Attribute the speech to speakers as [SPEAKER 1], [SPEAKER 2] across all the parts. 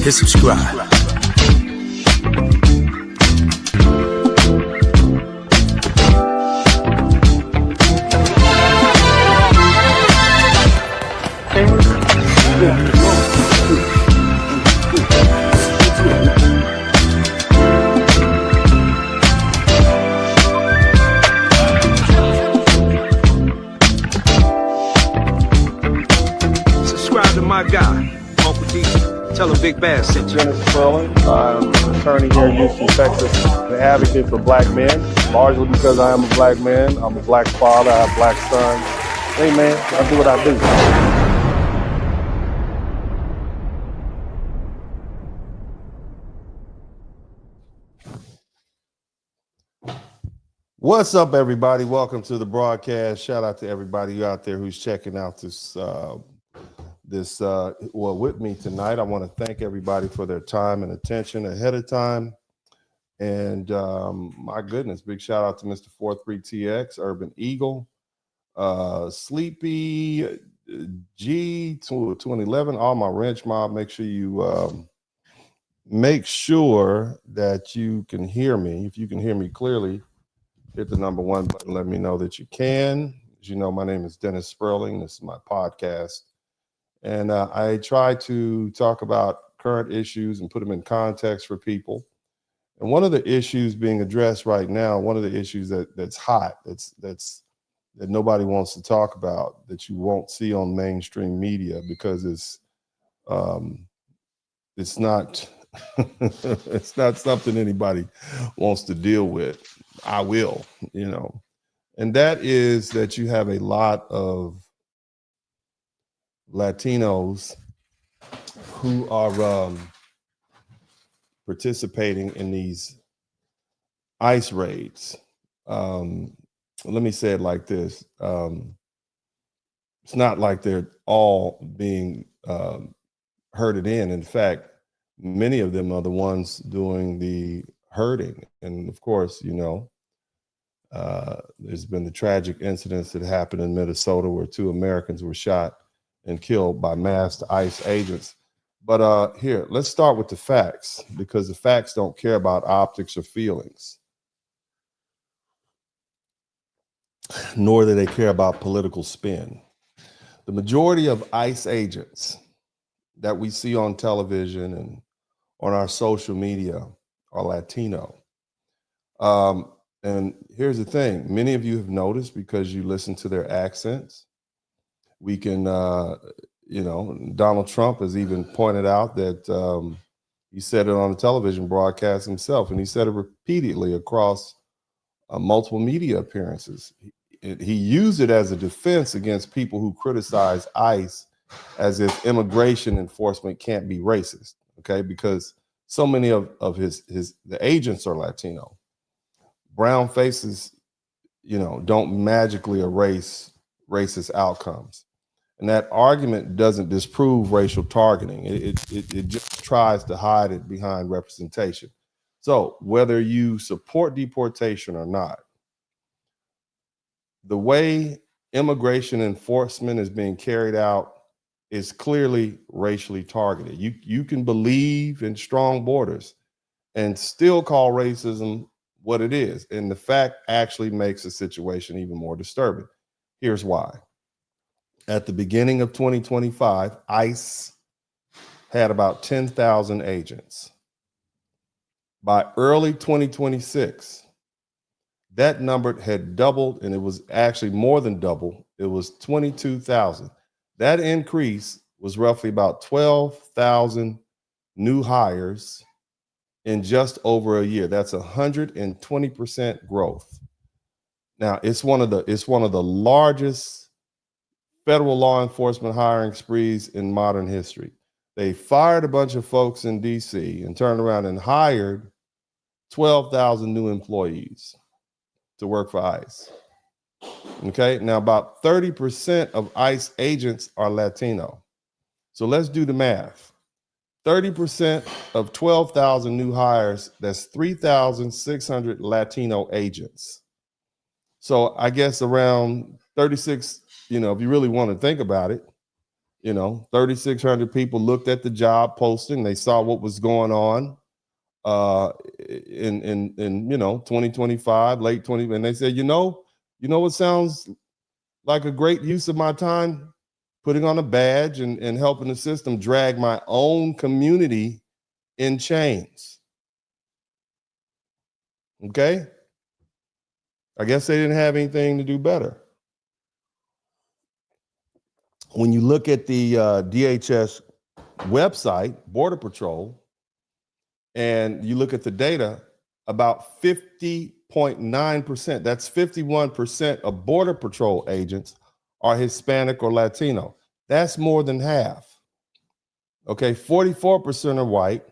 [SPEAKER 1] hit subscribe. Subscribe to my guy, Uncle D. Tell him Big Bass sent you.
[SPEAKER 2] Spurling. I'm an attorney here in Houston, Texas, an advocate for black men, largely because I am a black man. I'm a black father. I have black sons. Hey, man, I do what I do.
[SPEAKER 3] What's up, everybody? Welcome to the broadcast. Shout out to everybody out there who's checking out this with me tonight. I want to thank everybody for their time and attention ahead of time. And my goodness, big shout out to Mr. 43TX, Urban Eagle, Sleepy G 2011, all my wrench mob. Make sure that you can hear me. If you can hear me clearly, hit the number 1 button. Let me know that you can. As you know, my name is Dennis Spurling. This is my podcast. And I try to talk about current issues and put them in context for people. And one of the issues being addressed right now, one of the issues that's hot, that nobody wants to talk about, that you won't see on mainstream media because it's not it's not something anybody wants to deal with. I will, and that is that you have a lot of Latinos who are participating in these ICE raids. Let me say it like this. It's not like they're all being herded in. In fact, many of them are the ones doing the herding. And of course, there's been the tragic incidents that happened in Minnesota where 2 Americans were shot and killed by masked ICE agents. But here, let's start with the facts, because the facts don't care about optics or feelings, nor do they care about political spin. The majority of ICE agents that we see on television and on our social media are Latino. And here's the thing. Many of you have noticed because you listen to their accents. We can, Donald Trump has even pointed out that he said it on a television broadcast himself, and he said it repeatedly across multiple media appearances. He used it as a defense against people who criticize ICE as if immigration enforcement can't be racist, okay? Because so many of the agents are Latino. Brown faces, don't magically erase racist outcomes. And that argument doesn't disprove racial targeting. It just tries to hide it behind representation. So whether you support deportation or not, the way immigration enforcement is being carried out is clearly racially targeted. You can believe in strong borders and still call racism what it is. And the fact actually makes the situation even more disturbing. Here's why. At the beginning of 2025, ICE had about 10,000 agents. By early 2026, that number had doubled, and it was actually more than double. It was 22,000. That increase was roughly about 12,000 new hires in just over a year. That's 120% growth. Now, it's one of the largest federal law enforcement hiring sprees in modern history. They fired a bunch of folks in DC and turned around and hired 12,000 new employees to work for ICE. Okay, now about 30% of ICE agents are Latino. So let's do the math. 30% of 12,000 new hires, that's 3,600 Latino agents. So I guess around 36, if you really want to think about it, 3,600 people looked at the job posting. They saw what was going on in 2025, late 20, and they said, what sounds like a great use of my time? Putting on a badge and helping the system drag my own community in chains. Okay? I guess they didn't have anything to do better. When you look at the DHS website, Border Patrol, and you look at the data, about 50.9%, that's 51% of Border Patrol agents are Hispanic or Latino. That's more than half. Okay, 44% are white,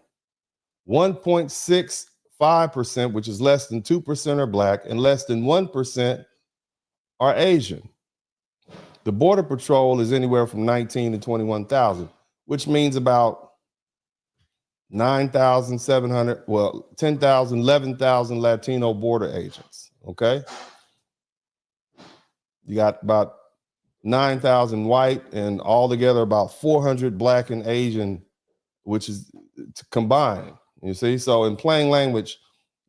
[SPEAKER 3] 1.65%, which is less than 2%, are black, and less than 1% are Asian. The Border Patrol is anywhere from 19 to 21,000, which means about 9,700, 10,000, 11,000 Latino border agents, okay? You got about 9,000 white and altogether about 400 black and Asian, which is combined, you see? So in plain language,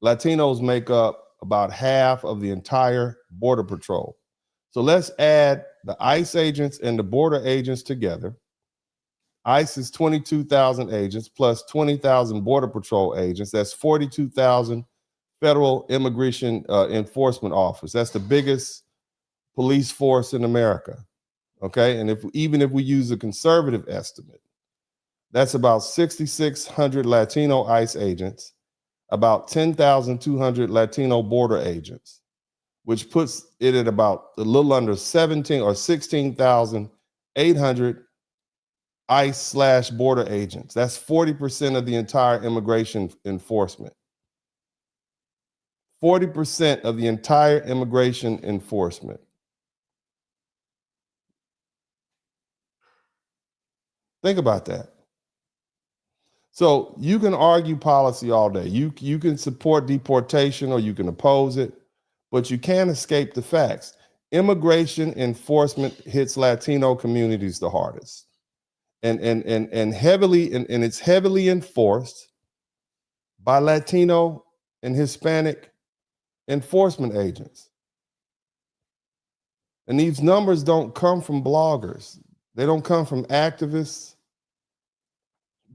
[SPEAKER 3] Latinos make up about half of the entire Border Patrol. So let's add the ICE agents and the border agents together. ICE is 22,000 agents plus 20,000 Border Patrol agents. That's 42,000 Federal Immigration Enforcement Office. That's the biggest police force in America. Okay, and even if we use a conservative estimate, that's about 6,600 Latino ICE agents, about 10,200 Latino border agents, which puts it at about a little under 17 or 16,800 ICE/border agents. That's 40% of the entire immigration enforcement. 40% of the entire immigration enforcement. Think about that. So you can argue policy all day. You can support deportation or you can oppose it, but you can't escape the facts. Immigration enforcement hits Latino communities the hardest. And it's heavily enforced by Latino and Hispanic enforcement agents. And these numbers don't come from bloggers. They don't come from activists.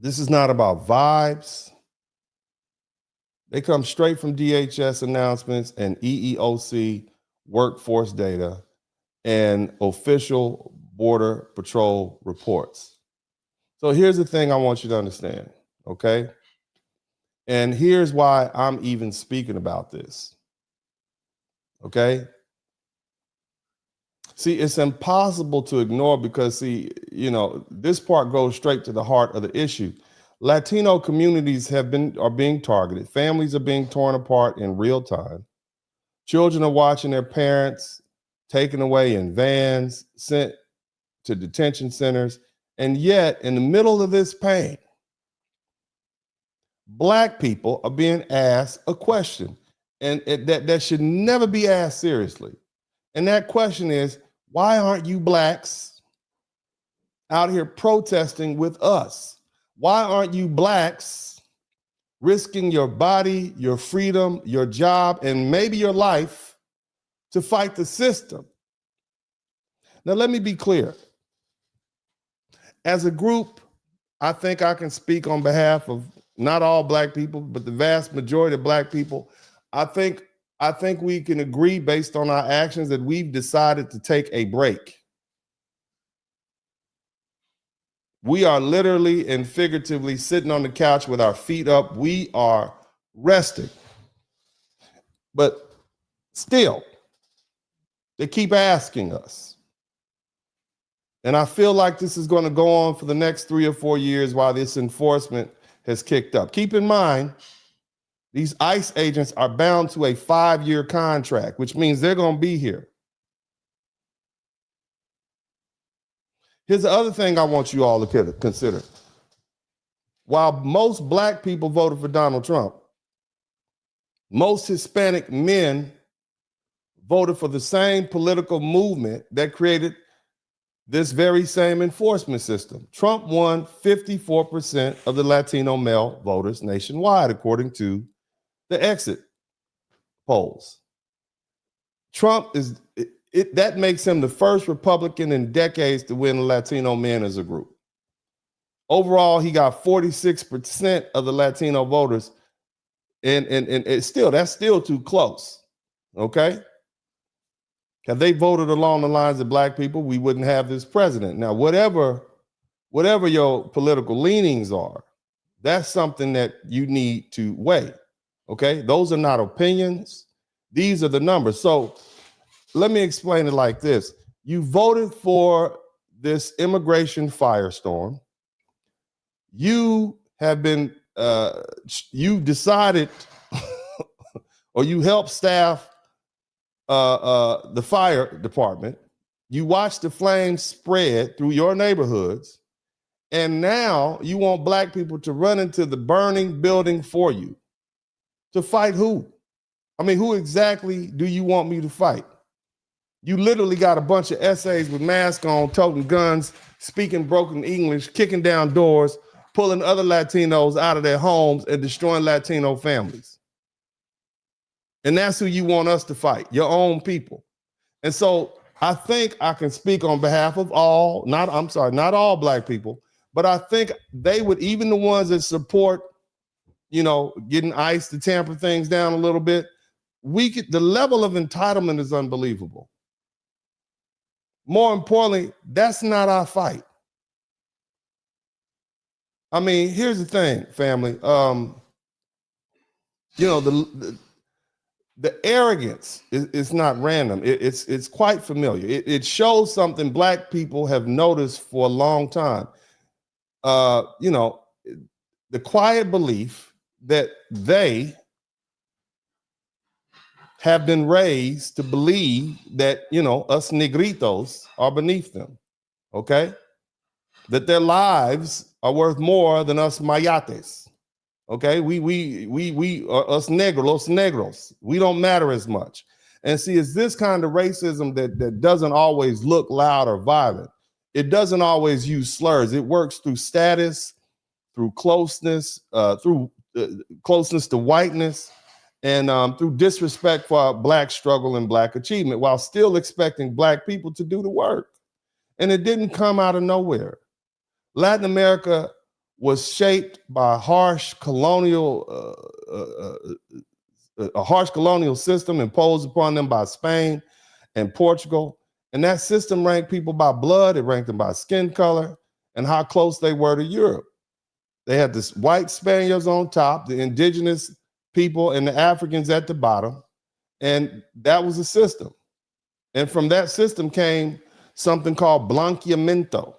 [SPEAKER 3] This is not about vibes. They come straight from DHS announcements and EEOC workforce data and official Border Patrol reports. So here's the thing I want you to understand, okay? And here's why I'm even speaking about this, okay? See, it's impossible to ignore because, this part goes straight to the heart of the issue. Latino communities are being targeted. Families are being torn apart in real time. Children are watching their parents taken away in vans, sent to detention centers. And yet, in the middle of this pain, Black people are being asked a question, and that should never be asked seriously. And that question is, why aren't you Blacks out here protesting with us? Why aren't you Blacks risking your body, your freedom, your job, and maybe your life to fight the system? Now, let me be clear. As a group, I think I can speak on behalf of not all Black people, but the vast majority of Black people. I think we can agree based on our actions that we've decided to take a break. We are literally and figuratively sitting on the couch with our feet up. We are resting. But still, they keep asking us. And I feel like this is going to go on for the next 3 or 4 years while this enforcement has kicked up. Keep in mind, these ICE agents are bound to a 5-year contract, which means they're going to be here. Here's the other thing I want you all to consider. While most Black people voted for Donald Trump, most Hispanic men voted for the same political movement that created this very same enforcement system. Trump won 54% of the Latino male voters nationwide, according to the exit polls. Trump is, that makes him the first Republican in decades to win Latino men as a group. Overall, he got 46% of the Latino voters, and that's still too close. Okay? If they voted along the lines of black people, we wouldn't have this president. Now, whatever your political leanings are, that's something that you need to weigh. Okay? Those are not opinions. These are the numbers. So let me explain it like this. You voted for this immigration firestorm. You have been, you decided or you helped staff the fire department. You watched the flames spread through your neighborhoods. And now you want black people to run into the burning building for you. To fight who? I mean, who exactly do you want me to fight? You literally got a bunch of essays with masks on, toting guns, speaking broken English, kicking down doors, pulling other Latinos out of their homes and destroying Latino families. And that's who you want us to fight, your own people. And so I think I can speak on behalf of all, not all black people, but I think they would, even the ones that support, getting ICE to tamper things down a little bit, the level of entitlement is unbelievable. More importantly, that's not our fight. I mean, here's the thing, family. The arrogance is not random. It's quite familiar. It shows something black people have noticed for a long time. The quiet belief that they have been raised to believe that, us negritos are beneath them, okay? That their lives are worth more than us mayates, okay? We are us negros. We don't matter as much. And see, it's this kind of racism that doesn't always look loud or violent. It doesn't always use slurs. It works through status, through closeness, closeness to whiteness, and through disrespect for our black struggle and black achievement, while still expecting black people to do the work. And it didn't come out of nowhere. Latin America was shaped by a harsh colonial system imposed upon them by Spain and Portugal. And that system ranked people by blood, it ranked them by skin color and how close they were to Europe. They had the white Spaniards on top, the indigenous people and the Africans at the bottom, and that was the system. And from that system came something called blanqueamiento.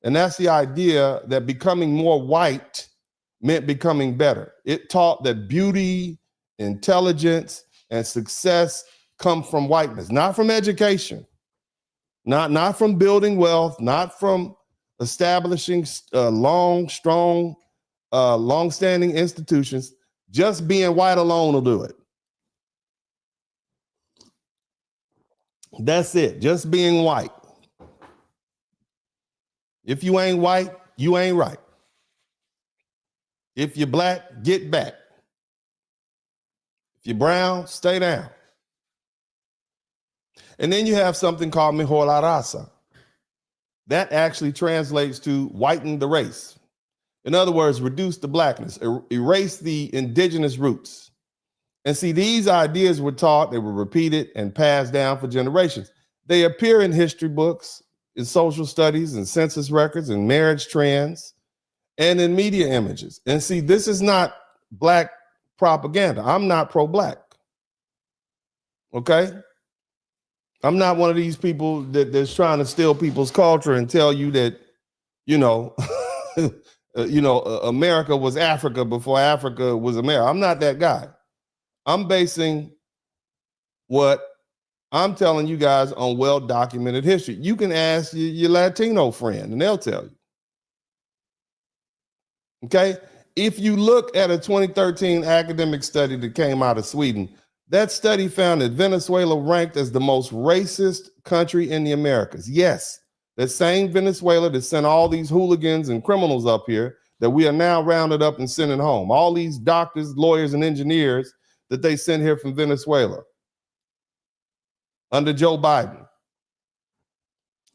[SPEAKER 3] And that's the idea that becoming more white meant becoming better. It taught that beauty, intelligence, and success come from whiteness, not from education, not from building wealth, not from establishing long-standing institutions. Just being white alone will do it. That's it. Just being white. If you ain't white, you ain't right. If you're black, get back. If you're brown, stay down. And then you have something called mejor la raza. That actually translates to whiten the race. In other words, reduce the blackness, erase the indigenous roots. And see, these ideas were taught, they were repeated and passed down for generations. They appear in history books, in social studies, and census records, and marriage trends, and in media images. And see, this is not black propaganda. I'm not pro-black, okay? I'm not one of these people that's trying to steal people's culture and tell you that, America was Africa before Africa was America. I'm not that guy. I'm basing what I'm telling you guys on well-documented history. You can ask your Latino friend and they'll tell you. Okay? If you look at a 2013 academic study that came out of Sweden, that study found that Venezuela ranked as the most racist country in the Americas. Yes, That same Venezuela that sent all these hooligans and criminals up here that we are now rounded up and sending home. All these doctors, lawyers, and engineers that they sent here from Venezuela under Joe Biden.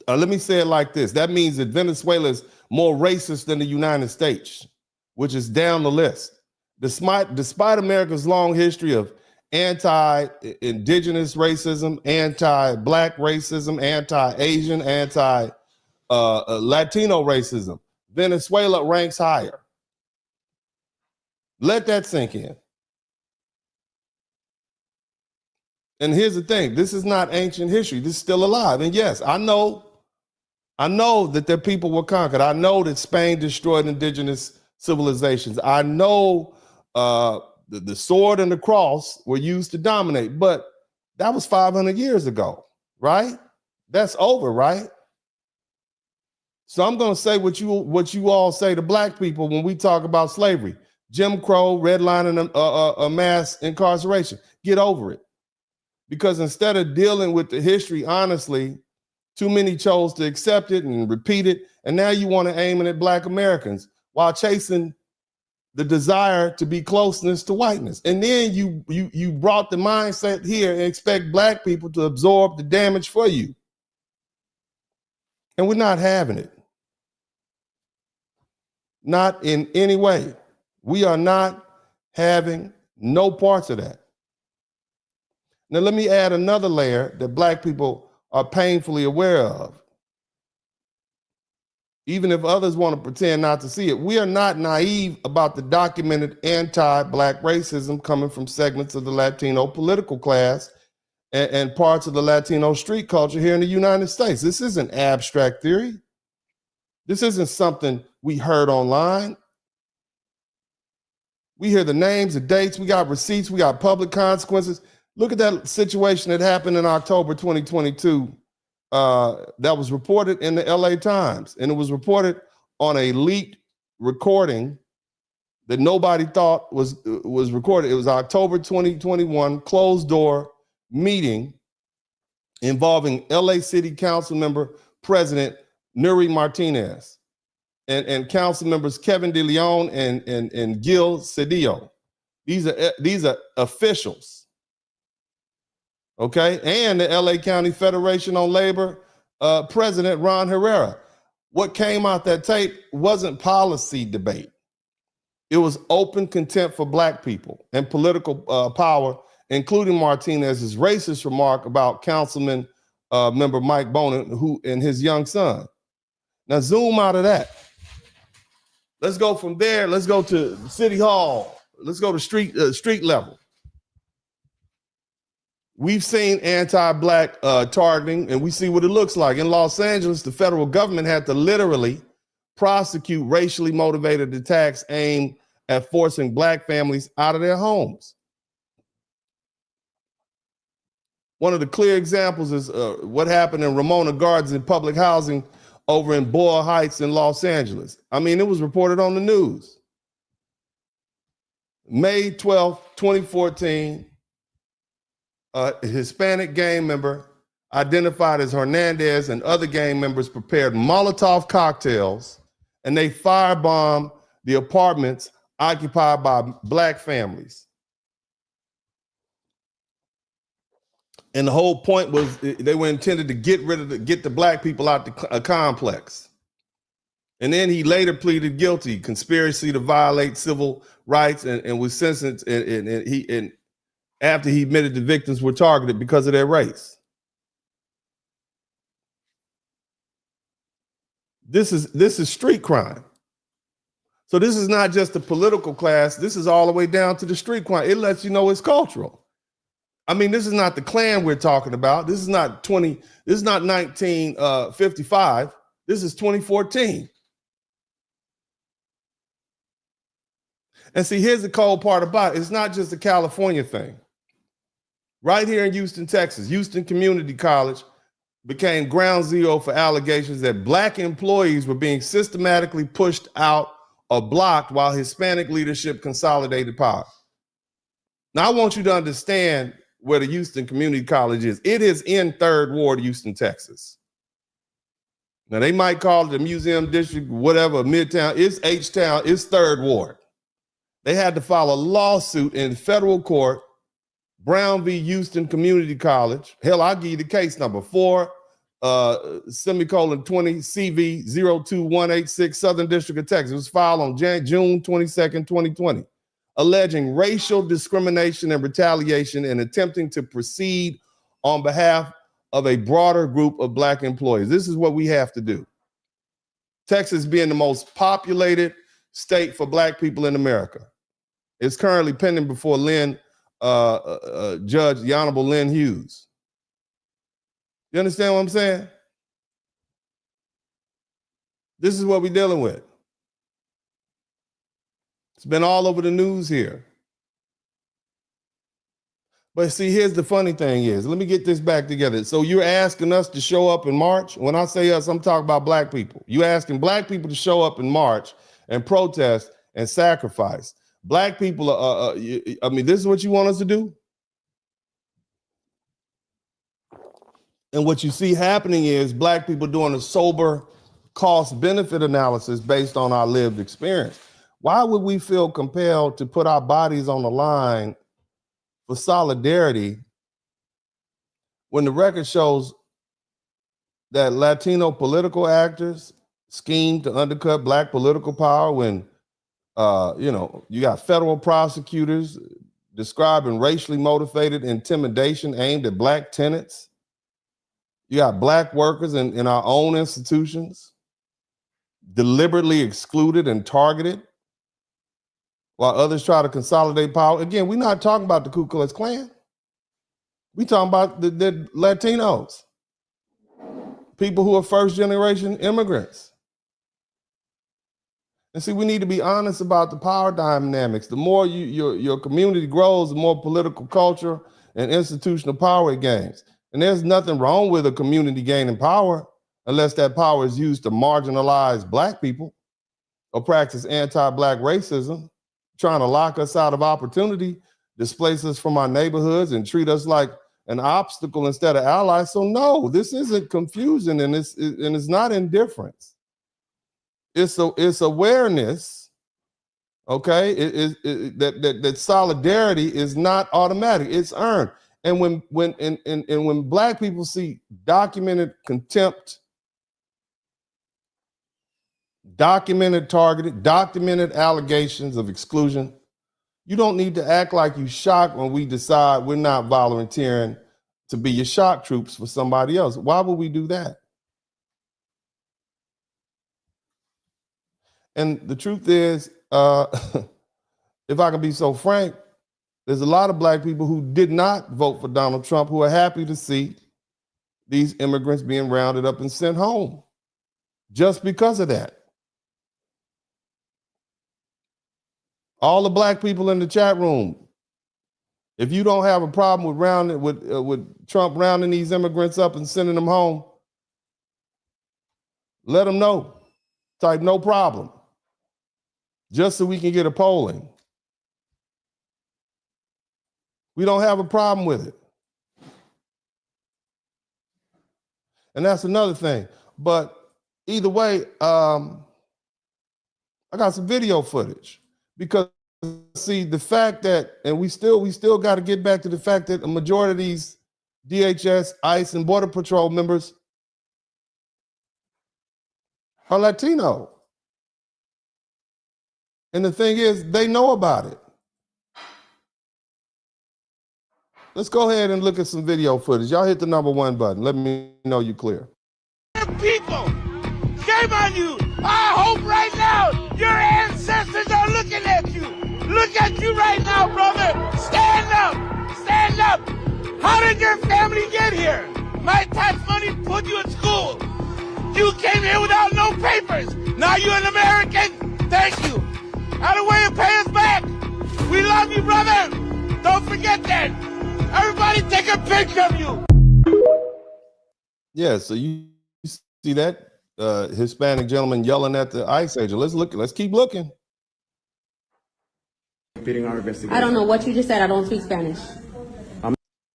[SPEAKER 3] Let me say it like this. That means that Venezuela is more racist than the United States, which is down the list. Despite America's long history of anti-indigenous racism, anti-black racism, anti-Asian, anti-Latino racism, Venezuela ranks higher. Let that sink in. And here's the thing. This is not ancient history. This is still alive. And yes, I know that their people were conquered. I know that Spain destroyed indigenous civilizations. I know the sword and the cross were used to dominate, but that was 500 years ago, right? That's over, right? So I'm going to say what you all say to black people when we talk about slavery: Jim Crow, redlining, mass incarceration. Get over it. Because instead of dealing with the history honestly, too many chose to accept it and repeat it. And now you want to aim it at black Americans while chasing the desire to be closeness to whiteness. And then you brought the mindset here and expect black people to absorb the damage for you. And we're not having it. Not in any way. We are not having no parts of that. Now, let me add another layer that black people are painfully aware of. Even if others want to pretend not to see it, we are not naive about the documented anti-black racism coming from segments of the Latino political class and parts of the Latino street culture here in the United States. This isn't abstract theory. This isn't something we heard online. We hear the names, the dates, we got receipts, we got public consequences. Look at that situation that happened in October 2022 that was reported in the LA Times. And it was reported on a leaked recording that nobody thought was recorded. It was October 2021 closed door meeting involving LA City Council member President Nuri Martinez and council members Kevin De Leon and Gil Cedillo. These are officials. Okay, and the LA County Federation on Labor President Ron Herrera. What came out that tape wasn't policy debate. It was open contempt for black people and political power, including Martinez's racist remark about Councilman member Mike Bonin, who and his young son. Now zoom out of that. Let's go from there. Let's go to City Hall. Let's go to street level. We've seen anti-black targeting, and we see what it looks like. In Los Angeles, the federal government had to literally prosecute racially motivated attacks aimed at forcing black families out of their homes. One of the clear examples is what happened in Ramona Gardens in public housing over in Boyle Heights in Los Angeles. I mean, it was reported on the news. May 12th, 2014, a Hispanic gang member identified as Hernandez and other gang members prepared Molotov cocktails, and they firebombed the apartments occupied by black families. And the whole point was they were intended to get the black people out the complex. And then he later pleaded guilty, conspiracy to violate civil rights, and was sentenced. And after he admitted the victims were targeted because of their race. This is street crime. So this is not just the political class. This is all the way down to the street crime. It lets you know it's cultural. I mean, this is not the Klan we're talking about. This is not 1955. This is 2014. And see, here's the cold part about it. It's not just a California thing. Right here in Houston, Texas, Houston Community College became ground zero for allegations that black employees were being systematically pushed out or blocked while Hispanic leadership consolidated power. Now, I want you to understand where the Houston Community College is. It is in Third Ward, Houston, Texas. Now they might call it the Museum District, whatever, Midtown. It's H-Town, it's Third Ward. They had to file a lawsuit in federal court, Brown v. Houston Community College. Hell, I'll give you the case number 4, semicolon 20 CV 02186, Southern District of Texas. It was filed on June 22nd, 2020, alleging racial discrimination and retaliation and attempting to proceed on behalf of a broader group of Black employees. This is what we have to do. Texas being the most populated state for Black people in America. It's currently pending before Judge, the Honorable Lynn Hughes. You understand what I'm saying? This is what we're dealing with. It's been all over the news here. But see, here's the funny thing is, let me get this back together. So you're asking us to show up in March? When I say us, I'm talking about Black people. You asking Black people to show up in March and protest and sacrifice. Black people, I mean, this is what you want us to do? And what you see happening is Black people doing a sober cost-benefit analysis based on our lived experience. Why would we feel compelled to put our bodies on the line for solidarity when the record shows that Latino political actors scheme to undercut Black political power, when you got federal prosecutors describing racially motivated intimidation aimed at Black tenants? You got Black workers in our own institutions deliberately excluded and targeted while others try to consolidate power. Again, we're not talking about the Ku Klux Klan. We're talking about the Latinos, people who are first-generation immigrants. And see, we need to be honest about the power dynamics. The more your community grows, the more political culture and institutional power it gains. And there's nothing wrong with a community gaining power unless that power is used to marginalize Black people or practice anti-Black racism, trying to lock us out of opportunity, displace us from our neighborhoods, and treat us like an obstacle instead of allies. So no, this isn't confusion, and it's not indifference. It's awareness, okay? That solidarity is not automatic; it's earned. And when Black people see documented contempt, documented targeted, documented allegations of exclusion, you don't need to act like you shocked when we decide we're not volunteering to be your shock troops for somebody else. Why would we do that? And the truth is, if I can be so frank, there's a lot of Black people who did not vote for Donald Trump who are happy to see these immigrants being rounded up and sent home just because of that. All the Black people in the chat room, if you don't have a problem with Trump rounding these immigrants up and sending them home, let them know. Type no problem, just so we can get a polling. We don't have a problem with it. And that's another thing. But either way, I got some video footage, because see, the fact that, and we still got to get back to the fact that a majority of these DHS, ICE, and Border Patrol members are Latino. And the thing is, they know about it. Let's go ahead and look at some video footage. Y'all hit the #1 button. Let me know you clear.
[SPEAKER 4] People, shame on you. I hope right now your ancestors are looking at you. Look at you right now, brother. Stand up. Stand up. How did your family get here? My tax money put you in school. You came here without no papers. Now you're an American. Thank you. Out of the way and pay us back. We love you, brother. Don't forget that. Everybody take a picture of you.
[SPEAKER 3] Yeah, so you see that Hispanic gentleman yelling at the ICE agent. Let's keep looking.
[SPEAKER 5] I don't know what you just said. I don't speak Spanish.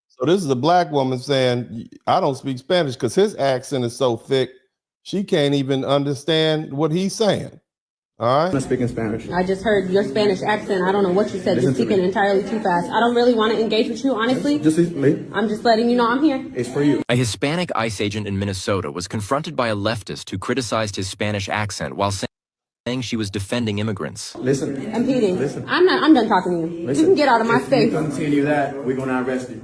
[SPEAKER 3] So this is a Black woman saying, I don't speak Spanish, because his accent is so thick, She can't even understand what he's saying. All right.
[SPEAKER 6] I'm not speaking Spanish.
[SPEAKER 5] I just heard your Spanish accent. I don't know what you said. You're speaking entirely too fast. I don't really want to engage with you, honestly.
[SPEAKER 6] Just me.
[SPEAKER 5] I'm just letting you know I'm here.
[SPEAKER 6] It's for you.
[SPEAKER 7] A Hispanic ICE agent in Minnesota was confronted by a leftist who criticized his Spanish accent while saying she was defending immigrants.
[SPEAKER 6] Listen.
[SPEAKER 5] Impeding.
[SPEAKER 6] Listen.
[SPEAKER 5] I'm done talking to you.
[SPEAKER 6] Listen.
[SPEAKER 5] You can get out of my
[SPEAKER 6] If
[SPEAKER 5] face.
[SPEAKER 6] you continue that, we're going to arrest you.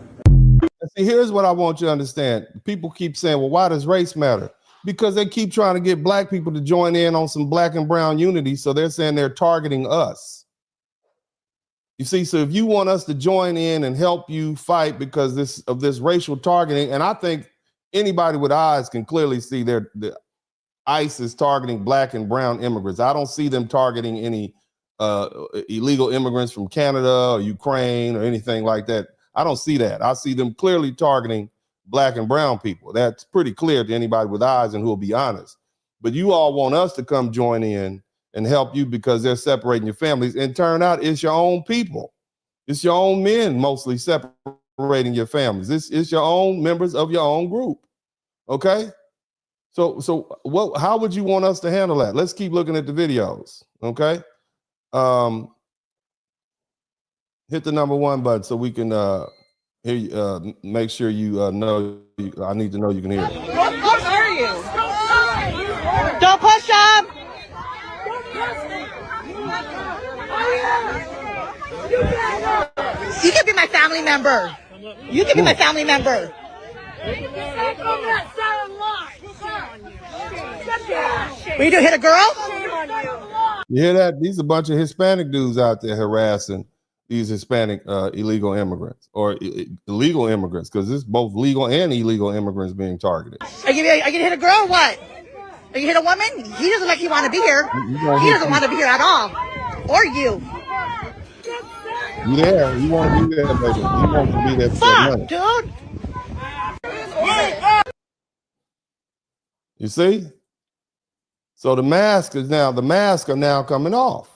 [SPEAKER 3] See, here's what I want you to understand. People keep saying, well, why does race matter? Because they keep trying to get black people to join in on some black and brown unity. So they're saying they're targeting us. You see, so if you want us to join in and help you fight because of this racial targeting, and I think anybody with eyes can clearly see the ICE is targeting black and brown immigrants. I don't see them targeting any illegal immigrants from Canada or Ukraine or anything like that. I don't see that. I see them clearly targeting black and brown people. That's pretty clear to anybody with eyes and who will be honest. But you all want us to come join in and help you because they're separating your families. And turn out it's your own people. It's your own men mostly separating your families. It's your own members of your own group. Okay? So how would you want us to handle that? Let's keep looking at the videos. Okay? Hit the number 1 button so we can hear you, make sure you know. I need to know you can hear it.
[SPEAKER 8] How are you? Don't push up. You can be my family member. You can be my family member. What you do, hit a girl?
[SPEAKER 3] You hear that? These are a bunch of Hispanic dudes out there harassing these Hispanic illegal immigrants or illegal immigrants, because it's both legal and illegal immigrants being targeted.
[SPEAKER 8] Are you gonna hit a girl or what? Are you hit a woman? He doesn't like he want to be here. He doesn't want to be here at all. Or you.
[SPEAKER 3] You there? You want to be there, baby? You want to be there for money.
[SPEAKER 8] Dude.
[SPEAKER 3] You see? So the masks are now coming off.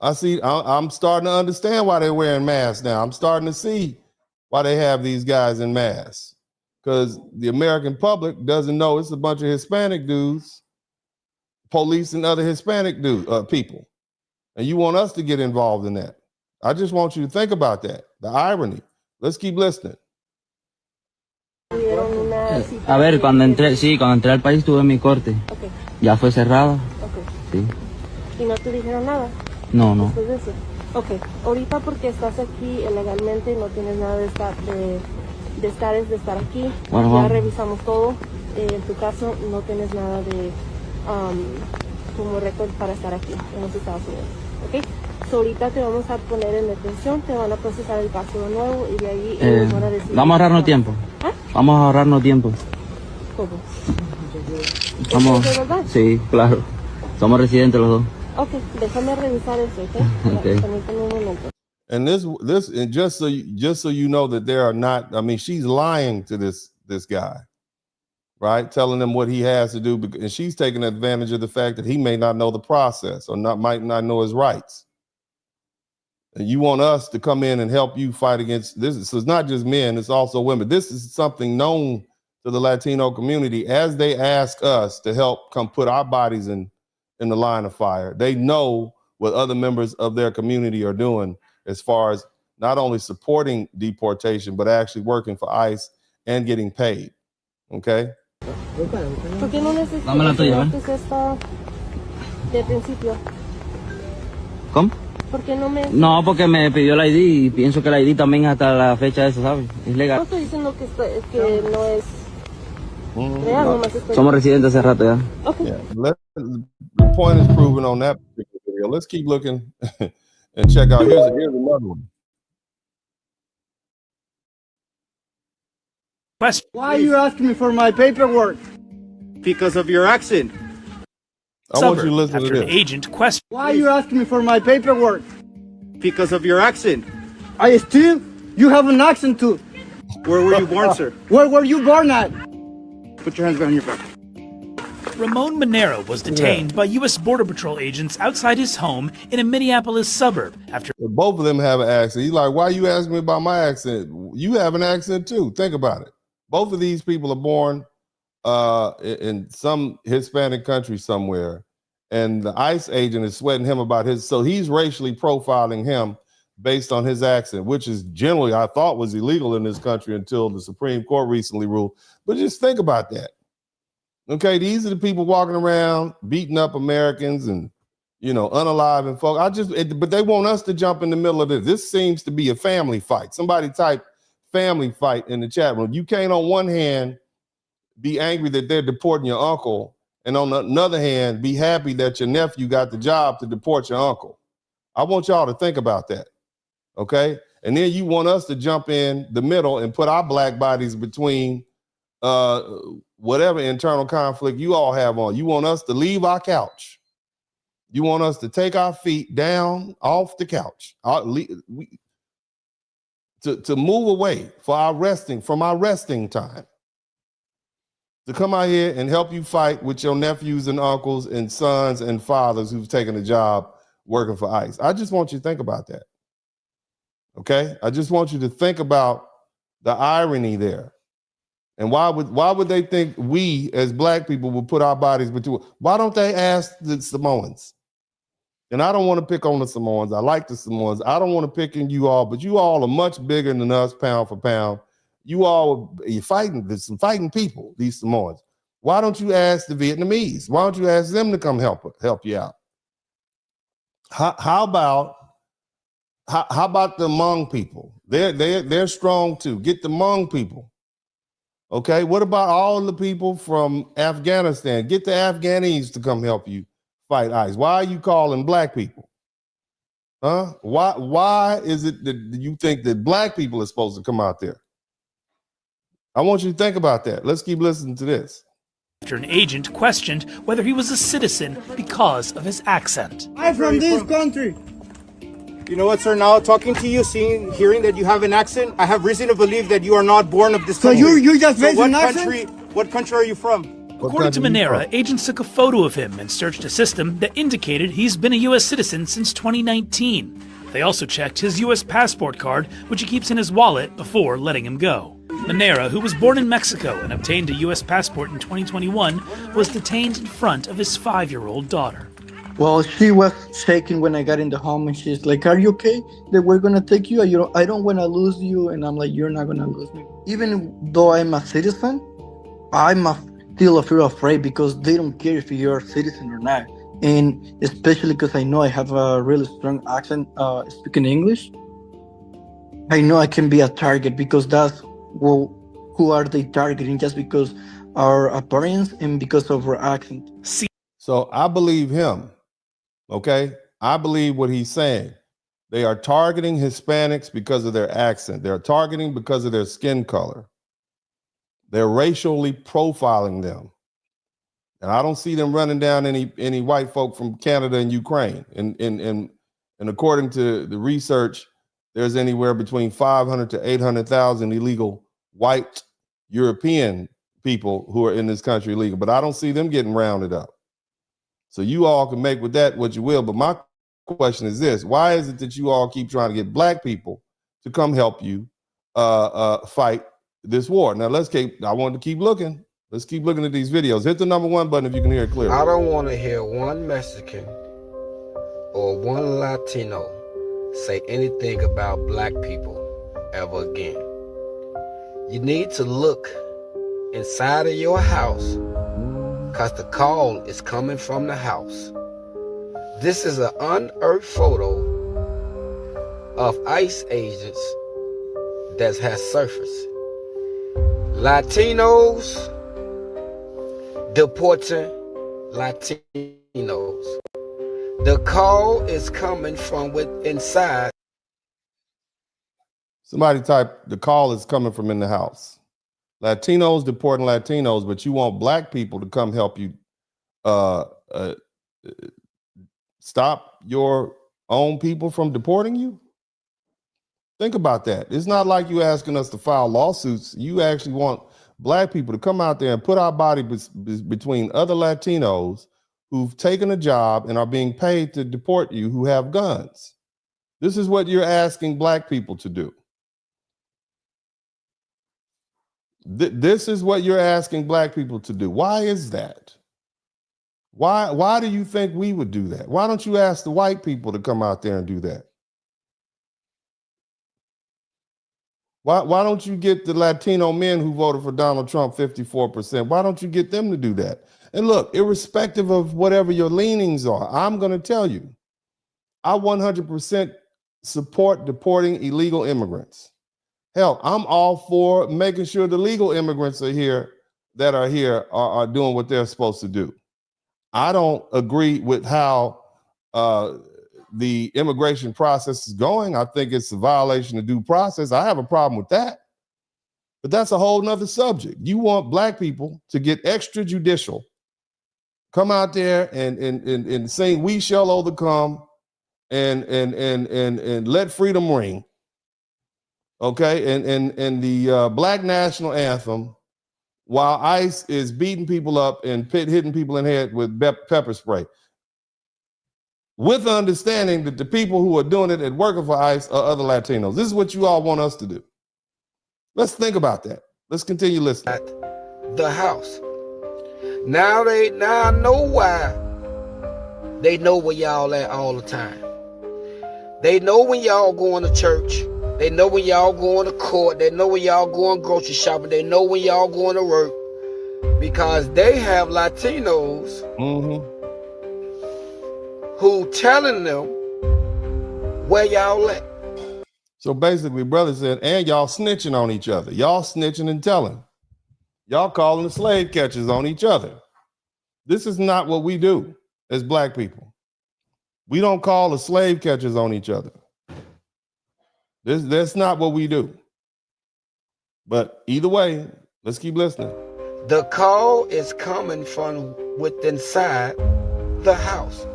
[SPEAKER 3] I'm starting to understand why they're wearing masks now. I'm starting to see why they have these guys in masks. Because the American public doesn't know it's a bunch of Hispanic dudes, police and other Hispanic people. And you want us to get involved in that. I just want you to think about that, the irony. Let's keep listening.
[SPEAKER 9] A ver, cuando entré al país tuve mi corte.
[SPEAKER 10] Okay.
[SPEAKER 9] Ya fue cerrada.
[SPEAKER 10] Okay.
[SPEAKER 9] Sí.
[SPEAKER 10] ¿Y no te dijeron nada?
[SPEAKER 9] No, no.
[SPEAKER 10] Después de eso. Ok, ahorita porque estás aquí ilegalmente, no tienes nada de estar aquí.
[SPEAKER 9] Bueno,
[SPEAKER 10] ya revisamos todo. En tu caso no tienes nada de como récord para estar aquí en los Estados Unidos. Ok, so ahorita te vamos a poner en detención, te van a procesar el caso de nuevo y de ahí ellos van a decir.
[SPEAKER 9] Vamos a ahorrarnos tiempo.
[SPEAKER 10] ¿Ah?
[SPEAKER 9] Vamos a ahorrarnos tiempo.
[SPEAKER 10] ¿Cómo?
[SPEAKER 9] Vamos.
[SPEAKER 10] ¿Es de verdad?
[SPEAKER 9] Sí, claro. Somos residentes los dos.
[SPEAKER 10] Ok, déjame revisar eso, ¿ok?
[SPEAKER 9] Okay.
[SPEAKER 10] Permíteme un momento.
[SPEAKER 3] And this, and just so you know that there are not. I mean, she's lying to this guy, right? Telling him what he has to do, and she's taking advantage of the fact that he may not know the process or might not know his rights. And you want us to come in and help you fight against this. So it's not just men; it's also women. This is something known to the Latino community as they ask us to help come put our bodies in the line of fire. They know what other members of their community are doing as far as not only supporting deportation, but actually working for ICE and getting paid. Okay?
[SPEAKER 10] ¿Por qué no
[SPEAKER 9] Dame la tuya,
[SPEAKER 10] necesitas esta de principio?
[SPEAKER 9] ¿Cómo?
[SPEAKER 10] ¿Por qué no me...?
[SPEAKER 9] No, porque me pidió el ID y pienso que el ID también hasta la fecha de eso, ¿sabes? Es
[SPEAKER 10] No
[SPEAKER 9] legal.
[SPEAKER 10] estoy diciendo que no es real, nomás estoy...
[SPEAKER 9] Somos residentes hace rato ya.
[SPEAKER 10] Okay.
[SPEAKER 3] Yeah. The point is proven on that particular video. Let's keep looking and check out. Here's another one.
[SPEAKER 11] Question.
[SPEAKER 12] Why are you asking me for my paperwork? Because of your accent.
[SPEAKER 3] I want you to listen to
[SPEAKER 11] After an
[SPEAKER 3] this.
[SPEAKER 11] agent question.
[SPEAKER 12] Why are you asking me for my paperwork? Because of your accent. I still, you have an accent too. Where were you born, sir? Where were you born at? Put your hands behind your back.
[SPEAKER 11] Ramon Monero was detained by U.S. Border Patrol agents outside his home in a Minneapolis suburb after
[SPEAKER 3] Both of them have an accent. He's like, why are you asking me about my accent? You have an accent too. Think about it. Both of these people are born in some Hispanic country somewhere, and the ICE agent is sweating him about his, so he's racially profiling him based on his accent, which is generally, I thought, was illegal in this country until the Supreme Court recently ruled. But just think about that. Okay, these are the people walking around beating up Americans and, you know, unaliving folk. But they want us to jump in the middle of this. This seems to be a family fight. Somebody type family fight in the chat room. You can't on one hand be angry that they're deporting your uncle, and on the other hand, be happy that your nephew got the job to deport your uncle. I want y'all to think about that, okay? And then you want us to jump in the middle and put our black bodies between whatever internal conflict you all have on. You want us to leave our couch. You want us to take our feet down off the couch, to move away from our resting time, to come out here and help you fight with your nephews and uncles and sons and fathers who've taken a job working for ICE. I just want you to think about that, okay? I just want you to think about the irony there. And why would they think we as black people would put our bodies between? Why don't they ask the Samoans? And I don't want to pick on the Samoans. I like the Samoans. I don't want to pick on you all, but you all are much bigger than us pound for pound. You're fighting. There's some fighting people, these Samoans. Why don't you ask the Vietnamese? Why don't you ask them to come help you out? How about the Hmong people? They're strong too. Get the Hmong people. Okay, what about all the people from Afghanistan? Get the Afghanis to come help you fight ICE. Why are you calling black people? Huh? Why is it that you think that black people are supposed to come out there? I want you to think about that. Let's keep listening to this.
[SPEAKER 11] After an agent questioned whether he was a citizen because of his accent.
[SPEAKER 12] I'm from this country. You know what, sir? Now talking to you, hearing that you have an accent, I have reason to believe that you are not born of this country. So you just made an accent? What country are you from?
[SPEAKER 11] According to Manera, agents took a photo of him and searched a system that indicated he's been a U.S. citizen since 2019. They also checked his U.S. passport card, which he keeps in his wallet, before letting him go. Manera, who was born in Mexico and obtained a U.S. passport in 2021, was detained in front of his 5-year-old daughter.
[SPEAKER 13] Well, she was shaking when I got in the home, and she's like, "Are you okay? That we're gonna take you? I don't want to lose you." And I'm like, "You're not gonna lose me." Even though I'm a citizen, I'm still feel afraid because they don't care if you're a citizen or not. And especially because I know I have a really strong accent speaking English. I know I can be a target because that's who are they targeting just because our appearance and because of our accent.
[SPEAKER 3] So I believe him. Okay, I believe what he's saying. They are targeting Hispanics because of their accent. They're targeting because of their skin color. They're racially profiling them. And I don't see them running down any white folk from Canada and Ukraine. And according to the research, there's anywhere between 500 to 800,000 illegal white European people who are in this country illegal. But I don't see them getting rounded up. So you all can make with that what you will. But my question is this: why is it that you all keep trying to get black people to come help you fight this war? Now I want to keep looking. Let's keep looking at these videos. Hit the number 1 button if you can hear it clearly.
[SPEAKER 14] I don't want to hear one Mexican or one Latino say anything about black people ever again. You need to look inside of your house, because the call is coming from the house. This is an unearthed photo of ICE agents that has surfaced. Latinos deporting Latinos. The call is coming from inside.
[SPEAKER 3] Somebody type, the call is coming from in the house. Latinos deporting Latinos, but you want black people to come help you stop your own people from deporting you? Think about that. It's not like you asking us to file lawsuits. You actually want black people to come out there and put our body between other Latinos who've taken a job and are being paid to deport you, who have guns. This is what you're asking black people to do. This is what you're asking black people to do. Why is that? Why do you think we would do that? Why don't you ask the white people to come out there and do that? Why don't you get the Latino men who voted for Donald Trump 54%? Why don't you get them to do that? And look, irrespective of whatever your leanings are, I'm going to tell you, I 100% support deporting illegal immigrants. Hell, I'm all for making sure the legal immigrants are here are doing what they're supposed to do. I don't agree with how the immigration process is going. I think it's a violation of due process. I have a problem with that. But that's a whole nother subject. You want black people to get extrajudicial, come out there and sing "We Shall Overcome" and "Let Freedom Ring." Okay, and the Black National Anthem, while ICE is beating people up and hitting people in the head with pepper spray, with the understanding that the people who are doing it and working for ICE are other Latinos. This is what you all want us to do. Let's think about that. Let's continue listening.
[SPEAKER 14] At the house. Now I know why. They know where y'all at all the time. They know when y'all going to church. They know when y'all going to court. They know when y'all going grocery shopping. They know when y'all going to work. Because they have Latinos who telling them where y'all at.
[SPEAKER 3] So basically, brother said, and y'all snitching on each other. Y'all snitching and telling. Y'all calling the slave catchers on each other. This is not what we do as black people. We don't call the slave catchers on each other. That's not what we do. But either way, let's keep listening.
[SPEAKER 14] The call is coming from within inside the house.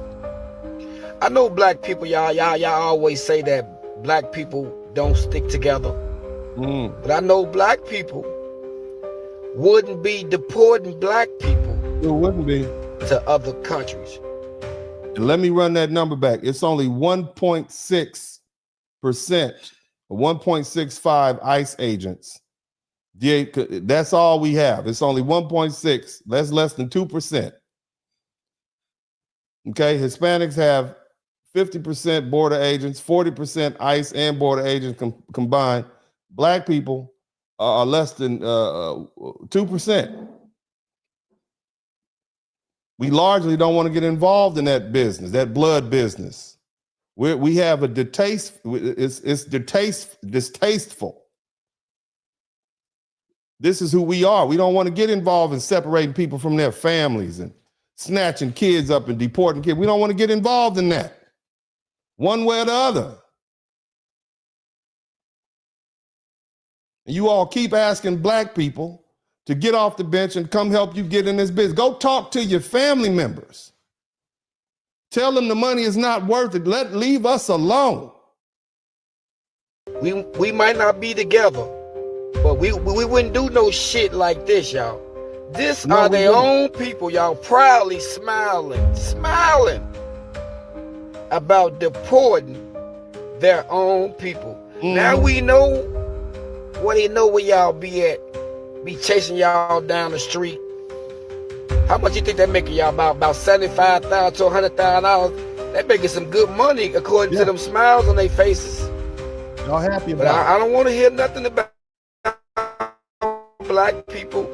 [SPEAKER 14] I know black people, y'all always say that black people don't stick together. But I know black people wouldn't be deporting black people.
[SPEAKER 3] It wouldn't be.
[SPEAKER 14] To other countries.
[SPEAKER 3] And let me run that number back. It's only 1.6%, 1.65 ICE agents. That's all we have. It's only 1.6. That's less than 2%. Okay, Hispanics have 50% border agents, 40% ICE and border agents combined. Black people are less than 2%. We largely don't want to get involved in that business, that blood business. We have a distaste. It's distasteful. This is who we are. We don't want to get involved in separating people from their families and snatching kids up and deporting kids. We don't want to get involved in that, one way or the other. And you all keep asking black people to get off the bench and come help you get in this business. Go talk to your family members. Tell them the money is not worth it. Leave us alone.
[SPEAKER 14] We might not be together, but we wouldn't do no shit like this, y'all. This are their own people, y'all, proudly smiling about deporting their own people. Now we know where they know where y'all be at. Be chasing y'all down the street. How much you think they making y'all? About $75,000 to $100,000. They making some good money according to them smiles on their faces.
[SPEAKER 3] Y'all happy about
[SPEAKER 14] it? But I don't want to hear nothing about black people,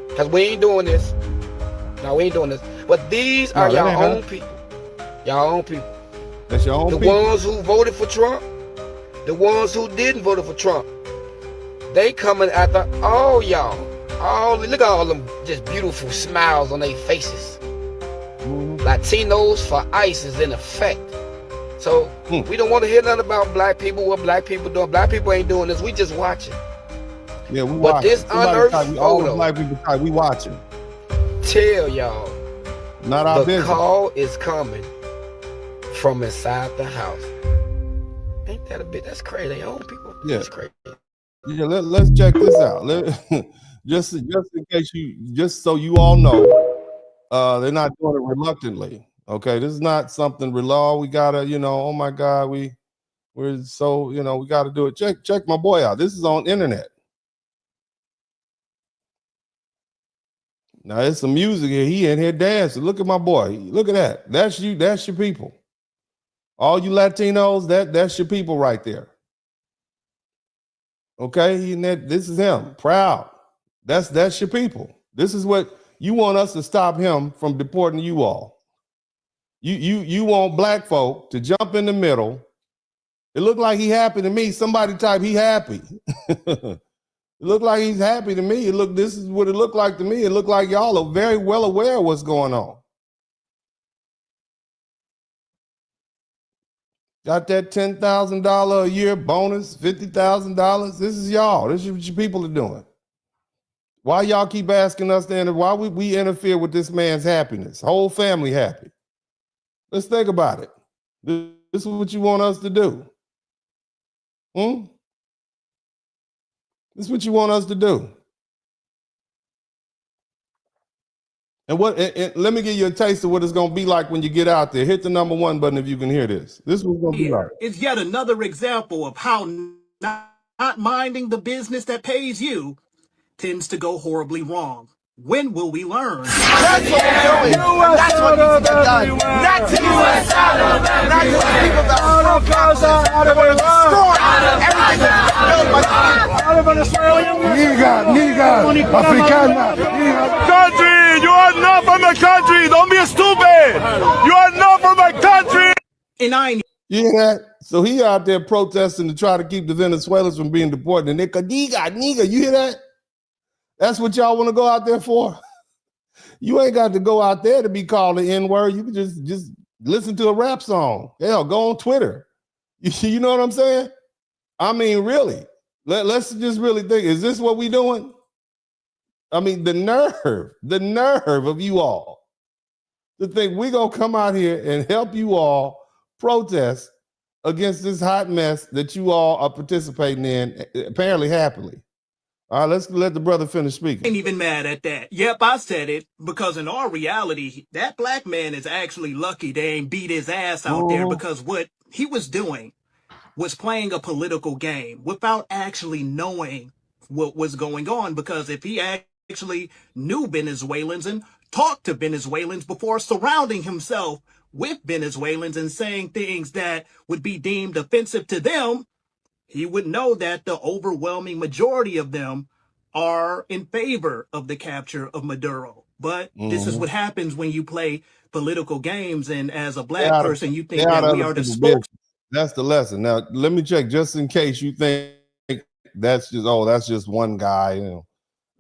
[SPEAKER 14] because we ain't doing this. No, we ain't doing this. But these are your own people. Y'all own people.
[SPEAKER 3] That's your own people.
[SPEAKER 14] The ones who voted for Trump, the ones who didn't vote for Trump. They coming after all y'all. Look at all them just beautiful smiles on their faces. Latinos for ICE is in effect. So we don't want to hear nothing about black people, what black people doing. Black people ain't doing this. We just watching.
[SPEAKER 3] Yeah, we watching.
[SPEAKER 14] But this unearthed photo,
[SPEAKER 3] black people type, we watching.
[SPEAKER 14] Tell y'all,
[SPEAKER 3] not our business.
[SPEAKER 14] The call is coming from inside the house. Ain't that a bit? That's crazy. They own people.
[SPEAKER 3] Yeah.
[SPEAKER 14] That's crazy.
[SPEAKER 3] Yeah, let's check this out. Just in case just so you all know, they're not doing it reluctantly. Okay, this is not something we gotta, oh my God, we're so, we gotta do it. Check my boy out. This is on internet. Now there's some music here. He in here dancing. Look at my boy. Look at that. That's you. That's your people. All you Latinos, that's your people right there. Okay, this is him. Proud. That's your people. This is what you want us to stop him from deporting you all. You want black folk to jump in the middle. It looked like he happy to me. Somebody type he happy. It looked like he's happy to me. This is what it looked like to me. It looked like y'all are very well aware of what's going on. Got that $10,000 a year bonus, $50,000. This is y'all. This is what your people are doing. Why y'all keep asking us to why we interfere with this man's happiness? Whole family happy. Let's think about it. This is what you want us to do. This is what you want us to do. And let me give you a taste of what it's going to be like when you get out there. Hit the number 1 button if you can hear this. This is what's going to be like.
[SPEAKER 15] It's yet another example of how not minding the business that pays you tends to go horribly wrong. When will we learn?
[SPEAKER 4] That's what we're doing. That's what needs to get done. Not to U.S. out of not to the people that are from capitalism. They want to destroy everything that's built by the people.
[SPEAKER 12] Out of Venezuela.
[SPEAKER 2] Nigga, Africana.
[SPEAKER 4] Country, you are not from the country. Don't be stupid. You are not from the country.
[SPEAKER 15] And
[SPEAKER 3] you hear that? So he out there protesting to try to keep the Venezuelans from being deported. And they nigga, you hear that? That's what y'all want to go out there for? You ain't got to go out there to be called the N-word. You can just listen to a rap song. Hell, go on Twitter. You know what I'm saying? I mean, really. Let's just really think, is this what we doing? I mean, the nerve of you all to think we're going to come out here and help you all protest against this hot mess that you all are participating in, apparently happily. All right, let's let the brother finish speaking.
[SPEAKER 15] Ain't even mad at that. Yep, I said it, because in our reality, that black man is actually lucky they ain't beat his ass out there, because what he was doing was playing a political game without actually knowing what was going on. Because if he actually knew Venezuelans and talked to Venezuelans before surrounding himself with Venezuelans and saying things that would be deemed offensive to them, he would know that the overwhelming majority of them are in favor of the capture of Maduro. But this is what happens when you play political games, and as a black person, you think that we are the spokes.
[SPEAKER 3] That's the lesson. Now, let me check just in case you think that's just one guy. You know.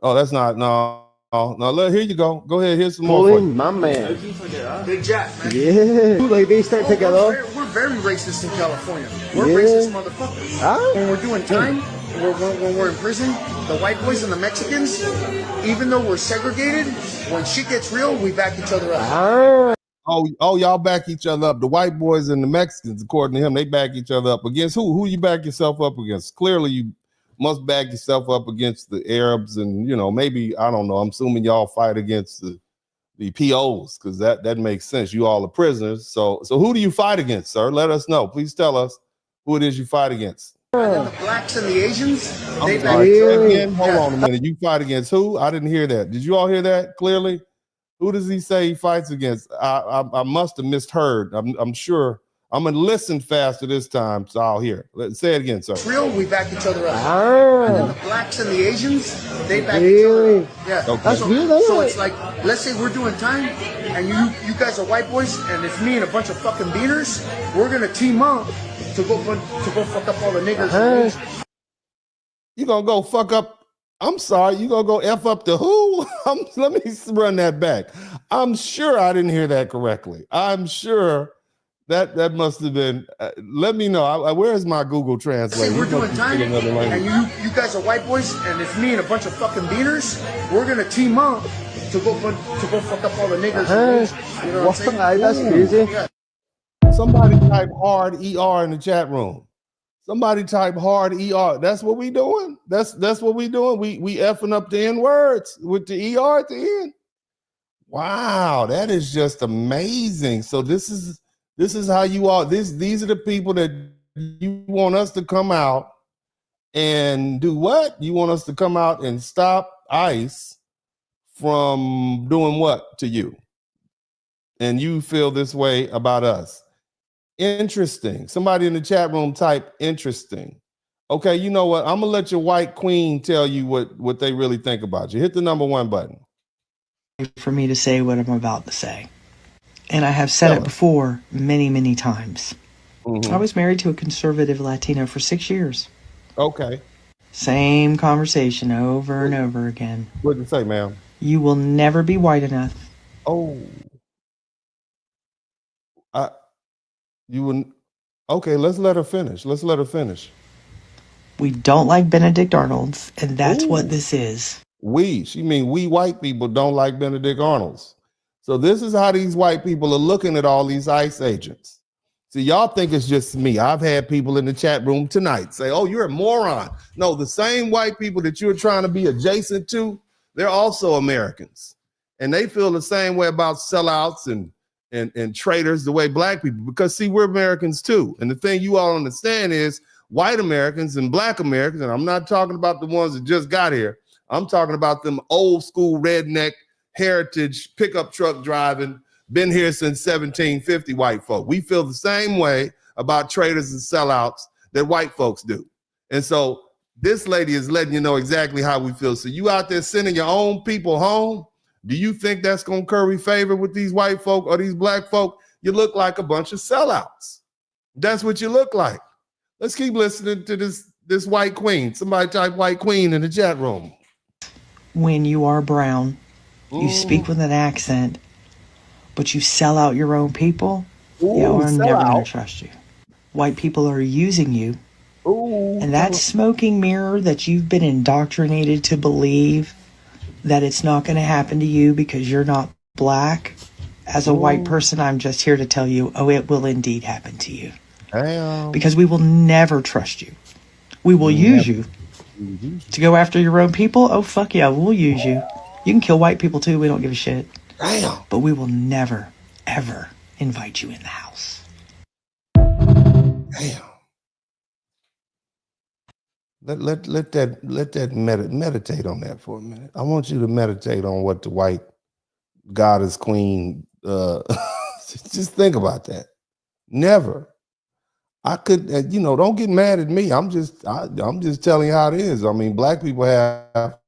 [SPEAKER 3] Oh, that's not, no. Here you go. Go ahead, here's some more for you.
[SPEAKER 12] My man.
[SPEAKER 6] Big Jack, man.
[SPEAKER 12] Yeah. Like they start together.
[SPEAKER 6] We're very racist in California. We're racist motherfuckers. When we're doing time, when we're in prison, the white boys and the Mexicans, even though we're segregated, when shit gets real, we back each other up.
[SPEAKER 3] Oh, y'all back each other up. The white boys and the Mexicans, according to him, they back each other up against who? Who you back yourself up against? Clearly, you must back yourself up against the Arabs, and maybe, I don't know. I'm assuming y'all fight against the POs, because that makes sense. You all are prisoners. So who do you fight against, sir? Let us know. Please tell us who it is you fight against.
[SPEAKER 6] And then the blacks and the Asians, they back
[SPEAKER 3] Sorry,
[SPEAKER 6] each other
[SPEAKER 3] again, hold on a minute. You fight against who? I didn't hear that. Did you all hear that clearly? Who does he say he fights against? I must have misheard. I'm sure. I'm going to listen faster this time, so I'll hear. Let's say it again, sir.
[SPEAKER 6] It's real, we back each other up. And then the blacks and the Asians, they back each other up. Yeah.
[SPEAKER 3] Okay.
[SPEAKER 6] So it's like, let's say we're doing time, and you guys are white boys, and it's me and a bunch of fucking beaners. We're going to team up to go fuck up all the niggers.
[SPEAKER 3] You going to go fuck up? I'm sorry, you going to go F up to who? Let me run that back. I'm sure I didn't hear that correctly. I'm sure that must have been, let me know. Where's my Google Translate?
[SPEAKER 6] We're doing time, and you guys are white boys, and it's me and a bunch of fucking beaners. We're going to team up to go fuck up all the niggers. You know what I'm saying?
[SPEAKER 12] That's crazy.
[SPEAKER 6] Yeah.
[SPEAKER 3] Somebody type hard ER in the chat room. Somebody type hard ER. That's what we doing. That's what we doing. We effing up the N words with the ER at the end. Wow, that is just amazing. So this is how you all. These are the people that you want us to come out and do what? You want us to come out and stop ICE from doing what to you? And you feel this way about us. Interesting. Somebody in the chat room type interesting. Okay, you know what? I'm gonna let your white queen tell you what they really think about you. Hit the number 1 button.
[SPEAKER 16] For me to say what I'm about to say. And I have said it before many, many times. I was married to a conservative Latino for 6 years.
[SPEAKER 3] Okay.
[SPEAKER 16] Same conversation over and over again.
[SPEAKER 3] What did you say, ma'am?
[SPEAKER 16] You will never be white enough.
[SPEAKER 3] Oh. You wouldn't. Okay, let's let her finish.
[SPEAKER 16] We don't like Benedict Arnolds, and that's what this is.
[SPEAKER 3] She mean we white people don't like Benedict Arnolds. So this is how these white people are looking at all these ICE agents. See, y'all think it's just me. I've had people in the chat room tonight say, oh, you're a moron. No, the same white people that you're trying to be adjacent to, they're also Americans. And they feel the same way about sellouts and traitors the way black people, because see, we're Americans too. And the thing you all understand is white Americans and black Americans, and I'm not talking about the ones that just got here. I'm talking about them old school redneck heritage pickup truck driving, been here since 1750 white folk. We feel the same way about traitors and sellouts that white folks do. And so this lady is letting you know exactly how we feel. So you out there sending your own people home, do you think that's going to curry favor with these white folk or these black folk? You look like a bunch of sellouts. That's what you look like. Let's keep listening to this white queen. Somebody type white queen in the chat room.
[SPEAKER 16] When you are brown, you speak with an accent, but you sell out your own people, we're never going to trust you. White people are using you. And that smoking mirror that you've been indoctrinated to believe that it's not going to happen to you because you're not black. As a white person, I'm just here to tell you, it will indeed happen to you.
[SPEAKER 3] Damn.
[SPEAKER 16] Because we will never trust you. We will use you to go after your own people. Oh, fuck yeah, we'll use you. You can kill white people too. We don't give a shit.
[SPEAKER 3] Damn.
[SPEAKER 16] But we will never, ever invite you in the house.
[SPEAKER 3] Damn. Let that meditate on that for a minute. I want you to meditate on what the white goddess queen. Just think about that. Never. I could, don't get mad at me. I'm just telling you how it is. I mean, black people have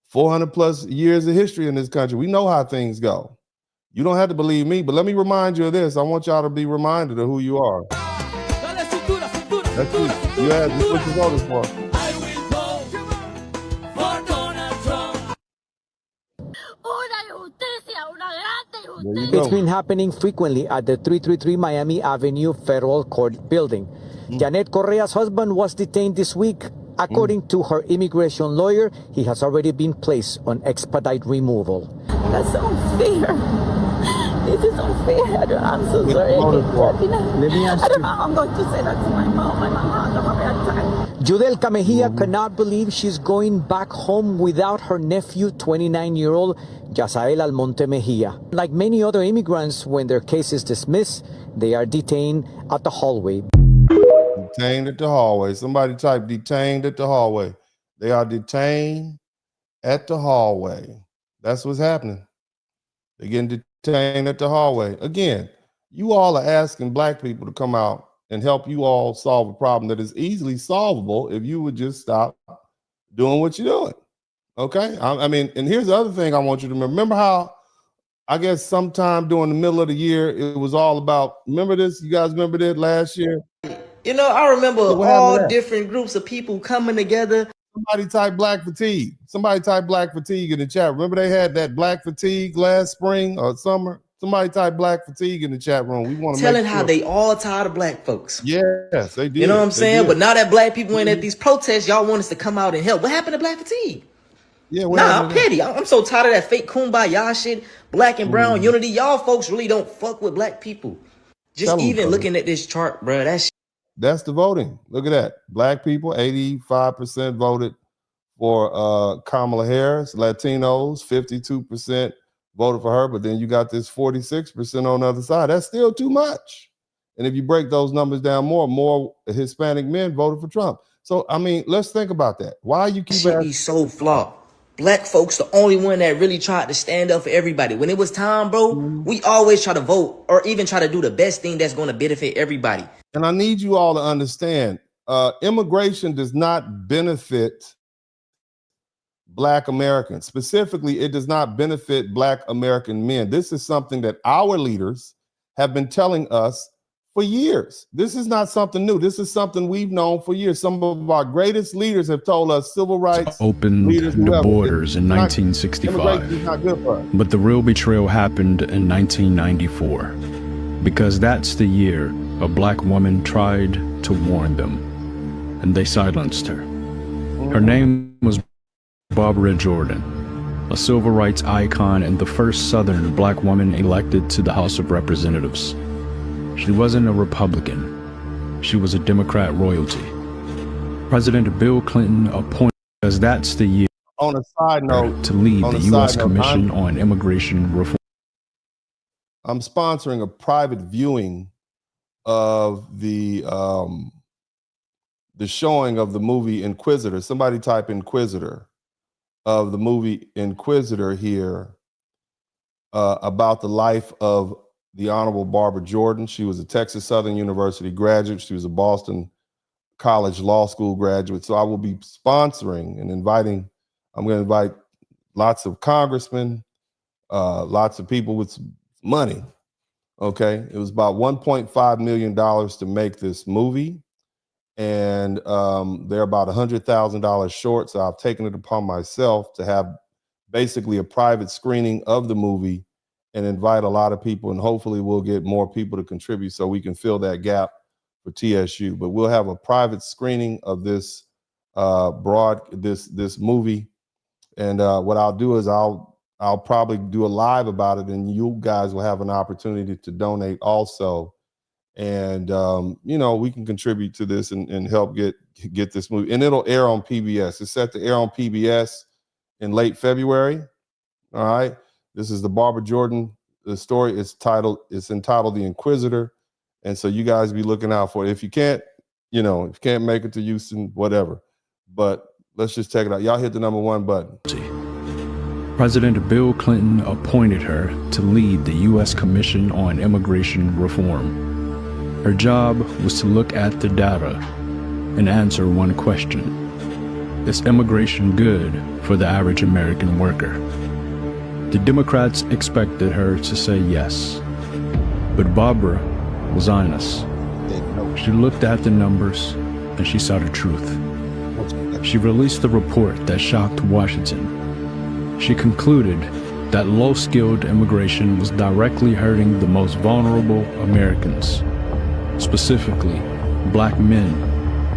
[SPEAKER 3] 400 plus years of history in this country. We know how things go. You don't have to believe me, but let me remind you of this. I want y'all to be reminded of who you are. That's you. You had this what you voted for.
[SPEAKER 17] It's been happening frequently at the 333 Miami Avenue Federal Court building. Janet Correa's husband was detained this week. According to her immigration lawyer, he has already been placed on expedite removal.
[SPEAKER 18] That's unfair. This is unfair. I'm so sorry.
[SPEAKER 17] Let me ask you.
[SPEAKER 18] I'm going to say that to my mom. My mom has a bad time.
[SPEAKER 17] Judelka Mejia cannot believe she's going back home without her nephew, 29-year-old Yasael Almonte Mejia. Like many other immigrants, when their case is dismissed, they are detained at the hallway.
[SPEAKER 3] Detained at the hallway. Somebody type detained at the hallway. They are detained at the hallway. That's what's happening. They're getting detained at the hallway. Again, you all are asking black people to come out and help you all solve a problem that is easily solvable if you would just stop doing what you're doing. Okay? I mean, and here's the other thing I want you to remember. Remember how, I guess sometime during the middle of the year, it was all about, remember this? You guys remember that last year?
[SPEAKER 19] You know, I remember all different groups of people coming together.
[SPEAKER 3] Somebody type black fatigue. Somebody type black fatigue in the chat. Remember they had that black fatigue last spring or summer? Somebody type black fatigue in the chat room. We want to
[SPEAKER 19] telling how they all tired of black folks.
[SPEAKER 3] Yes, they did.
[SPEAKER 19] You know what I'm saying? But now that black people ain't at these protests, y'all want us to come out and help. What happened to black fatigue?
[SPEAKER 3] Yeah,
[SPEAKER 19] I'm petty. I'm so tired of that fake kumbaya shit. Black and brown unity. Y'all folks really don't fuck with black people. Just even looking at this chart, bro,
[SPEAKER 3] that's the voting. Look at that. Black people, 85% voted for Kamala Harris. Latinos, 52% voted for her. But then you got this 46% on the other side. That's still too much. And if you break those numbers down more Hispanic men voted for Trump. So, I mean, let's think about that. Why you keep
[SPEAKER 19] asking? So flawed. black folks the only one that really tried to stand up for everybody. When it was time, bro, we always try to vote or even try to do the best thing that's going to benefit everybody.
[SPEAKER 3] And I need you all to understand, immigration does not benefit Black Americans. Specifically, it does not benefit Black American men. This is something that our leaders have been telling us for years. This is not something new. This is something we've known for years. Some of our greatest leaders have told us civil rights
[SPEAKER 20] opened the borders in 1965. But the real betrayal happened in 1994, because that's the year a Black woman tried to warn them, and they silenced her. Her name was Barbara Jordan, a civil rights icon and the first Southern Black woman elected to the House of Representatives. She wasn't a Republican. She was a Democrat royalty. President Bill Clinton appointed, because that's the year,
[SPEAKER 3] on a side note,
[SPEAKER 20] to lead the U.S. Commission on Immigration Reform.
[SPEAKER 3] I'm sponsoring a private viewing of the showing of the movie Inquisitor. Somebody type Inquisitor, of the movie Inquisitor here, about the life of the Honorable Barbara Jordan. She was a Texas Southern University graduate. She was a Boston College Law School graduate. So I will be sponsoring and inviting, I'm going to invite lots of congressmen, lots of people with money. Okay. It was about $1.5 million to make this movie. And they're about $100,000 short. So I've taken it upon myself to have basically a private screening of the movie and invite a lot of people, and hopefully we'll get more people to contribute so we can fill that gap for TSU. But we'll have a private screening of this this movie, and what I'll do is I'll probably do a live about it, and you guys will have an opportunity to donate also, and you know, we can contribute to this and help get this movie, and it'll air on PBS. It's set to air on PBS in late February. All right. This is the Barbara Jordan. The story is entitled The Inquisitor. And so you guys be looking out for it. If you can't, you know, if you can't make it to Houston, whatever. But let's just check it out. Y'all hit the #1 button.
[SPEAKER 20] President Bill Clinton appointed her to lead the U.S. Commission on Immigration Reform. Her job was to look at the data and answer one question: is immigration good for the average American worker? The Democrats expected her to say yes, but Barbara was honest. She looked at the numbers and she saw the truth. She released the report that shocked Washington. She concluded that low-skilled immigration was directly hurting the most vulnerable Americans, specifically Black men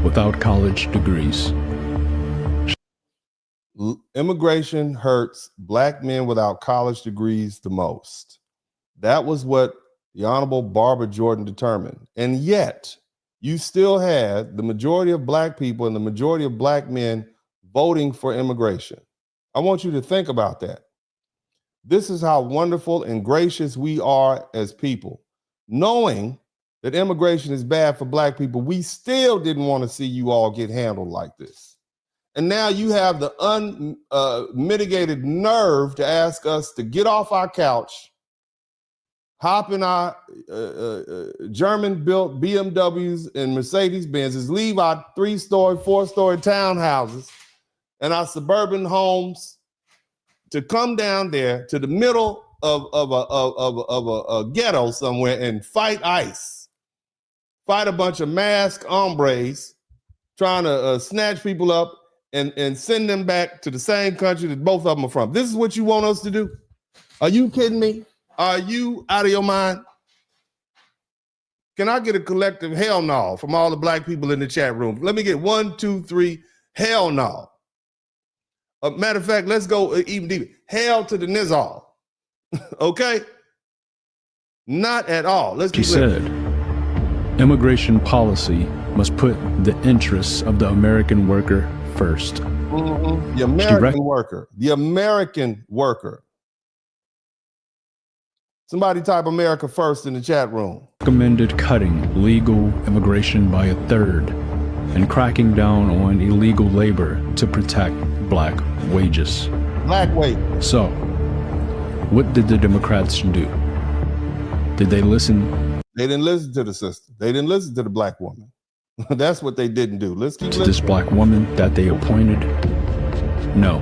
[SPEAKER 20] without college degrees.
[SPEAKER 3] Immigration hurts Black men without college degrees the most. That was what the Honorable Barbara Jordan determined. And yet, you still had the majority of Black people and the majority of Black men voting for immigration. I want you to think about that. This is how wonderful and gracious we are as people. Knowing that immigration is bad for Black people, we still didn't want to see you all get handled like this. And now you have the unmitigated nerve to ask us to get off our couch, hop in our German-built BMWs and Mercedes-Benzes, leave our 3-story, 4-story townhouses and our suburban homes to come down there to the middle of a ghetto somewhere and fight ICE, fight a bunch of masked hombres trying to snatch people up and send them back to the same country that both of them are from. This is what you want us to do? Are you kidding me? Are you out of your mind? Can I get a collective hell no from all the Black people in the chat room? Let me get 1, 2, 3, hell no. Matter of fact, let's go even deeper. Hell to the Nizal. Okay? Not at all. Let's
[SPEAKER 20] She said, immigration policy must put the interests of the American worker first.
[SPEAKER 3] Mm-hmm. The American worker. The American worker. Somebody type America first in the chat room.
[SPEAKER 20] Recommended cutting legal immigration by 1/3 and cracking down on illegal labor to protect Black wages.
[SPEAKER 3] Black way.
[SPEAKER 20] So, what did the Democrats do? Did they listen?
[SPEAKER 3] They didn't listen to the sister. They didn't listen to the black woman. That's what they didn't do. Let's keep
[SPEAKER 20] to this black woman that they appointed? No.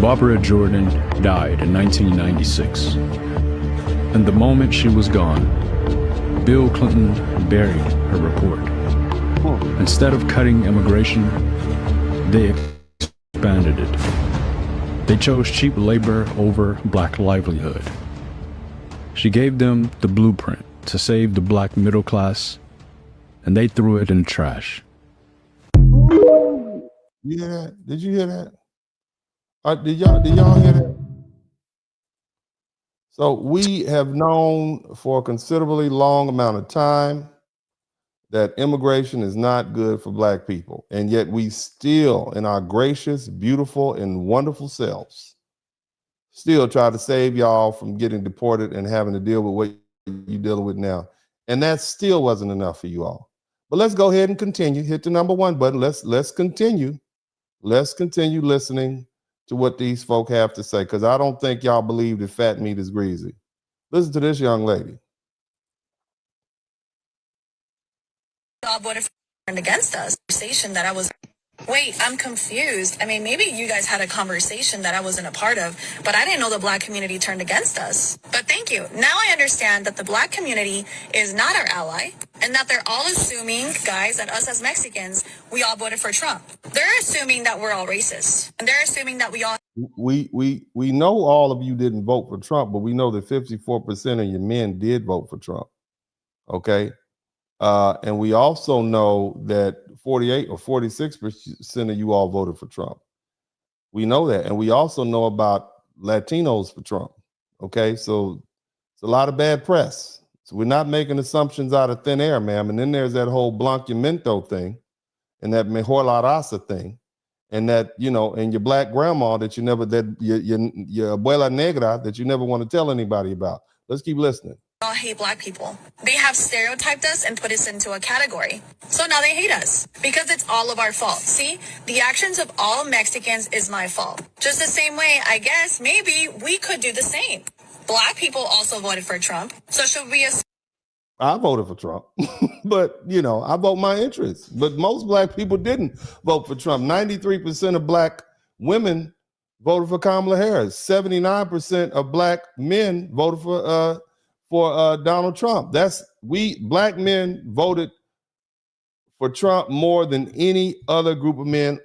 [SPEAKER 20] Barbara Jordan died in 1996. And the moment she was gone, Bill Clinton buried her report. Instead of cutting immigration, they expanded it. They chose cheap labor over black livelihood. She gave them the blueprint to save the black middle class, and they threw it in the trash.
[SPEAKER 3] You hear that? Did you hear that? Did y'all hear that? So we have known for a considerably long amount of time that immigration is not good for black people. And yet we still, in our gracious, beautiful, and wonderful selves, still try to save y'all from getting deported and having to deal with what you're dealing with now. And that still wasn't enough for you all. But let's go ahead and continue. Hit the number 1 button. Let's continue. Let's continue listening to what these folk have to say, because I don't think y'all believe that fat meat is greasy. Listen to this young lady.
[SPEAKER 21] Turned against us. Conversation that I was. Wait, I'm confused. I mean, maybe you guys had a conversation that I wasn't a part of, but I didn't know the black community turned against us. But thank you. Now I understand that the black community is not our ally, and that they're all assuming, guys, that us as Mexicans, we all voted for Trump. They're assuming that we're all racist, and they're assuming that we all.
[SPEAKER 3] We know all of you didn't vote for Trump, but we know that 54% of your men did vote for Trump. Okay. And we also know that 48 or 46% of you all voted for Trump. We know that. And we also know about Latinos for Trump. Okay. So it's a lot of bad press. So we're not making assumptions out of thin air, ma'am. And then there's that whole blanqueamiento thing and that mejor la raza thing. And that, you know, and your black grandma that you never, that your abuela negra that you never want to tell anybody about. Let's keep listening.
[SPEAKER 21] All hate black people. They have stereotyped us and put us into a category. So now they hate us because it's all of our fault. See, the actions of all Mexicans is my fault. Just the same way, I guess, maybe we could do the same. Black people also voted for Trump. So should we assume?
[SPEAKER 3] I voted for Trump, but, you know, I vote my interests. But most black people didn't vote for Trump. 93% of black women voted for Kamala Harris. 79% of black men voted for Donald Trump. We black men voted for Trump more than any other group of men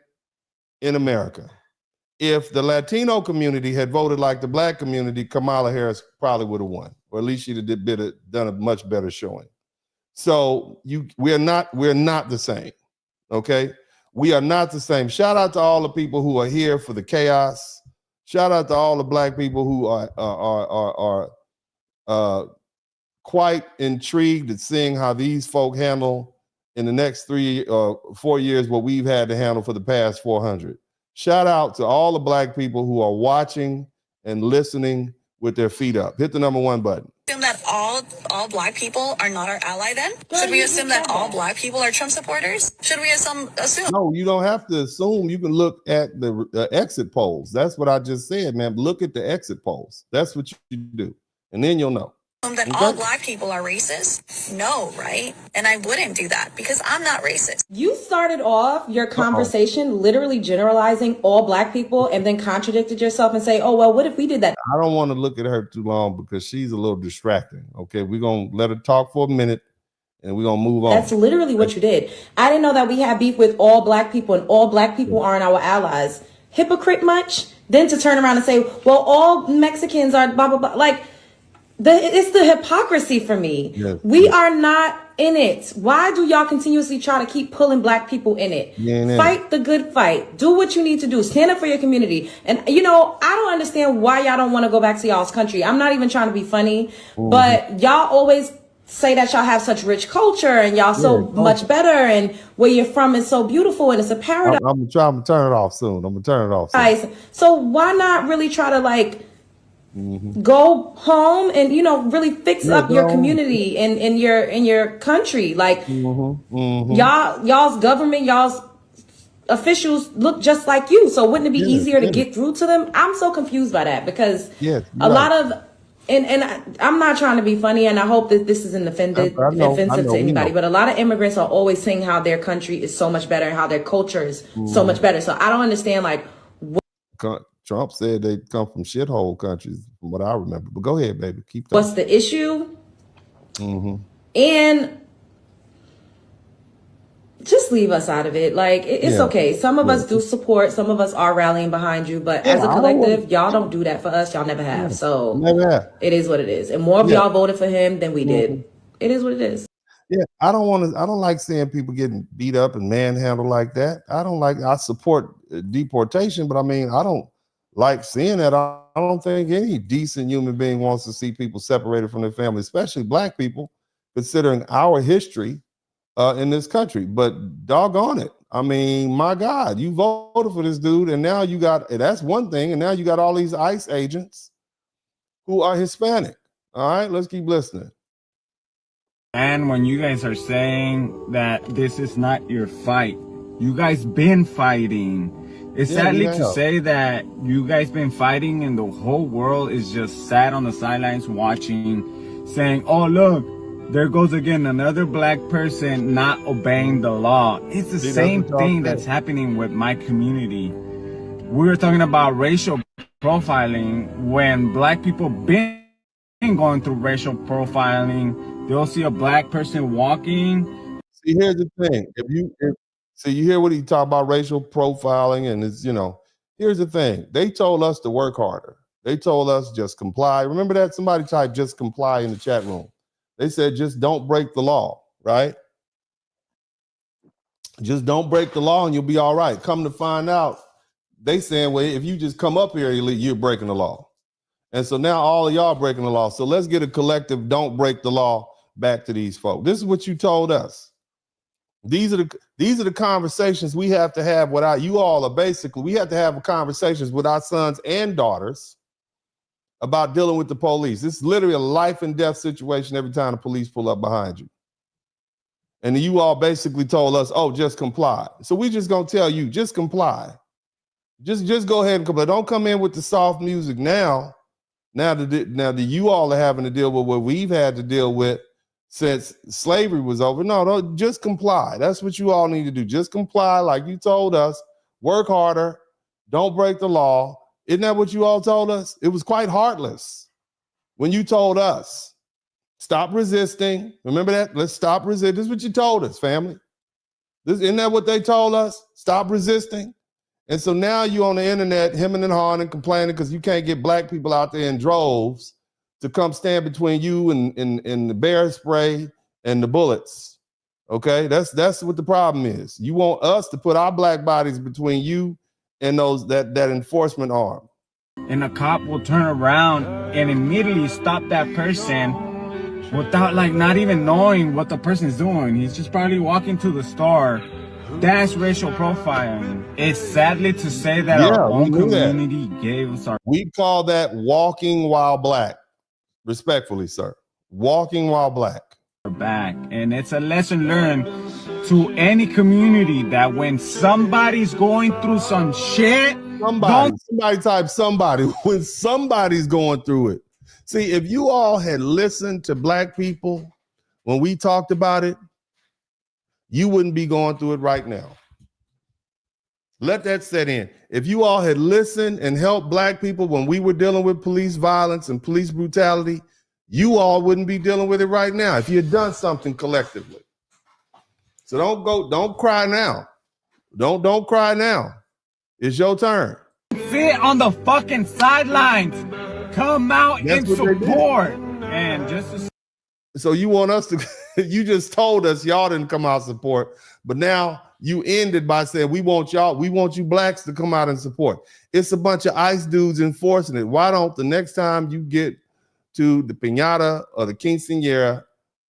[SPEAKER 3] in America. If the Latino community had voted like the black community, Kamala Harris probably would have won, or at least she'd have done a much better showing. So we're not the same. Okay, we are not the same. Shout out to all the people who are here for the chaos. Shout out to all the black people who are quite intrigued at seeing how these folk handle in the next 3 or 4 years what we've had to handle for the past 400. Shout out to all the black people who are watching and listening with their feet up. Hit the number 1 button.
[SPEAKER 21] Assume that all black people are not our ally then? Should we assume that all black people are Trump supporters? Should we assume?
[SPEAKER 3] No, you don't have to assume. You can look at the exit polls. That's what I just said, man. Look at the exit polls. That's what you do. And then you'll know.
[SPEAKER 21] That all black people are racist? No, right? And I wouldn't do that because I'm not racist.
[SPEAKER 22] You started off your conversation literally generalizing all black people and then contradicted yourself and say, oh, well, what if we did that?
[SPEAKER 3] I don't want to look at her too long because she's a little distracting. Okay, we're going to let her talk for a minute and we're going to move on.
[SPEAKER 22] That's literally what you did. I didn't know that we have beef with all black people and all black people aren't our allies. Hypocrite much? Then to turn around and say, well, all Mexicans are blah, blah, blah. Like, it's the hypocrisy for me. Yes, we are not in it. Why do y'all continuously try to keep pulling black people in it? Fight the good fight. Do what you need to do. Stand up for your community. And, you know, I don't understand why y'all don't want to go back to y'all's country. I'm not even trying to be funny, but y'all always say that y'all have such rich culture and y'all so much better and where you're from is so beautiful and it's a paradise.
[SPEAKER 3] I'm gonna turn it off soon.
[SPEAKER 22] So why not really try to go home and, you know, really fix up your community and in your country, like y'all's government, y'all's officials look just like you. So wouldn't it be easier to get through to them? I'm so confused by that because a lot of, and I'm not trying to be funny, and I hope that this isn't offensive to anybody, but a lot of immigrants are always saying how their country is so much better and how their culture is so much better. So I don't understand, like,
[SPEAKER 3] Trump said they come from shithole countries, from what I remember. But go ahead, baby. Keep talking.
[SPEAKER 22] What's the issue? And just leave us out of it. Like, it's okay. Some of us do support. Some of us are rallying behind you. But as a collective, y'all don't do that for us. Y'all never have. So it is what it is. And more of y'all voted for him than we did. It is what it is.
[SPEAKER 3] Yeah, I don't like seeing people getting beat up and manhandled like that. I support deportation, but I mean, I don't like seeing that. I don't think any decent human being wants to see people separated from their family, especially Black people, considering our history in this country. But doggone it. I mean, my God, you voted for this dude, and now you got, that's one thing, and now you got all these ICE agents who are Hispanic. All right, let's keep listening.
[SPEAKER 1] And when you guys are saying that this is not your fight, you guys been fighting. It's sadly to say that you guys been fighting and the whole world is just sat on the sidelines watching, saying, oh, look, there goes again another Black person not obeying the law. It's the same thing that's happening with my community. We were talking about racial profiling when Black people been going through racial profiling. They'll see a Black person walking.
[SPEAKER 3] See, here's the thing. So you hear what he talk about racial profiling, and it's, here's the thing. They told us to work harder. They told us just comply. Remember that? Somebody typed just comply in the chat room. They said just don't break the law, right? Just don't break the law and you'll be all right. Come to find out, they saying, well, if you just come up here, you're breaking the law. And so now all of y'all breaking the law. So let's get a collective don't break the law back to these folks. This is what you told us. These are the conversations we have to have without you all are basically, we have to have conversations with our sons and daughters about dealing with the police. This is literally a life and death situation every time the police pull up behind you. And you all basically told us, oh, just comply. So we just gonna tell you, just comply. Just go ahead and comply. Don't come in with the soft music now. Now that you all are having to deal with what we've had to deal with since slavery was over. No, don't, just comply. That's what you all need to do. Just comply like you told us. Work harder. Don't break the law. Isn't that what you all told us? It was quite heartless when you told us, stop resisting. Remember that? Let's stop resisting. This is what you told us, family. Isn't that what they told us? Stop resisting. And so now you on the internet hemming and hawing and complaining because you can't get Black people out there in droves to come stand between you and the bear spray and the bullets. Okay, that's what the problem is. You want us to put our Black bodies between you and that enforcement arm.
[SPEAKER 1] And a cop will turn around and immediately stop that person without not even knowing what the person's doing. He's just probably walking to the store. That's racial profiling. It's sadly to say that our own community gave us our...
[SPEAKER 3] We call that walking while Black. Respectfully, sir. Walking while Black.
[SPEAKER 1] Back. And it's a lesson learned to any community that when somebody's going through some shit...
[SPEAKER 3] Somebody type somebody. When somebody's going through it. See, if you all had listened to Black people when we talked about it, you wouldn't be going through it right now. Let that set in. If you all had listened and helped Black people when we were dealing with police violence and police brutality, you all wouldn't be dealing with it right now if you had done something collectively. So don't cry now. Don't cry now. It's your turn.
[SPEAKER 1] Sit on the fucking sidelines. Come out and support. And just
[SPEAKER 3] so you want us to, you just told us y'all didn't come out support, but now you ended by saying we want you Blacks to come out and support. It's a bunch of ICE dudes enforcing it. Why don't the next time you get to the piñata or the quinceañera,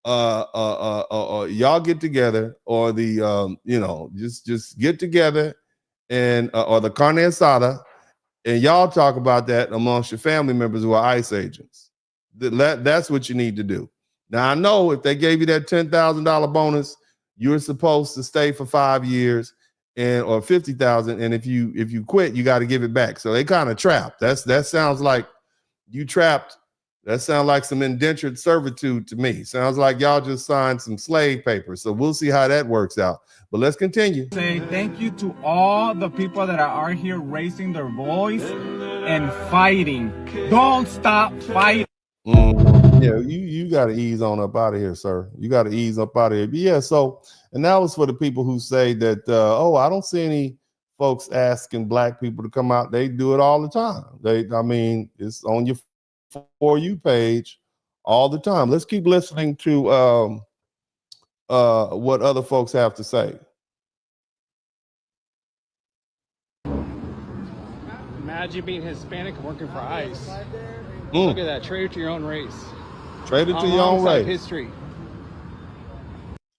[SPEAKER 3] y'all get together, or the just get together and or the carne asada, and y'all talk about that amongst your family members who are ICE agents. That's what you need to do. Now, I know if they gave you that $10,000 bonus, you're supposed to stay for 5 years or 50,000, and if you quit, you got to give it back. So they kind of trapped. That sounds like you trapped. That sounds like some indentured servitude to me. Sounds like y'all just signed some slave papers. So we'll see how that works out. But let's continue.
[SPEAKER 1] Say thank you to all the people that are here raising their voice and fighting. Don't stop fighting.
[SPEAKER 3] Yeah, you got to ease on up out of here, sir. You got to ease up out of here. But yeah, so, and that was for the people who say that, I don't see any folks asking black people to come out. They do it all the time. It's on your For You page all the time. Let's keep listening to what other folks have to say.
[SPEAKER 5] Imagine being Hispanic and working for ICE. Look at that, traitor to your own race.
[SPEAKER 3] Traitor to your own race.
[SPEAKER 5] History.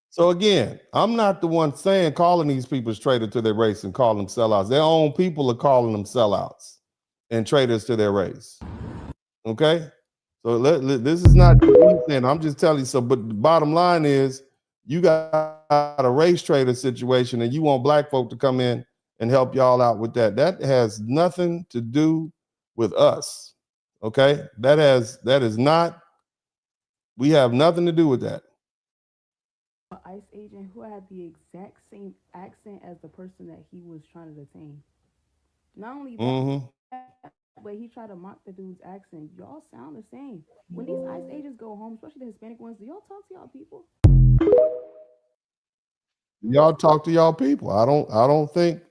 [SPEAKER 3] So again, I'm not the one calling these people traitor to their race and calling them sellouts. Their own people are calling them sellouts and traitors to their race. Okay? So this is not anything. I'm just telling you. So, but the bottom line is you got a race traitor situation and you want black folk to come in and help y'all out with that. That has nothing to do with us. Okay? We have nothing to do with that.
[SPEAKER 10] An ICE agent who had the exact same accent as the person that he was trying to detain. Not only that, but he tried to mock the dude's accent. Y'all sound the same. When these ICE agents go home, especially the Hispanic ones, do y'all talk to y'all people?
[SPEAKER 3] Y'all talk to y'all people. I don't think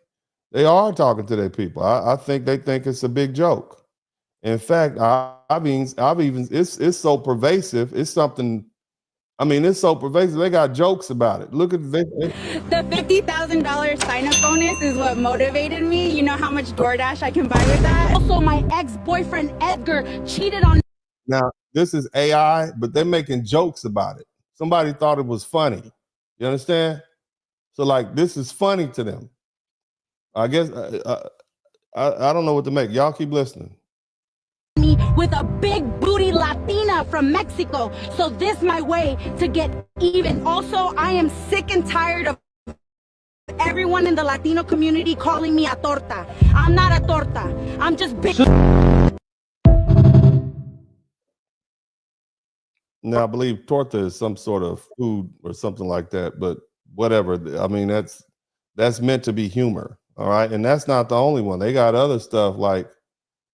[SPEAKER 3] they are talking to their people. I think they think it's a big joke. In fact, I've even it's so pervasive. It's something. I mean, it's so pervasive. They got jokes about it. Look at
[SPEAKER 7] the $50,000 sign-up bonus is what motivated me. You know how much DoorDash I can buy with that. Also, my ex-boyfriend Edgar cheated on.
[SPEAKER 3] Now, this is AI, but they're making jokes about it. Somebody thought it was funny. You understand? So, like, this is funny to them. I guess I don't know what to make. Y'all keep listening.
[SPEAKER 7] With a big booty Latina from Mexico. So this my way to get even. Also, I am sick and tired of everyone in the Latino community calling me a torta. I'm not a torta. I'm just big.
[SPEAKER 3] Now, I believe torta is some sort of food or something like that, but whatever. I mean, that's meant to be humor. All right. And that's not the only one. They got other stuff like,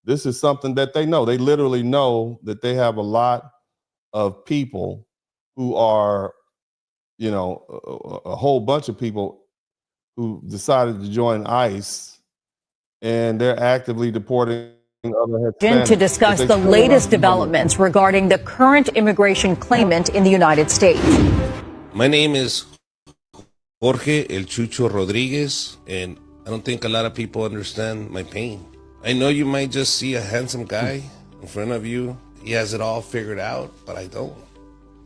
[SPEAKER 3] this is something that they know. They literally know that they have a lot of people who are, a whole bunch of people who decided to join ICE, and they're actively deporting other Hispanics.
[SPEAKER 23] To discuss the latest developments regarding the current immigration claimant in the United States.
[SPEAKER 24] My name is Jorge El Chucho Rodriguez, and I don't think a lot of people understand my pain. I know you might just see a handsome guy in front of you. He has it all figured out, but I don't.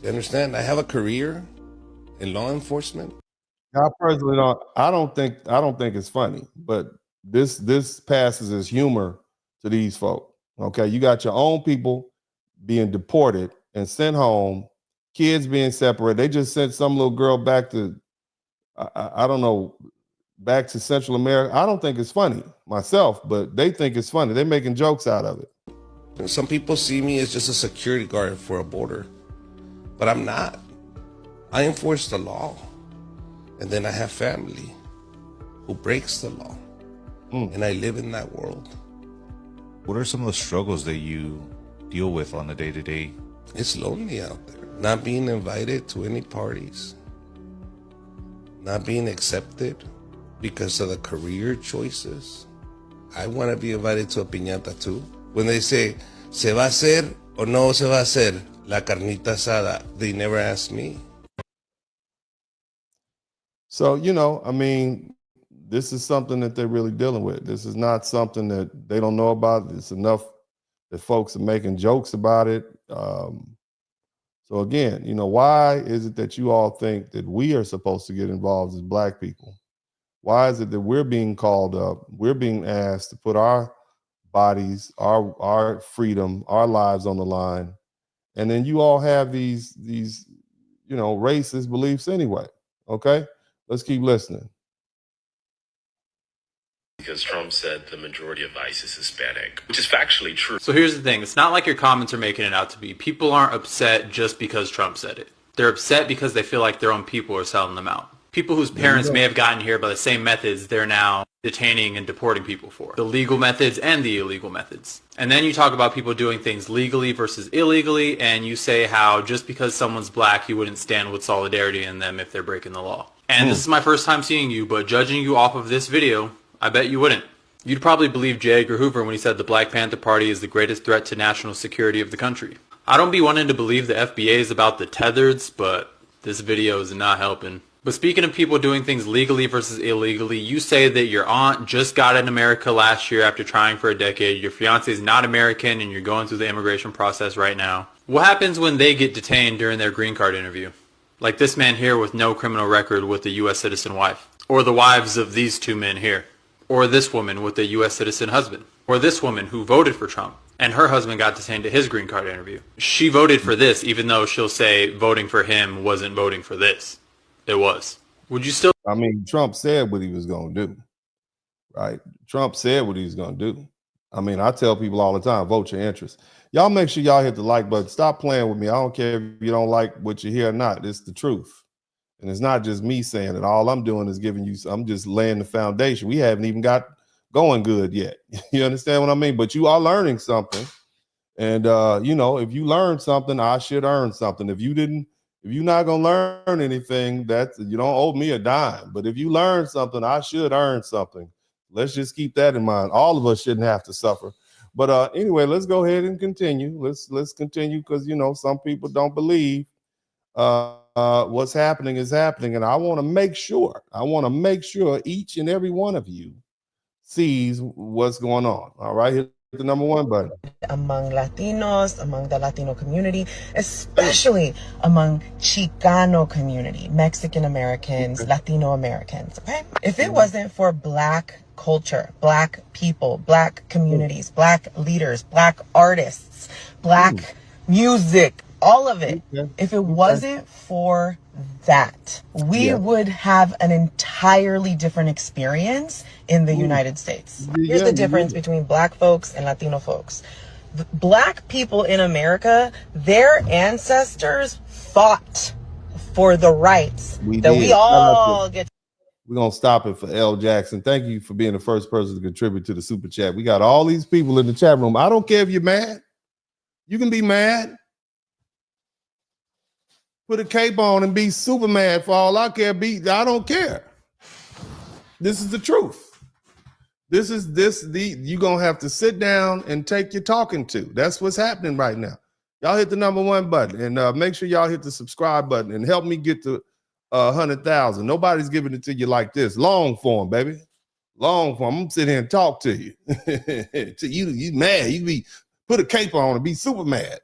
[SPEAKER 24] You understand? I have a career in law enforcement.
[SPEAKER 3] I personally don't. I don't think it's funny, but this passes as humor to these folk. Okay, you got your own people being deported and sent home, kids being separated. They just sent some little girl back to, I don't know, back to Central America. I don't think it's funny myself, but they think it's funny. They're making jokes out of it.
[SPEAKER 24] And some people see me as just a security guard for a border, but I'm not. I enforce the law, and then I have family who breaks the law, and I live in that world.
[SPEAKER 25] What are some of the struggles that you deal with on a day-to-day?
[SPEAKER 24] It's lonely out there. Not being invited to any parties, not being accepted because of the career choices. I want to be invited to a piñata too. When they say, ¿se va a hacer o no se va a hacer la carnita asada? They never ask me.
[SPEAKER 3] So, I mean, this is something that they're really dealing with. This is not something that they don't know about. It's enough that folks are making jokes about it. So again, why is it that you all think that we are supposed to get involved as Black people? Why is it that we're being called up? We're being asked to put our bodies, our freedom, our lives on the line, and then you all have these racist beliefs anyway. Okay, let's keep listening.
[SPEAKER 8] because Trump said the majority of ICE is Hispanic, which is factually true.
[SPEAKER 9] So here's the thing. It's not like your comments are making it out to be. People aren't upset just because Trump said it. They're upset because they feel like their own people are selling them out. People whose parents may have gotten here by the same methods they're now detaining and deporting people for. The legal methods and the illegal methods. And then you talk about people doing things legally versus illegally, and you say how just because someone's black, you wouldn't stand with solidarity in them if they're breaking the law. And this is my first time seeing you, but judging you off of this video, I bet you wouldn't. You'd probably believe J. Edgar Hoover when he said the Black Panther Party is the greatest threat to national security of the country. I don't be wanting to believe the FBA is about the tethereds, but this video is not helping. But speaking of people doing things legally versus illegally, you say that your aunt just got in America last year after trying for a decade, your fiance is not American, and you're going through the immigration process right now. What happens when they get detained during their green card interview? Like this man here with no criminal record with a U.S. citizen wife. Or the wives of these two men here. Or this woman with a U.S. citizen husband. Or this woman who voted for Trump, and her husband got detained at his green card interview. She voted for this, even though she'll say voting for him wasn't voting for this. It was. Would you still?
[SPEAKER 3] I mean, Trump said what he was going to do, right? Trump said what he was going to do. I mean, I tell people all the time, vote your interest. Y'all make sure y'all hit the like button. Stop playing with me. I don't care if you don't like what you hear or not. It's the truth. And it's not just me saying it. All I'm doing is giving you, I'm just laying the foundation. We haven't even got going good yet. You understand what I mean? But you are learning something. And, you know, if you learn something, I should earn something. If you're not going to learn anything, you don't owe me a dime. But if you learn something, I should earn something. Let's just keep that in mind. All of us shouldn't have to suffer. But anyway, let's go ahead and continue. Let's continue because, you know, some people don't believe what's happening is happening. And I want to make sure each and every one of you sees what's going on. All right, hit the number one button.
[SPEAKER 11] Among Latinos, among the Latino community, especially among Chicano community, Mexican Americans, Latino Americans, okay? If it wasn't for Black culture, Black people, Black communities, Black leaders, Black artists, Black music, all of it, if it wasn't for that, we would have an entirely different experience in the United States. Here's the difference between Black folks and Latino folks. Black people in America, their ancestors fought for the rights we all get.
[SPEAKER 3] We're going to stop it for L. Jackson. Thank you for being the first person to contribute to the super chat. We got all these people in the chat room. I don't care if you're mad. You can be mad. Put a cape on and be super mad for all I care. I don't care. This is the truth. You're going to have to sit down and take your talking to. That's what's happening right now. Y'all hit the number one button and make sure y'all hit the subscribe button and help me get to 100,000. Nobody's giving it to you like this. Long form, baby. Long form. I'm going to sit here and talk to you. You mad. You be put a cape on and be super mad.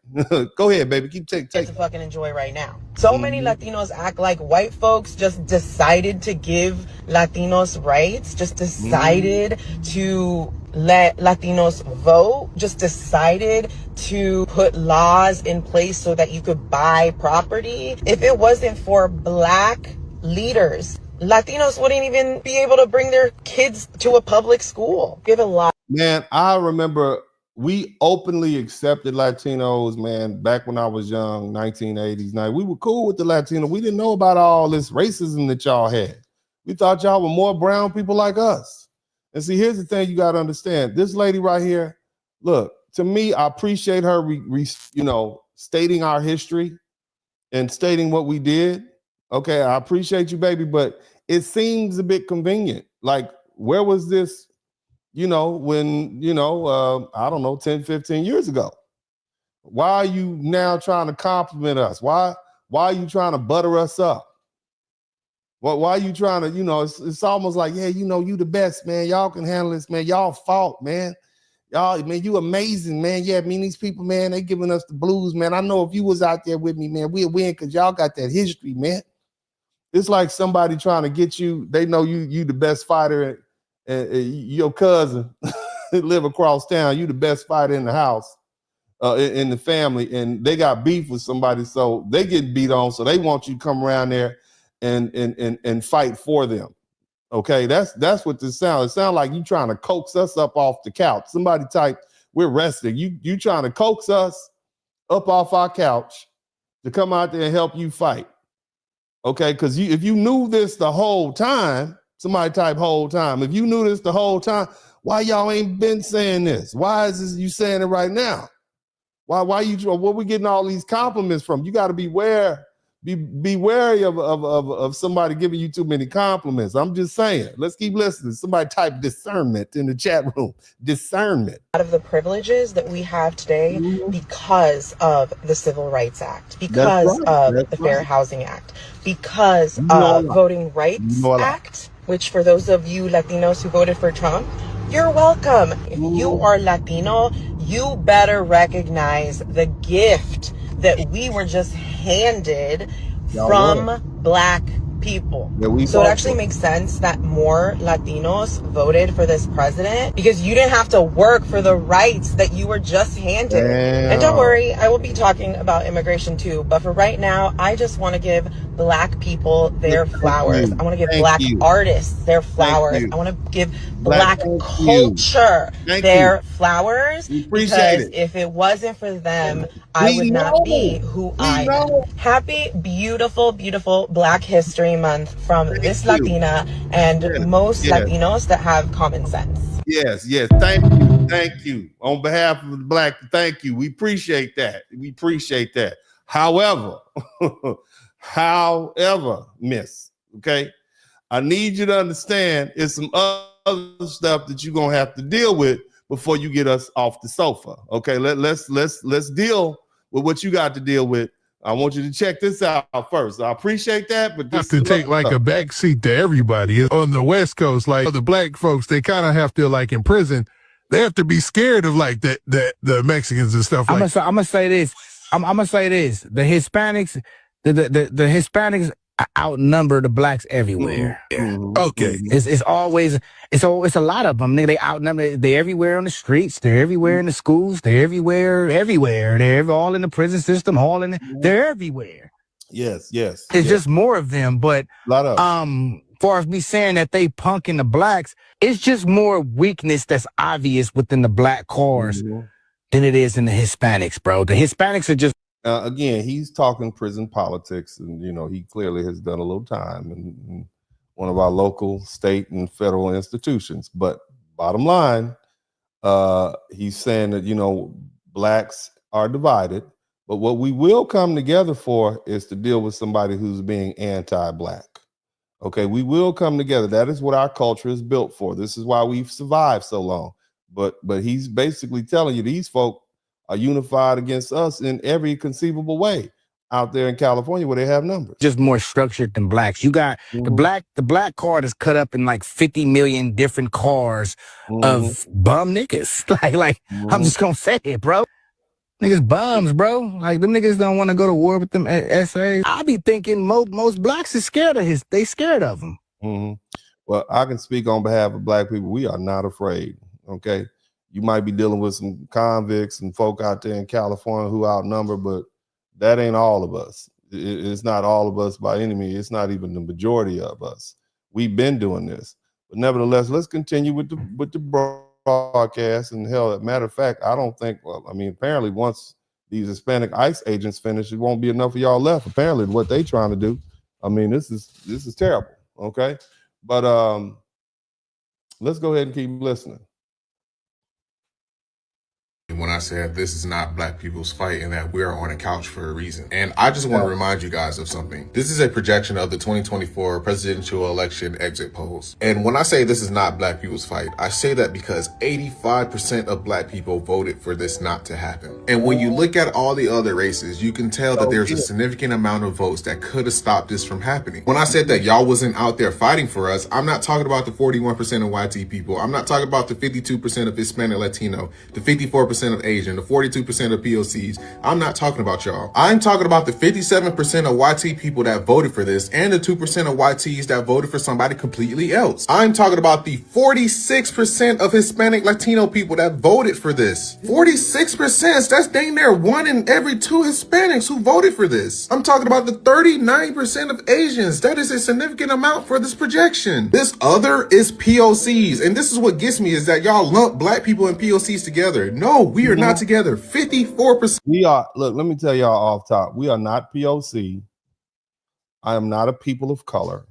[SPEAKER 3] Go ahead, baby. Keep taking.
[SPEAKER 11] To fucking enjoy right now. So many Latinos act like white folks just decided to give Latinos rights, just decided to let Latinos vote, just decided to put laws in place so that you could buy property. If it wasn't for Black leaders, Latinos wouldn't even be able to bring their kids to a public school. Give a lot.
[SPEAKER 3] Man, I remember we openly accepted Latinos, man, back when I was young, 1980s. Now, we were cool with the Latino. We didn't know about all this racism that y'all had. We thought y'all were more brown people like us. And see, here's the thing you got to understand. This lady right here, look, to me, I appreciate her, stating our history and stating what we did. Okay, I appreciate you, baby, but it seems a bit convenient. Like, where was this? When, I don't know, 10, 15 years ago. Why are you now trying to compliment us? Why are you trying to butter us up? Why are you trying to, it's almost like, yeah, you the best, man. Y'all can handle this, man. Y'all fought, man. Y'all, man, you amazing, man. Yeah, I mean, these people, man, they giving us the blues, man. I know if you was out there with me, man, we'd win because y'all got that history, man. It's like somebody trying to get you, they know you the best fighter and your cousin live across town, you the best fighter in the house, in the family, and they got beef with somebody, so they get beat on, so they want you to come around there and fight for them. Okay, that's what this sounds. It sounds like you trying to coax us up off the couch. Somebody type, we're resting. You trying to coax us up off our couch to come out there and help you fight. Okay, because if you knew this the whole time, somebody type whole time. If you knew this the whole time, why y'all ain't been saying this? Why is this you saying it right now? Why you where we getting all these compliments from? You got to be wary of somebody giving you too many compliments. I'm just saying. Let's keep listening. Somebody type discernment in the chat room. Discernment.
[SPEAKER 11] Out of the privileges that we have today because of the Civil Rights Act, because of the Fair Housing Act, because of Voting Rights Act, which for those of you Latinos who voted for Trump, you're welcome. If you are Latino, you better recognize the gift that we were just handed from Black people. So it actually makes sense that more Latinos voted for this president because you didn't have to work for the rights that you were just handed. And don't worry, I will be talking about immigration too, but for right now, I just want to give Black people their flowers. I want to give Black artists their flowers. I want to give Black culture their flowers, because if it wasn't for them, I would not be who I am. Happy, beautiful, beautiful Black History Month from this Latina and most Latinos that have common sense.
[SPEAKER 3] Yes. Thank you. On behalf of the Black, thank you. We appreciate that. However, miss, okay, I need you to understand it's some other stuff that you're gonna have to deal with before you get us off the sofa. Okay, let's deal with what you got to deal with. I want you to check this out first. I appreciate that, but this
[SPEAKER 2] have to take like a backseat to everybody on the West Coast. Like the Black folks, they kind of have to, like in prison, they have to be scared of like the Mexicans and stuff.
[SPEAKER 4] I'm gonna say this. I'm gonna say this. The Hispanics, the Hispanics outnumber the Blacks everywhere.
[SPEAKER 2] Okay,
[SPEAKER 4] it's a lot of them. They outnumber. They're everywhere on the streets. They're everywhere in the schools. They're everywhere. They're all in the prison system. They're everywhere.
[SPEAKER 3] Yes.
[SPEAKER 4] It's just more of them. But far as me saying that they punking the Blacks, it's just more weakness that's obvious within the Black cars than it is in the Hispanics, bro. The Hispanics are just.
[SPEAKER 3] Again, he's talking prison politics, and he clearly has done a little time in one of our local, state, and federal institutions. But bottom line, he's saying that Blacks are divided. But what we will come together for is to deal with somebody who's being anti-Black. Okay, we will come together. That is what our culture is built for. This is why we've survived so long. But he's basically telling you these folk are unified against us in every conceivable way out there in California where they have numbers.
[SPEAKER 4] Just more structured than Blacks. You got the black card is cut up in like 50 million different cars of bum niggas. Like I'm just gonna say it, bro. Niggas bums, bro. Like them niggas don't want to go to war with them essays. I be thinking most Blacks is scared of they scared of him.
[SPEAKER 3] Well, I can speak on behalf of Black people. We are not afraid. Okay. You might be dealing with some convicts and folk out there in California who outnumber, but that ain't all of us. It's not all of us by any means. It's not even the majority of us. We've been doing this. But nevertheless, let's continue with the broadcast. And hell, as a matter of fact, I don't think, apparently once these Hispanic ICE agents finish, it won't be enough of y'all left. Apparently what they trying to do. This is terrible. Okay. But let's go ahead and keep listening.
[SPEAKER 13] When I said this is not Black people's fight and that we are on a couch for a reason. And I just want to remind you guys of something. This is a projection of the 2024 presidential election exit polls. And when I say this is not Black people's fight, I say that because 85% of Black people voted for this not to happen. And when you look at all the other races, you can tell that there's a significant amount of votes that could have stopped this from happening. When I said that y'all wasn't out there fighting for us, I'm not talking about the 41% of YT people. I'm not talking about the 52% of Hispanic Latino, the 54% 55% of Asian, the 42% of POCs. I'm not talking about y'all. I'm talking about the 57% of YT people that voted for this and the 2% of YTs that voted for somebody completely else. I'm talking about the 46% of Hispanic Latino people that voted for this. 46%, that's dang near 1 in every 2 Hispanics who voted for this. I'm talking about the 39% of Asians. That is a significant amount for this projection. This other is POCs, and this is what gets me, is that y'all lump black people and POCs together. No, we are not together. 54%.
[SPEAKER 3] We are, look, let me tell y'all off top, we are not POC. I am not a people of color.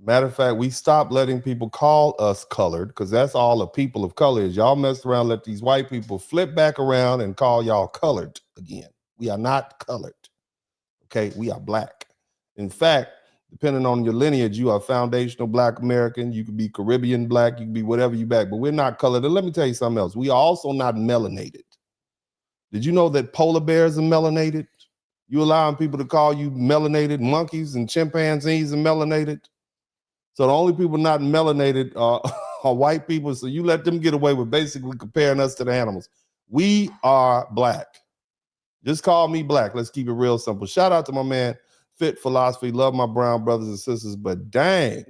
[SPEAKER 3] Matter of fact, we stopped letting people call us colored, because that's all a people of color is. Y'all mess around, let these white people flip back around and call y'all colored again. We are not colored. Okay, we are black. In fact, depending on your lineage, you are foundational Black American. You could be Caribbean Black. You can be whatever you back, but we're not colored. And let me tell you something else. We are also not melanated. Did you know that polar bears are melanated? You allowing people to call you melanated? Monkeys and chimpanzees are melanated. So the only people not melanated are white people. So you let them get away with basically comparing us to the animals. We are black. Just call me black. Let's keep it real simple. Shout out to my man, Fit Philosophy. Love my brown brothers and sisters, but dang,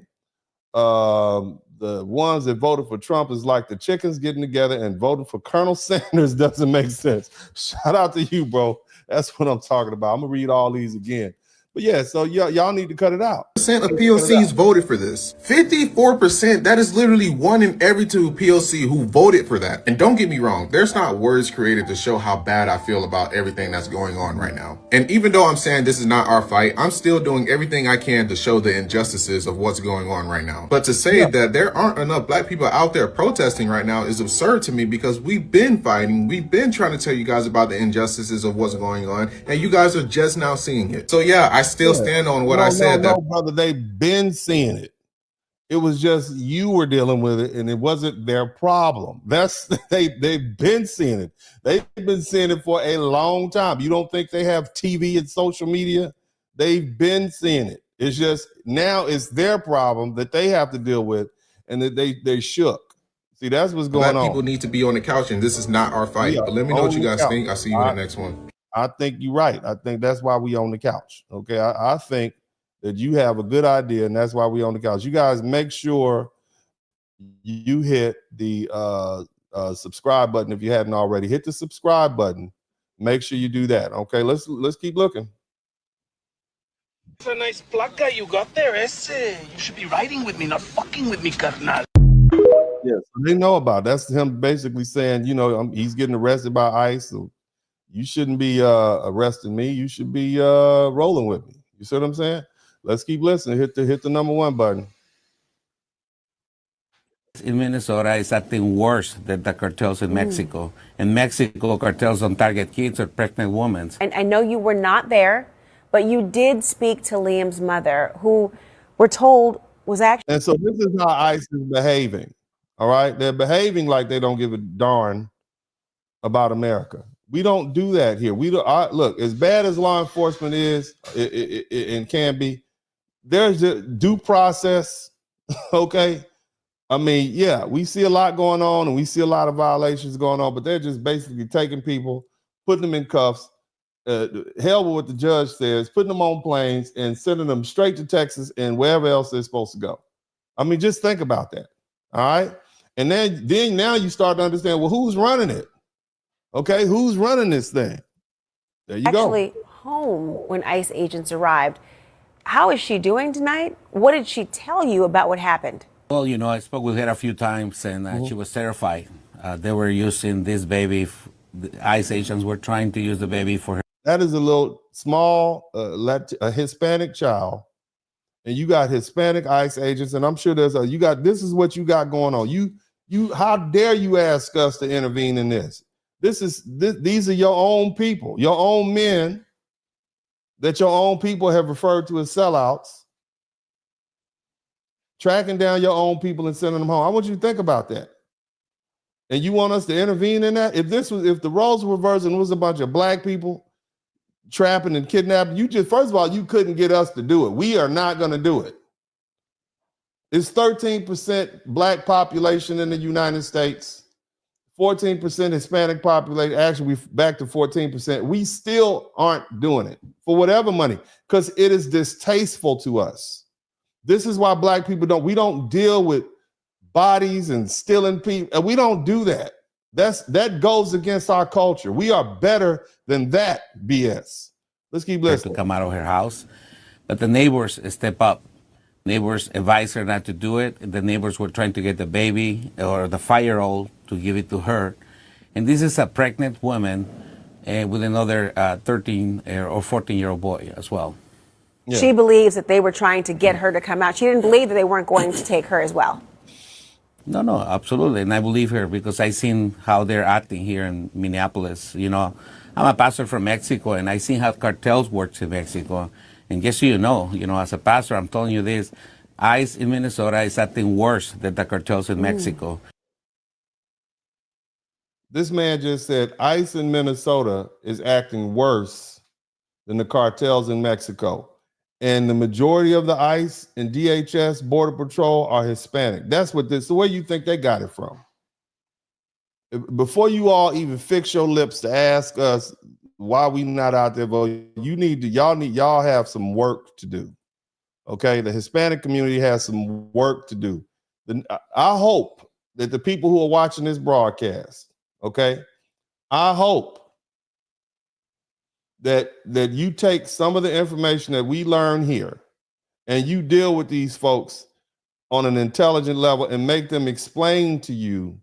[SPEAKER 3] the ones that voted for Trump is like the chickens getting together and voting for Colonel Sanders doesn't make sense. Shout out to you, bro. That's what I'm talking about. I'm gonna read all these again. But yeah, so y'all need to cut it out.
[SPEAKER 13] Percent of POCs voted for this. 54%, that is literally 1 in every 2 POC who voted for that. And don't get me wrong, there's not words created to show how bad I feel about everything that's going on right now. And even though I'm saying this is not our fight, I'm still doing everything I can to show the injustices of what's going on right now. But to say that there aren't enough black people out there protesting right now is absurd to me, because we've been fighting, we've been trying to tell you guys about the injustices of what's going on, and you guys are just now seeing it. So yeah, I still stand on what I said.
[SPEAKER 3] No, brother, they've been seeing it. It was just you were dealing with it, and it wasn't their problem. They've been seeing it. They've been seeing it for a long time. You don't think they have TV and social media? They've been seeing it. It's just now it's their problem that they have to deal with, and that they shook. See, that's what's going on.
[SPEAKER 13] Black people need to be on the couch, and this is not our fight. But let me know what you guys think. I'll see you in the next one.
[SPEAKER 3] I think you're right. I think that's why we on the couch. Okay, I think that you have a good idea, and that's why we on the couch. You guys make sure you hit the subscribe button if you hadn't already. Hit the subscribe button. Make sure you do that. Okay, let's keep looking.
[SPEAKER 6] It's a nice placa you got there, ese. You should be riding with me, not fucking with me, carnal.
[SPEAKER 3] Yes, they know about it. That's him basically saying, you know, he's getting arrested by ICE. So you shouldn't be arresting me. You should be rolling with me. You see what I'm saying? Let's keep listening. Hit the number 1 button.
[SPEAKER 12] In Minnesota is acting worse than the cartels in Mexico. In Mexico, cartels don't target kids or pregnant women.
[SPEAKER 14] And I know you were not there, but you did speak to Liam's mother, who we're told was actually.
[SPEAKER 3] And so this is how ICE is behaving. All right, they're behaving like they don't give a darn about America. We don't do that here. We don't look, as bad as law enforcement is and can be. There's a due process. Okay. I mean, yeah, we see a lot going on and we see a lot of violations going on, but they're just basically taking people, putting them in cuffs, hell with what the judge says, putting them on planes and sending them straight to Texas and wherever else they're supposed to go. I mean, just think about that. All right. And then now you start to understand, well, who's running it? Okay, who's running this thing? There you go.
[SPEAKER 14] Actually home when ICE agents arrived. How is she doing tonight? What did she tell you about what happened?
[SPEAKER 12] Well, you know, I spoke with her a few times, and she was terrified. They were using this baby. The ICE agents were trying to use the baby for her.
[SPEAKER 3] That is a little small a Hispanic child, and you got Hispanic ICE agents, and I'm sure there's this is what you got going on. You how dare you ask us to intervene in this? These are your own people, your own men that your own people have referred to as sellouts, tracking down your own people and sending them home. I want you to think about that. And you want us to intervene in that? If the roles were reversed and it was a bunch of black people trapping and kidnapping, first of all, you couldn't get us to do it. We are not going to do it. It's 13% black population in the United States. 14% Hispanic population. Actually, we're back to 14%. We still aren't doing it for whatever money because it is distasteful to us. This is why black people we don't deal with bodies and stealing people. And we don't do that. That goes against our culture. We are better than that BS. Let's keep listening.
[SPEAKER 12] To come out of her house, but the neighbors step up. Neighbors advise her not to do it. The neighbors were trying to get the baby or the 5-year-old to give it to her. And this is a pregnant woman with another 13 or 14-year-old boy as well.
[SPEAKER 14] Yeah. She believes that they were trying to get her to come out. She didn't believe that they weren't going to take her as well.
[SPEAKER 12] No, absolutely. And I believe her because I've seen how they're acting here in Minneapolis. You know, I'm a pastor from Mexico, and I've seen how cartels work in Mexico. And just so you know, as a pastor, I'm telling you this, ICE in Minnesota is acting worse than the cartels in Mexico.
[SPEAKER 3] This man just said ICE in Minnesota is acting worse than the cartels in Mexico. And the majority of the ICE and DHS, Border Patrol, are Hispanic. That's what this, so where you think they got it from? Before you all even fix your lips to ask us why we not out there voting, y'all have some work to do. Okay, the Hispanic community has some work to do. I hope that the people who are watching this broadcast, okay, I hope that you take some of the information that we learn here and you deal with these folks on an intelligent level and make them explain to you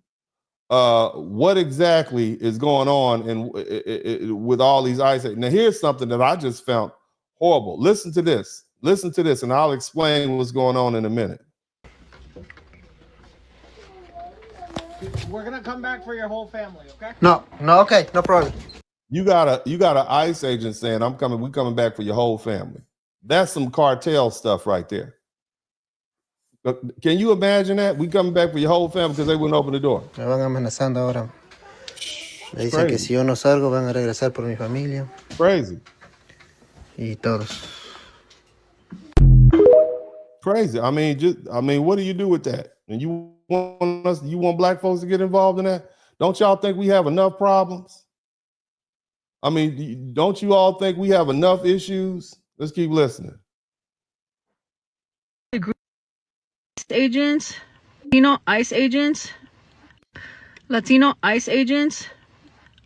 [SPEAKER 3] what exactly is going on and with all these ICE. Now, here's something that I just found horrible. Listen to this, and I'll explain what's going on in a minute.
[SPEAKER 5] We're gonna come back for your whole family, okay?
[SPEAKER 15] No, okay, no problem.
[SPEAKER 3] You got an ICE agent saying, we're coming back for your whole family. That's some cartel stuff right there. Can you imagine that? We coming back for your whole family because they wouldn't open the door.
[SPEAKER 15] Me van amenazando ahora. Me dicen que si yo no salgo van a regresar por mi familia.
[SPEAKER 3] Crazy.
[SPEAKER 15] Y todos.
[SPEAKER 3] Crazy. I mean, what do you do with that? And you want black folks to get involved in that? Don't y'all think we have enough problems? I mean, don't you all think we have enough issues? Let's keep listening.
[SPEAKER 16] Agents, Latino ICE agents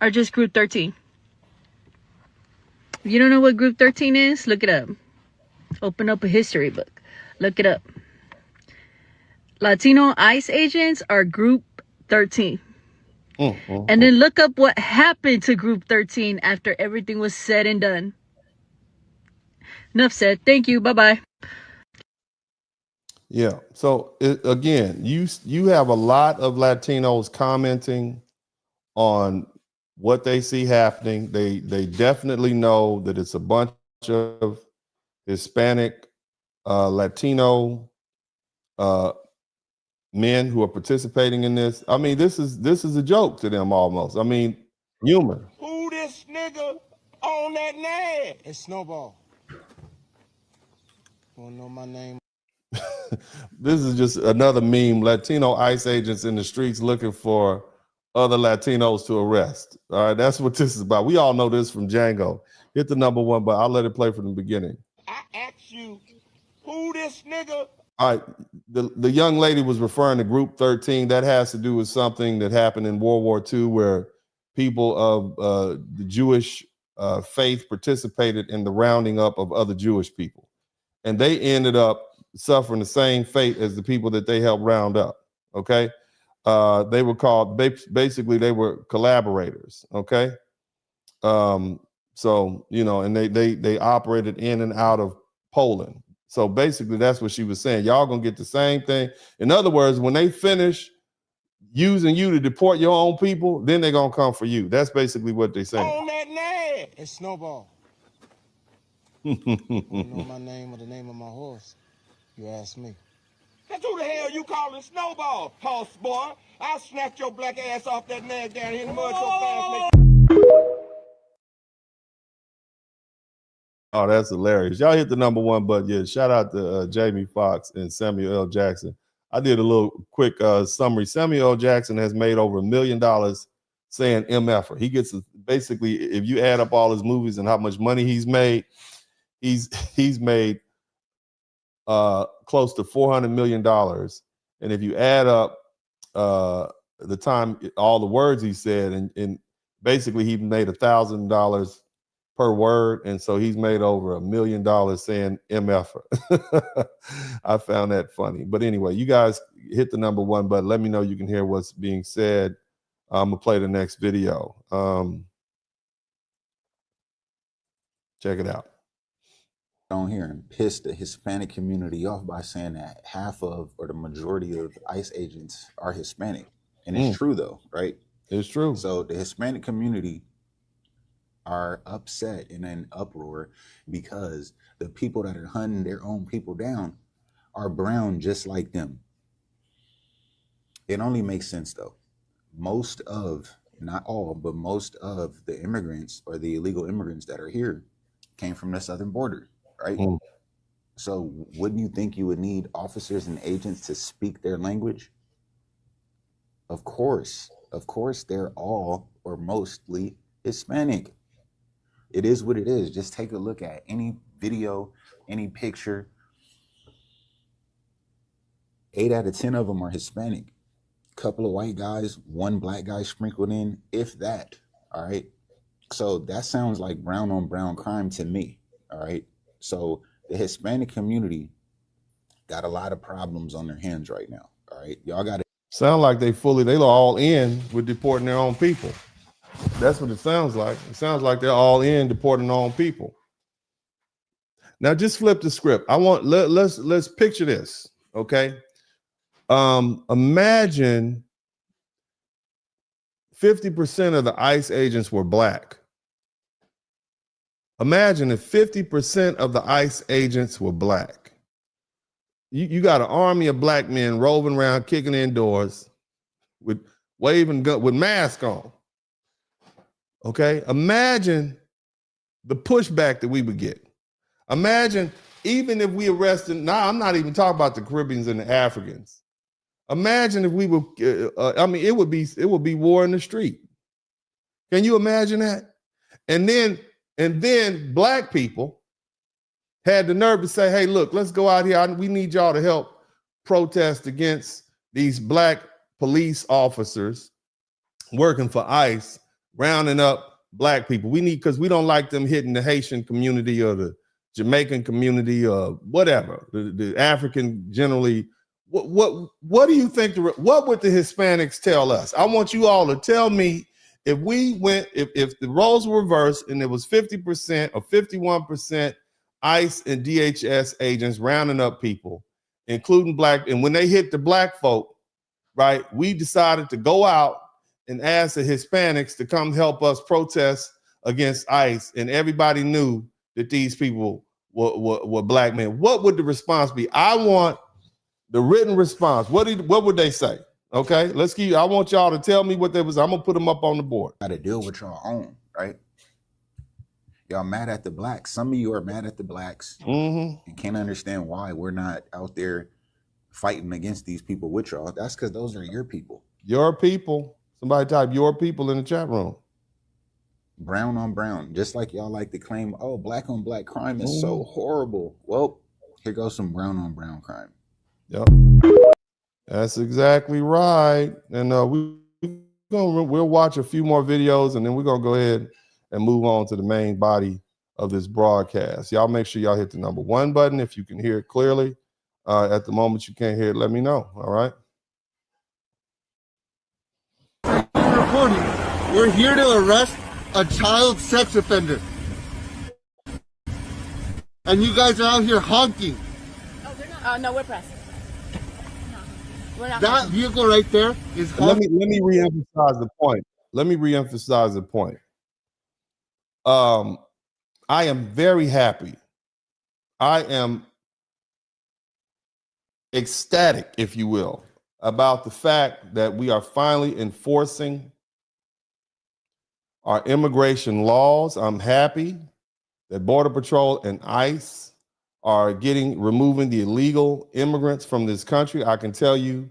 [SPEAKER 16] are just Group 13. If you don't know what Group 13 is, look it up. Open up a history book. Look it up. Latino ICE agents are Group 13. And then look up what happened to Group 13 after everything was said and done. Enough said. Thank you. Bye-bye.
[SPEAKER 3] Yeah. So again, you have a lot of Latinos commenting on what they see happening. They definitely know that it's a bunch of Hispanic, Latino men who are participating in this. I mean, this is a joke to them almost. I mean, humor.
[SPEAKER 6] Who this nigga on that name? It's Snowball. Wanna know my name?
[SPEAKER 3] This is just another meme. Latino ICE agents in the streets looking for other Latinos to arrest. All right, that's what this is about. We all know this from Django. Hit the number one, but I'll let it play from the beginning.
[SPEAKER 6] I asked you, who this nigga?
[SPEAKER 3] All right, the young lady was referring to Group 13. That has to do with something that happened in World War II where people of the Jewish faith participated in the rounding up of other Jewish people. And they ended up suffering the same fate as the people that they helped round up, okay? They were called, basically they were collaborators, okay? So, and they operated in and out of Poland. So basically that's what she was saying. Y'all gonna get the same thing. In other words, when they finish using you to deport your own people, then they're gonna come for you. That's basically what they're saying.
[SPEAKER 6] On that name. It's Snowball. Know my name or the name of my horse? You ask me. That's who the hell you calling Snowball, horse boy? I'll snatch your black ass off that nag down here in the mud so fast.
[SPEAKER 3] Oh, that's hilarious. Y'all hit the number one button. Yeah, shout out to Jamie Foxx and Samuel L. Jackson. I did a little quick summary. Samuel L. Jackson has made over $1 million saying MFer. He gets basically, if you add up all his movies and how much money he's made made close to $400 million. And if you add up the time, all the words he said, and basically he made $1,000 per word. And so he's made over $1 million saying MFer. I found that funny. But anyway, you guys hit the number 1 button. Let me know you can hear what's being said. I'm going to play the next video. Check it out.
[SPEAKER 17] On here and piss the Hispanic community off by saying that half of or the majority of ICE agents are Hispanic. And it's true though, right?
[SPEAKER 3] It's true.
[SPEAKER 17] So the Hispanic community are upset and in uproar because the people that are hunting their own people down are brown just like them. It only makes sense though. Most of, not all, but most of the immigrants or the illegal immigrants that are here came from the southern border. Right? So wouldn't you think you would need officers and agents to speak their language? Of course, they're all or mostly Hispanic. It is what it is. Just take a look at any video, any picture. 8 out of 10 of them are Hispanic. Couple of white guys, 1 black guy sprinkled in, if that. All right. So that sounds like brown on brown crime to me. All right. So the Hispanic community got a lot of problems on their hands right now. All right. Y'all got to
[SPEAKER 3] sound like they all in with deporting their own people. That's what it sounds like. It sounds like they're all in deporting their own people. Now just flip the script. Let's picture this. Okay. Imagine 50% of the ICE agents were black. Imagine if 50% of the ICE agents were black. You got an army of black men roving around, kicking in doors, with waving gun, with masks on. Okay, imagine the pushback that we would get. Imagine even if we arrested. Now, I'm not even talking about the Caribbeans and the Africans. Imagine if we were. It would be war in the street. Can you imagine that? And then black people had the nerve to say, hey, look, let's go out here. We need y'all to help protest against these black police officers working for ICE, rounding up black people. Because we don't like them hitting the Haitian community or the Jamaican community or whatever, the African generally. What do you think, what would the Hispanics tell us? I want you all to tell me if the roles were reversed and it was 50% or 51% ICE and DHS agents rounding up people, including black, and when they hit the black folk, right, we decided to go out and ask the Hispanics to come help us protest against ICE, and everybody knew that these people were black men. What would the response be? I want the written response. What would they say? Okay, I want y'all to tell me what they was. I'm gonna put them up on the board.
[SPEAKER 17] Got to deal with your own, right? Y'all mad at the blacks. Some of you are mad at the blacks and can't understand why we're not out there fighting against these people with y'all. That's because those are your people.
[SPEAKER 3] Your people. Somebody type your people in the chat room.
[SPEAKER 17] Brown on brown. Just like y'all like to claim, oh, black on black crime is so horrible. Well, here goes some brown on brown crime.
[SPEAKER 3] Yep. That's exactly right. And we'll watch a few more videos, and then we're gonna go ahead and move on to the main body of this broadcast. Y'all make sure y'all hit the number 1 button if you can hear it clearly. At the moment you can't hear it, let me know. All right.
[SPEAKER 18] We're here to arrest a child sex offender. And you guys are out here honking.
[SPEAKER 10] Oh, we're not. No, we're pressing.
[SPEAKER 18] That vehicle right there is.
[SPEAKER 3] Let me reemphasize the point. I am very happy. I am ecstatic, if you will, about the fact that we are finally enforcing our immigration laws. I'm happy that Border Patrol and ICE are removing the illegal immigrants from this country. I can tell you,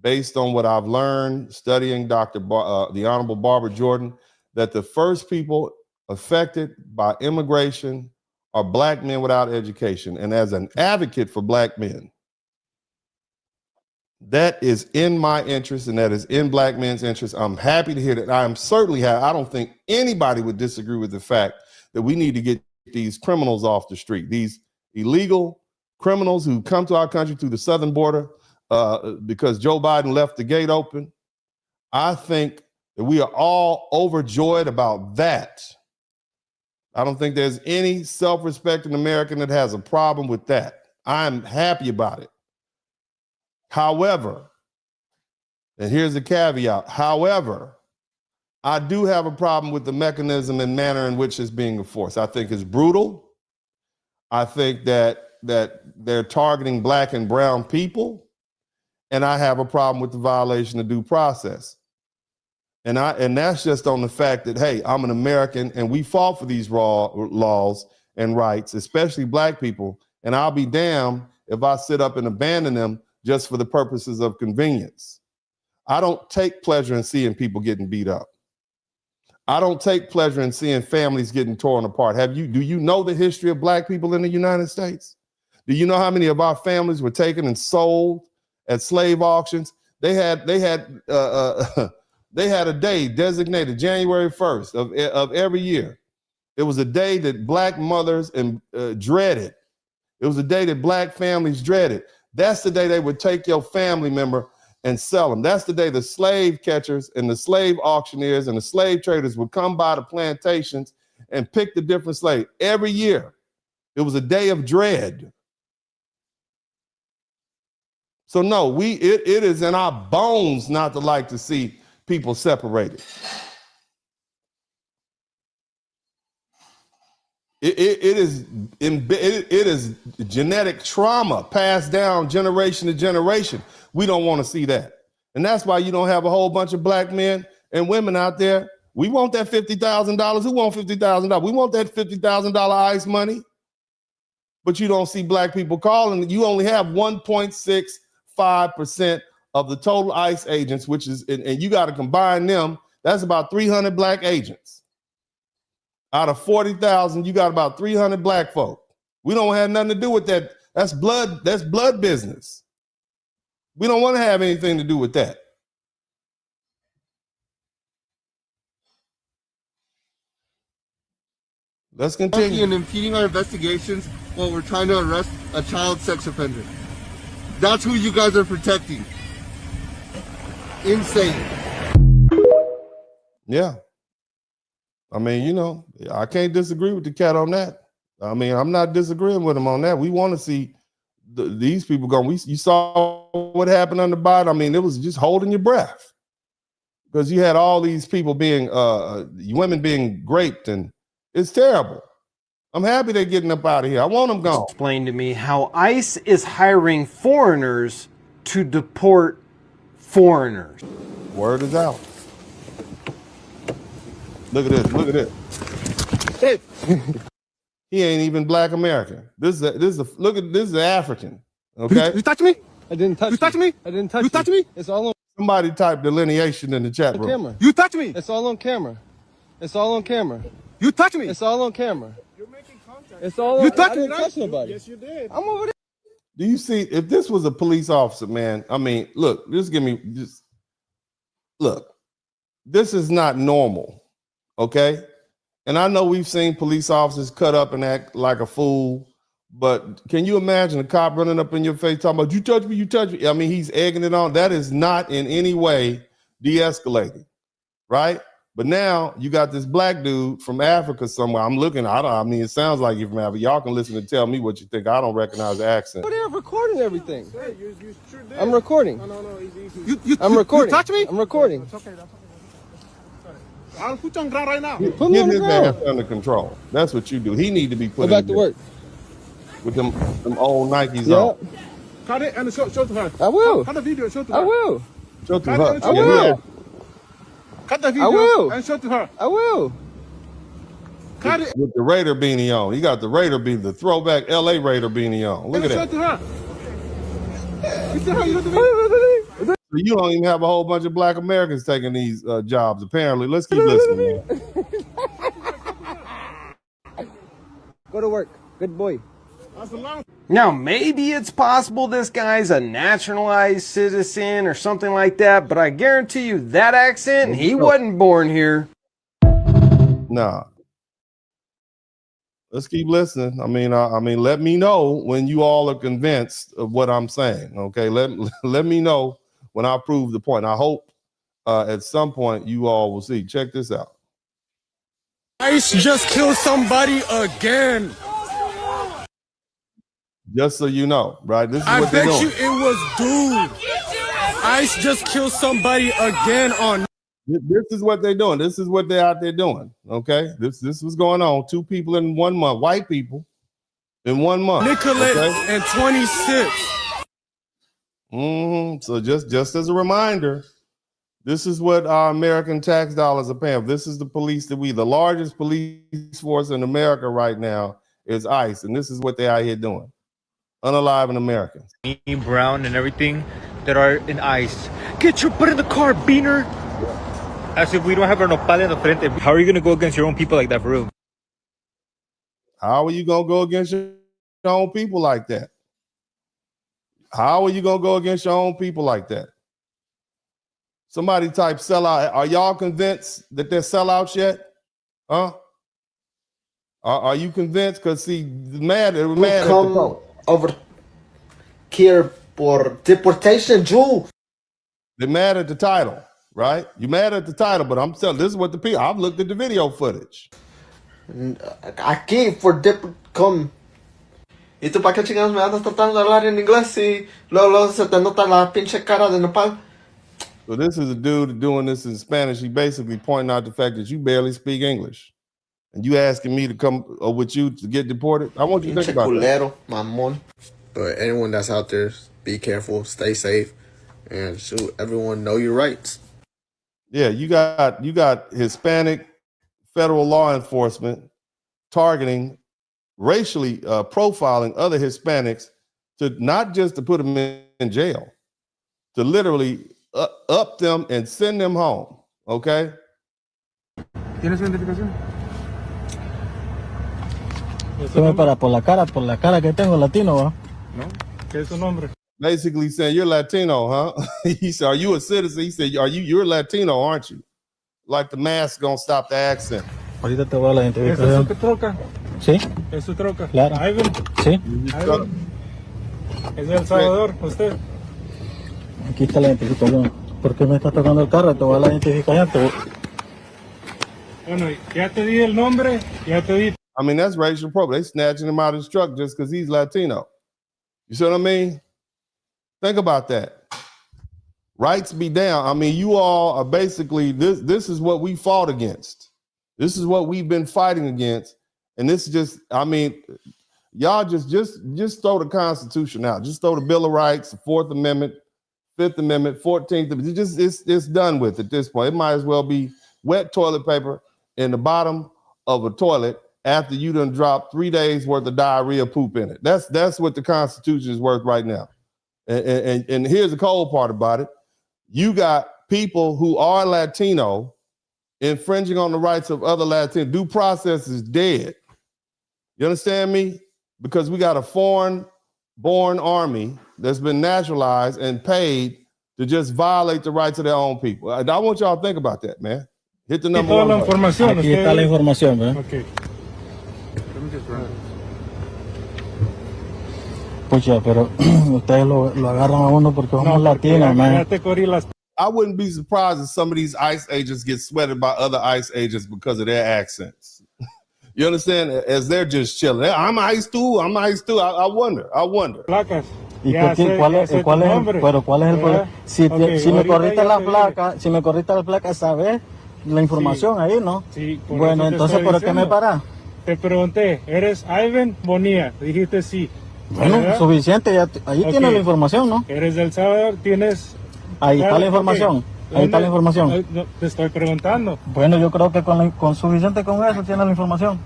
[SPEAKER 3] based on what I've learned studying the Honorable Barbara Jordan, that the first people affected by immigration are Black men without education. And as an advocate for Black men, that is in my interest and that is in Black men's interest. I'm happy to hear that. I am certainly happy. I don't think anybody would disagree with the fact that we need to get these criminals off the street, these illegal criminals who come to our country through the southern border because Joe Biden left the gate open. I think that we are all overjoyed about that. I don't think there's any self-respecting American that has a problem with that. I'm happy about it. However, and here's the caveat, however, I do have a problem with the mechanism and manner in which it's being enforced. I think it's brutal. I think that they're targeting Black and brown people, and I have a problem with the violation of due process. And that's just on the fact that, hey, I'm an American and we fought for these laws and rights, especially Black people, and I'll be damned if I sit up and abandon them just for the purposes of convenience. I don't take pleasure in seeing people getting beat up. I don't take pleasure in seeing families getting torn apart. Do you know the history of Black people in the United States? Do you know how many of our families were taken and sold at slave auctions? They had a day designated January 1st of every year. It was a day that Black mothers dreaded. It was a day that Black families dreaded. That's the day they would take your family member and sell them. That's the day the slave catchers and the slave auctioneers and the slave traders would come by the plantations and pick the different slaves. Every year, it was a day of dread. So no, it is in our bones not to like to see people separated. It is genetic trauma passed down generation to generation. We don't want to see that. And that's why you don't have a whole bunch of Black men and women out there. We want that $50,000. Who wants $50,000? We want that $50,000 ICE money. But you don't see Black people calling. You only have 1.65% of the total ICE agents, which is, and you got to combine them. That's about 300 Black agents. Out of 40,000, you got about 300 Black folk. We don't have nothing to do with that. That's blood business. We don't want to have anything to do with that. Let's continue.
[SPEAKER 18] And impeding our investigations while we're trying to arrest a child sex offender. That's who you guys are protecting. Insane.
[SPEAKER 3] Yeah. I mean, you know, I can't disagree with the cat on that. I mean, I'm not disagreeing with him on that. We want to see these people go. You saw what happened on the bottom. I mean, it was just holding your breath because you had all these people women being raped, and it's terrible. I'm happy they're getting up out of here. I want them gone.
[SPEAKER 1] Explain to me how ICE is hiring foreigners to deport foreigners.
[SPEAKER 3] Word is out. Look at this. Look at this. He ain't even Black American. This is African. Okay.
[SPEAKER 1] You touch me? I didn't touch you. You touch me? I didn't touch you. You touch me? It's all on.
[SPEAKER 3] Somebody type delineation in the chat room.
[SPEAKER 1] Camera. You touch me? It's all on camera. It's all on camera. You touch me? It's all on camera. You're making contact. It's all. You touch me? I didn't touch nobody. Yes, you did. I'm over there.
[SPEAKER 3] Do you see? If this was a police officer, man, I mean, look. Look. This is not normal. Okay. And I know we've seen police officers cut up and act like a fool, but can you imagine a cop running up in your face talking about, you touch me, you touch me? I mean, he's egging it on. That is not in any way de-escalating, right? But now you got this Black dude from Africa somewhere. I mean, it sounds like you're from Africa. Y'all can listen and tell me what you think. I don't recognize the accent.
[SPEAKER 1] But they're recording everything. Sir, you sure did. I'm recording. No, easy. I'm recording. You touch me? I'm recording. It's okay, that's okay. I'll put you on ground right now. Put me on the ground.
[SPEAKER 3] Get his ass under control. That's what you do. He need to be put
[SPEAKER 1] back to work.
[SPEAKER 3] With them old Nikes on.
[SPEAKER 1] Cut it and show to her. I will. Cut the video and show to her. I will.
[SPEAKER 3] Show to her.
[SPEAKER 1] I will. Cut the video and show to her. I will.
[SPEAKER 3] with the Raider beanie on. You got the Raider beanie, the throwback LA Raider beanie on. Look at that. So you don't even have a whole bunch of black Americans taking these jobs, apparently. Let's keep listening, man.
[SPEAKER 1] Go to work. Good boy.
[SPEAKER 7] Now, maybe it's possible this guy's a naturalized citizen or something like that, but I guarantee you that accent, he wasn't born here.
[SPEAKER 3] Nah. Let's keep listening. I mean, let me know when you all are convinced of what I'm saying. Okay, let me know when I prove the point. I hope at some point you all will see. Check this out.
[SPEAKER 1] ICE just killed somebody again.
[SPEAKER 3] Just so you know, right? This is
[SPEAKER 1] I
[SPEAKER 3] what they're
[SPEAKER 1] bet
[SPEAKER 3] doing.
[SPEAKER 1] you it was dude. ICE just killed somebody again on.
[SPEAKER 3] This is what they're doing. This is what they're out there doing. Okay, this was going on. 2 people in 1 month, white people in 1 month.
[SPEAKER 1] Nicolette
[SPEAKER 3] okay?
[SPEAKER 1] and 26.
[SPEAKER 3] So just as a reminder, this is what our American tax dollars are paying. This is the police the largest police force in America right now is ICE, and this is what they're out here doing. Unaliving Americans.
[SPEAKER 5] Brown and everything that are in ICE. Get your butt in the car, Beaner. As if we don't have our nopal in the frente. How are you going to go against your own people like that, for real?
[SPEAKER 3] How are you going to go against your own people like that? How are you going to go against your own people like that? Somebody type sellout. Are y'all convinced that they're sellouts yet? Huh? Are you convinced? Because see, mad at the
[SPEAKER 15] over here for deportation, Jew.
[SPEAKER 3] They're mad at the title, right? You're mad at the title, but I'm telling this is what the people. I've looked at the video footage.
[SPEAKER 15] Aquí for come. ¿Y tú para qué chingados me andas tratando de hablar en inglés si luego se te nota la pinche cara de nopal?
[SPEAKER 3] So this is a dude doing this in Spanish. He basically pointing out the fact that you barely speak English. And you asking me to come with you to get deported? I want you to think about that.
[SPEAKER 15] Mamón. But anyone that's out there, be careful, stay safe, and shoot, everyone know your rights.
[SPEAKER 3] Yeah, you got Hispanic federal law enforcement targeting, racially profiling other Hispanics to not just to put them in jail, to literally up them and send them home. Okay.
[SPEAKER 1] ¿Tienes su identificación?
[SPEAKER 19] Por la cara que tengo, latino, ¿va?
[SPEAKER 1] No. ¿Qué es su nombre?
[SPEAKER 3] Basically saying you're Latino, huh? He said, "Are you a citizen?" He said, you're Latino, aren't you? Like the mask gonna stop the accent.
[SPEAKER 19] Ahorita te voy a la identificación.
[SPEAKER 1] ¿Es su troca?
[SPEAKER 19] Sí.
[SPEAKER 1] ¿Es su troca?
[SPEAKER 19] Claro.
[SPEAKER 1] Ivan.
[SPEAKER 19] Sí.
[SPEAKER 1] Ivan. ¿Es de El Salvador, usted?
[SPEAKER 19] Aquí está la identificación. ¿Por qué me estás tocando el carro? Te voy a la identificación.
[SPEAKER 1] Bueno, ya te di el nombre, ya te di.
[SPEAKER 3] I mean, that's racial appropriation. They snatching him out of his truck just because he's Latino. You see what I mean? Think about that. Rights be down. I mean, you all are basically, this is what we fought against. This is what we've been fighting against. And this is just, I mean, y'all just throw the Constitution out. Just throw the Bill of Rights, the 4th Amendment, 5th Amendment, 14th Amendment. It's done with at this point. It might as well be wet toilet paper in the bottom of a toilet after you done dropped 3 days worth of diarrhea poop in it. That's what the Constitution is worth right now. And here's the cold part about it. You got people who are Latino infringing on the rights of other Latinos. Due process is dead. You understand me? Because we got a foreign-born army that's been naturalized and paid to just violate the rights of their own people. I want y'all to think about that, man. Hit the number 1 button.
[SPEAKER 19] Aquí está la información, ¿verdad?
[SPEAKER 1] Okay.
[SPEAKER 19] Pucha, pero ustedes lo agarran a uno porque somos latinos, man.
[SPEAKER 3] I wouldn't be surprised if some of these ICE agents get sweated by other ICE agents because of their accents. You understand? As they're just chilling. I'm ICE too. I wonder.
[SPEAKER 1] Placas.
[SPEAKER 19] ¿Y cuál es el problema? Si me corriste la placa, ¿sabes? La información ahí, ¿no?
[SPEAKER 1] Sí,
[SPEAKER 19] bueno, entonces, ¿por qué me paras?
[SPEAKER 1] Te pregunté, ¿eres Ivan Bonilla? Dijiste sí.
[SPEAKER 19] Bueno, suficiente, ahí tienes la información, ¿no?
[SPEAKER 1] Eres del Salvador, tienes...
[SPEAKER 19] Ahí está la información. Ahí está la información.
[SPEAKER 1] Te estoy preguntando.
[SPEAKER 19] Bueno, yo creo que con suficiente con eso tiene la información.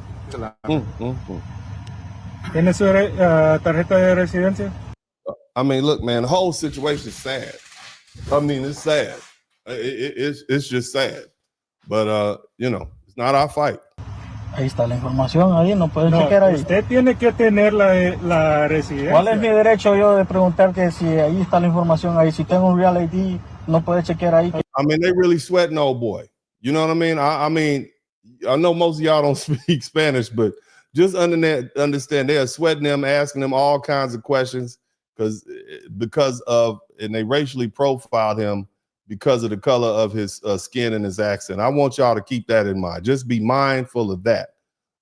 [SPEAKER 1] ¿Tiene su tarjeta de residencia?
[SPEAKER 3] I mean, look, man, the whole situation is sad. I mean, it's sad. It's just sad. But, you know, it's not our fight.
[SPEAKER 19] Ahí está la información, ahí no pueden chequear ahí.
[SPEAKER 1] Usted tiene que tener la residencia.
[SPEAKER 19] ¿Cuál es mi derecho yo de preguntar que si ahí está la información ahí? Si tengo un Real ID, no puede chequear ahí.
[SPEAKER 3] I mean, they really sweating old boy. You know what I mean? I mean, I know most of y'all don't speak Spanish, but just understand they are sweating them, asking them all kinds of questions because of, and they racially profiled him because of the color of his skin and his accent. I want y'all to keep that in mind. Just be mindful of that.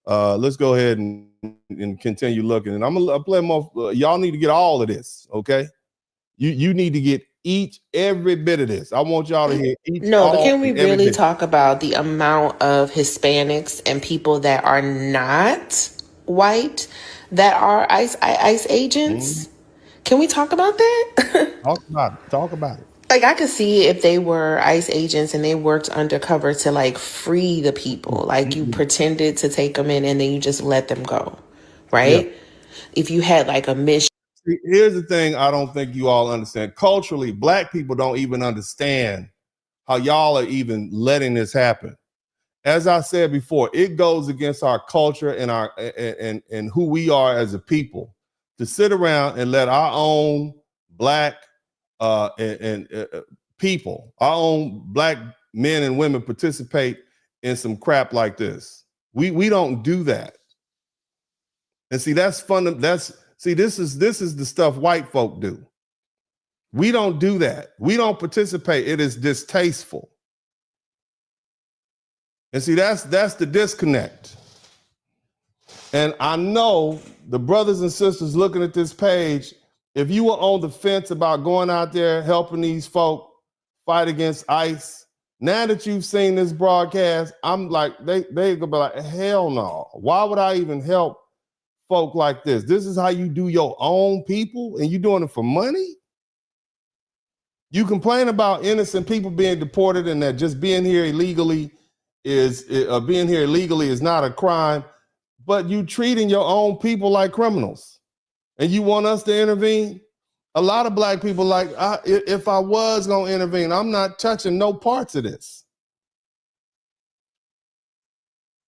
[SPEAKER 3] Let's go ahead and continue looking. And I'm gonna play more. Y'all need to get all of this, okay? You need to get every bit of this. I want y'all to hear each.
[SPEAKER 11] No, but can we really talk about the amount of Hispanics and people that are not white that are ICE agents? Mm-hmm. Can we talk about that?
[SPEAKER 3] Talk about it.
[SPEAKER 11] Like, I could see if they were ICE agents and they worked undercover to, like, free the people. Like, you pretended to take them in and then you just let them go, right? Yeah. If you had, like, a mission.
[SPEAKER 3] See, here's the thing I don't think you all understand. Culturally, Black people don't even understand how y'all are even letting this happen. As I said before, it goes against our culture and our and who we are as a people to sit around and let our own Black people, our own Black men and women participate in some crap like this. We don't do that. And see, that's fun. This is the stuff white folk do. We don't do that. We don't participate. It is distasteful. And see, that's the disconnect. And I know the brothers and sisters looking at this page, if you were on the fence about going out there helping these folk fight against ICE, now that you've seen this broadcast, I'm like, they gonna be like, hell no. Why would I even help folk like this? This is how you do your own people, and you doing it for money? You complain about innocent people being deported and that just being here illegally is not a crime, but you treating your own people like criminals. And you want us to intervene? A lot of Black people like, if I was going to intervene, I'm not touching no parts of this.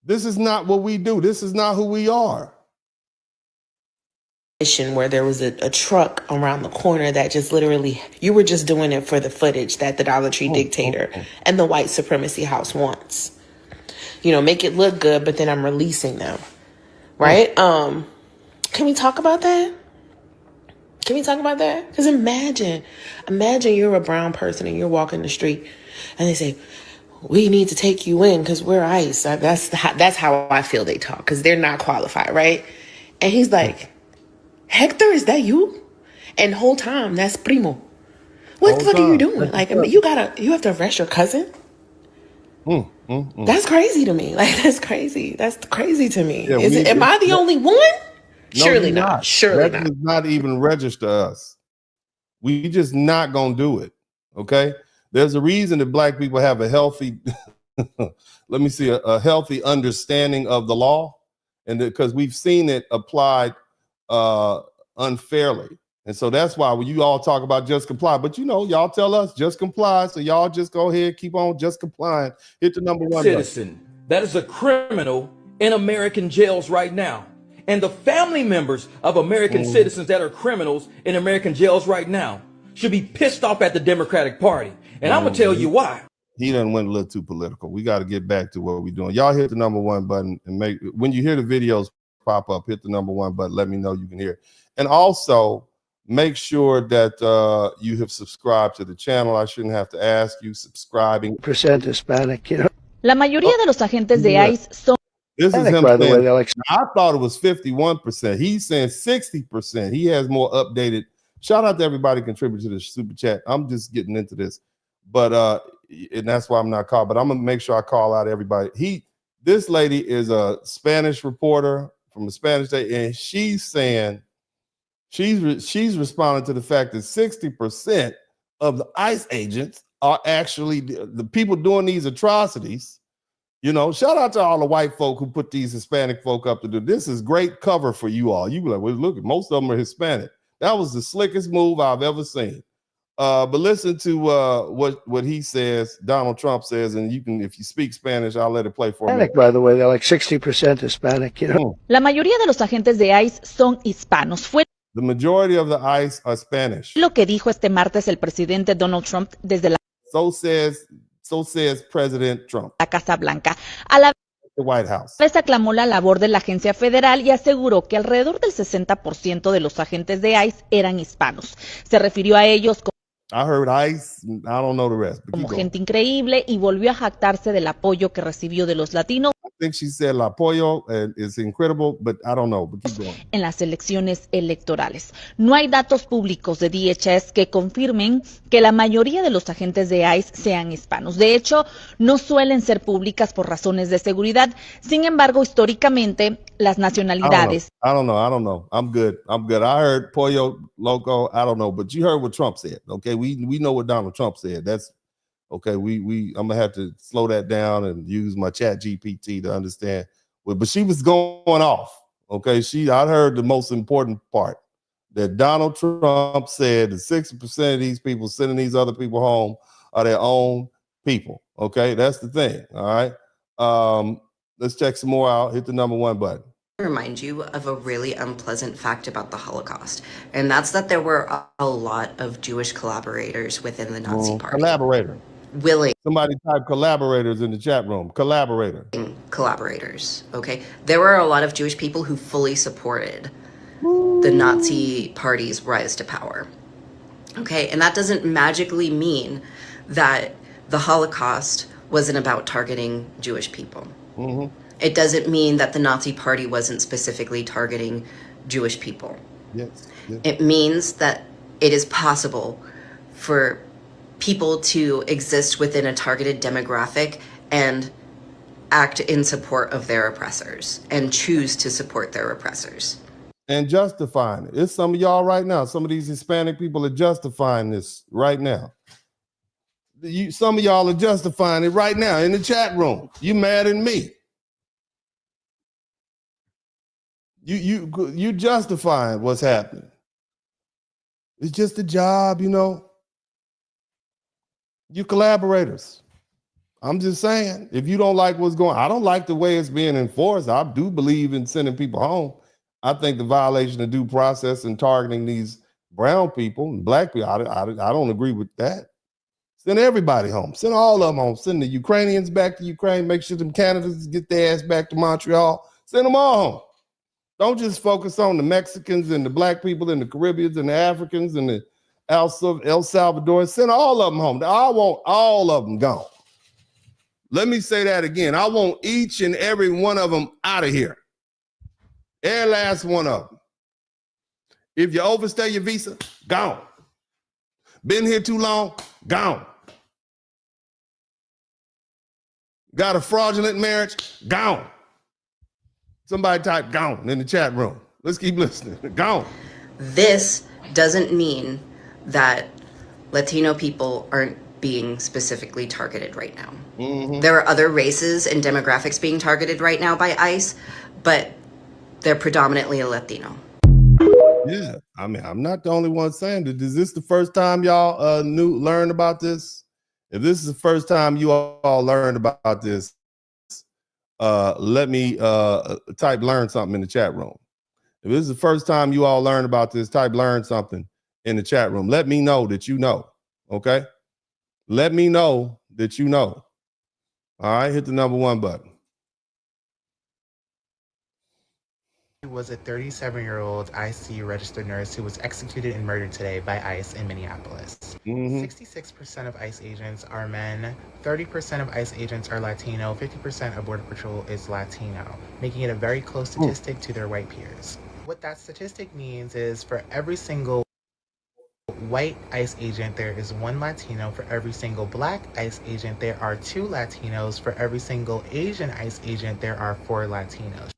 [SPEAKER 3] This is not what we do. This is not who we are.
[SPEAKER 11] Where there was a truck around the corner that just literally, you were just doing it for the footage that the Dollar Tree dictator and the white supremacy house wants. You know, make it look good, but then I'm releasing them. Right? Can we talk about that? Can we talk about that? Because imagine you're a brown person and you're walking the street and they say, we need to take you in because we're ICE. That's how I feel they talk, because they're not qualified, right? And he's like, Hector, is that you? And the whole time, that's Primo. What the fuck are you doing? Like, I mean, you have to arrest your cousin? That's crazy to me. Like, that's crazy. That's crazy to me.
[SPEAKER 3] Yeah,
[SPEAKER 11] am I the only one?
[SPEAKER 3] No,
[SPEAKER 11] Surely not. Surely
[SPEAKER 3] that
[SPEAKER 11] not.
[SPEAKER 3] does not even register us. We just not gonna do it. Okay. There's a reason that Black people have a healthy, a healthy understanding of the law, and because we've seen it applied unfairly. And so that's why when you all talk about just comply, but you know, y'all tell us just comply. So y'all just go ahead, keep on just complying. Hit the number one
[SPEAKER 20] citizen that is a criminal in American jails right now. And the family members of American citizens that are criminals in American jails right now should be pissed off at the Democratic Party. And I'm going to tell you why.
[SPEAKER 3] He done went a little too political. We got to get back to what we're doing. Y'all hit the number one button and when you hear the videos pop up, hit the number one button. Let me know you can hear it. And also make sure that you have subscribed to the channel. I shouldn't have to ask you, subscribing.
[SPEAKER 21] Percent Hispanic, you know.
[SPEAKER 16] La mayoría de los agentes de ICE son.
[SPEAKER 3] This is him saying, I thought it was 51%. He's saying 60%. He has more updated. Shout out to everybody contributing to the super chat. I'm just getting into this, but and that's why I'm not called. But I'm gonna make sure I call out everybody. This lady is a Spanish reporter from the Spanish state, and she's saying she's responding to the fact that 60% of the ICE agents are actually the people doing these atrocities. You know, shout out to all the white folk who put these Hispanic folk up to do this. Is great cover for you all. You be like, well, look, most of them are Hispanic. That was the slickest move I've ever seen. But listen to what he says, Donald Trump says, and you can, if you speak Spanish, I'll let it play for a minute.
[SPEAKER 21] By the way, they're like 60% Hispanic, you know.
[SPEAKER 22] La mayoría de los agentes de ICE son hispanos. Fue
[SPEAKER 3] The majority of the ICE are Spanish.
[SPEAKER 22] lo que dijo este martes el presidente Donald Trump desde la
[SPEAKER 3] So says President Trump.
[SPEAKER 22] Casa Blanca. A la
[SPEAKER 3] The White House.
[SPEAKER 22] vez aclamó la labor de la agencia federal y aseguró que alrededor del 60% de los agentes de ICE eran hispanos. Se refirió a ellos
[SPEAKER 3] I heard ICE, I don't know the rest.
[SPEAKER 22] como gente increíble y volvió a jactarse del apoyo que recibió de los latinos
[SPEAKER 3] I think she said la apoyo is incredible, but I don't know. But keep going.
[SPEAKER 22] en las elecciones electorales. No hay datos públicos de DHS que confirmen que la mayoría de los agentes de ICE sean hispanos. De hecho, no suelen ser públicas por razones de seguridad. Sin embargo, históricamente, las nacionalidades
[SPEAKER 3] I don't know. I'm good. I heard pollo loco. I don't know, but you heard what Trump said. Okay, we know what Donald Trump said. That's okay. I'm gonna have to slow that down and use my chat GPT to understand. But she was going off. Okay, I heard the most important part that Donald Trump said that 60% of these people sending these other people home are their own people. Okay, that's the thing. All right. Let's check some more out. Hit the number 1 button.
[SPEAKER 23] Remind you of a really unpleasant fact about the Holocaust, and that's that there were a lot of Jewish collaborators within the Nazi Party.
[SPEAKER 3] Collaborator.
[SPEAKER 23] Willing.
[SPEAKER 3] Somebody type collaborators in the chat room. Collaborator.
[SPEAKER 23] Collaborators, okay? There were a lot of Jewish people who fully supported the Nazi Party's rise to power, okay? And that doesn't magically mean that the Holocaust wasn't about targeting Jewish people.
[SPEAKER 3] Mm-hmm.
[SPEAKER 23] It doesn't mean that the Nazi Party wasn't specifically targeting Jewish people.
[SPEAKER 3] Yes.
[SPEAKER 23] It means that it is possible for people to exist within a targeted demographic and act in support of their oppressors and choose to support their oppressors.
[SPEAKER 3] And justifying it. It's some of y'all right now. Some of these Hispanic people are justifying this right now. Some of y'all are justifying it right now in the chat room. You mad at me. You justifying what's happening. It's just a job, you know. You collaborators. I'm just saying, if you don't like what's going on, I don't like the way it's being enforced. I do believe in sending people home. I think the violation of due process and targeting these brown people and black people, I don't agree with that. Send everybody home. Send all of them home. Send the Ukrainians back to Ukraine. Make sure them Canadians get their ass back to Montreal. Send them all home. Don't just focus on the Mexicans and the black people and the Caribbeans and the Africans and the El Salvador. Send all of them home. I want all of them gone. Let me say that again. I want each and every one of them out of here. Every last one of them. If you overstay your visa, gone. Been here too long, gone. Got a fraudulent marriage, gone. Somebody type gone in the chat room. Let's keep listening. Gone.
[SPEAKER 23] This doesn't mean that Latino people aren't being specifically targeted right now.
[SPEAKER 3] Mm-hmm.
[SPEAKER 23] There are other races and demographics being targeted right now by ICE, but they're predominantly a Latino.
[SPEAKER 3] Yeah, I mean, I'm not the only one saying that. Is this the first time y'all learned about this? If this is the first time you all learned about this, let me type learn something in the chat room. If this is the first time you all learned about this, type learn something in the chat room. Let me know that you know, okay? Let me know that you know. All right, hit the number 1 button.
[SPEAKER 24] Was a 37-year-old ICU registered nurse who was executed and murdered today by ICE in Minneapolis. 66% of ICE agents are men, 30% of ICE agents are Latino, 50% of Border Patrol is Latino, making it a very close statistic to their white peers. What that statistic means is for every single white ICE agent, there is 1 Latino. For every single black ICE agent, there are 2 Latinos. For every single Asian ICE agent, there are 4 Latinos.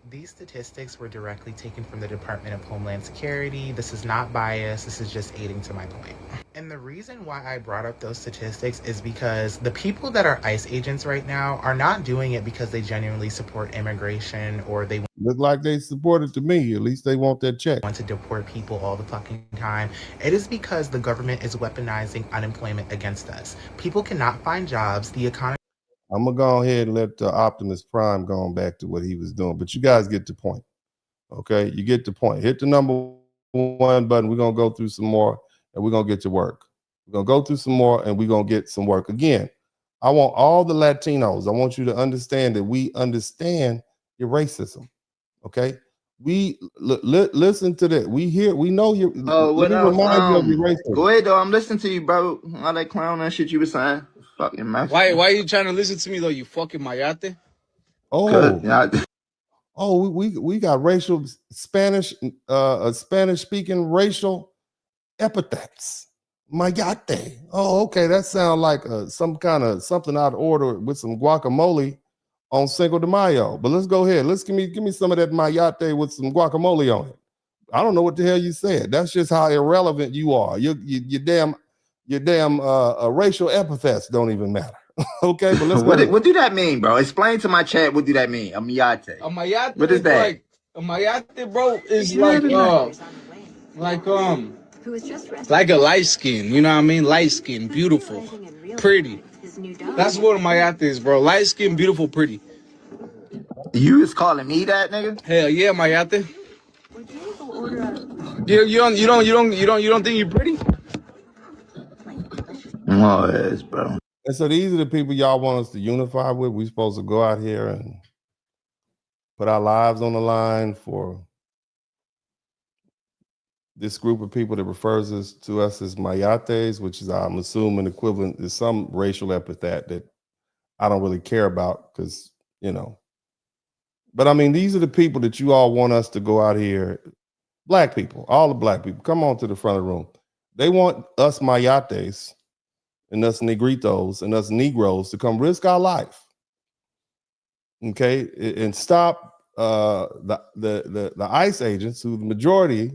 [SPEAKER 24] These statistics were directly taken from the Department of Homeland Security. This is not biased. This is just aiding to my point. And the reason why I brought up those statistics is because the people that are ICE agents right now are not doing it because they genuinely support immigration or they
[SPEAKER 3] look like they support it to me. At least they want that check.
[SPEAKER 24] Want to deport people all the fucking time. It is because the government is weaponizing unemployment against us. People cannot find jobs. The economy.
[SPEAKER 3] I'm gonna go ahead and let Optimus Prime go on back to what he was doing, but you guys get the point. Okay, you get the point. Hit the number 1 button. We're gonna go through some more, and we're gonna get to work. We're gonna go through some more, and we're gonna get some work. Again, I want all the Latinos. I want you to understand that we understand your racism. Okay, we listen to that. We know you. Let me remind you of your racism.
[SPEAKER 15] Go ahead, though. I'm listening to you, bro. All that clown and shit you was saying. Fucking mess.
[SPEAKER 2] Why are you trying to listen to me though? You fucking mayate.
[SPEAKER 3] We got racial Spanish, Spanish speaking racial epithets. Mayate. Oh, okay. That sounds like something out of order with some guacamole on Cinco de Mayo. But let's go ahead. Let's give me some of that mayate with some guacamole on it. I don't know what the hell you said. That's just how irrelevant you are. Your damn racial epithets don't even matter. Okay, but let's
[SPEAKER 15] what do that mean, bro? Explain to my chat what do that mean? A mayate.
[SPEAKER 2] A mayate.
[SPEAKER 15] What is that?
[SPEAKER 2] Like, a mayate, bro, is like a light skin. You know what I mean? Light skin, beautiful, pretty. That's what a mayate is, bro. Light skin, beautiful, pretty.
[SPEAKER 15] You is calling me that, nigga?
[SPEAKER 2] Hell yeah, mayate. You don't think you're pretty?
[SPEAKER 15] Oh, yes, bro.
[SPEAKER 3] And so these are the people y'all want us to unify with. We're supposed to go out here and put our lives on the line for this group of people that refers to us as mayates, which is, I'm assuming, equivalent to some racial epithet that I don't really care about because, But I mean, these are the people that you all want us to go out here. Black people, all the black people, come on to the front of the room. They want us mayates and us negritos and us Negroes to come risk our life, okay, and stop the ICE agents, who the majority,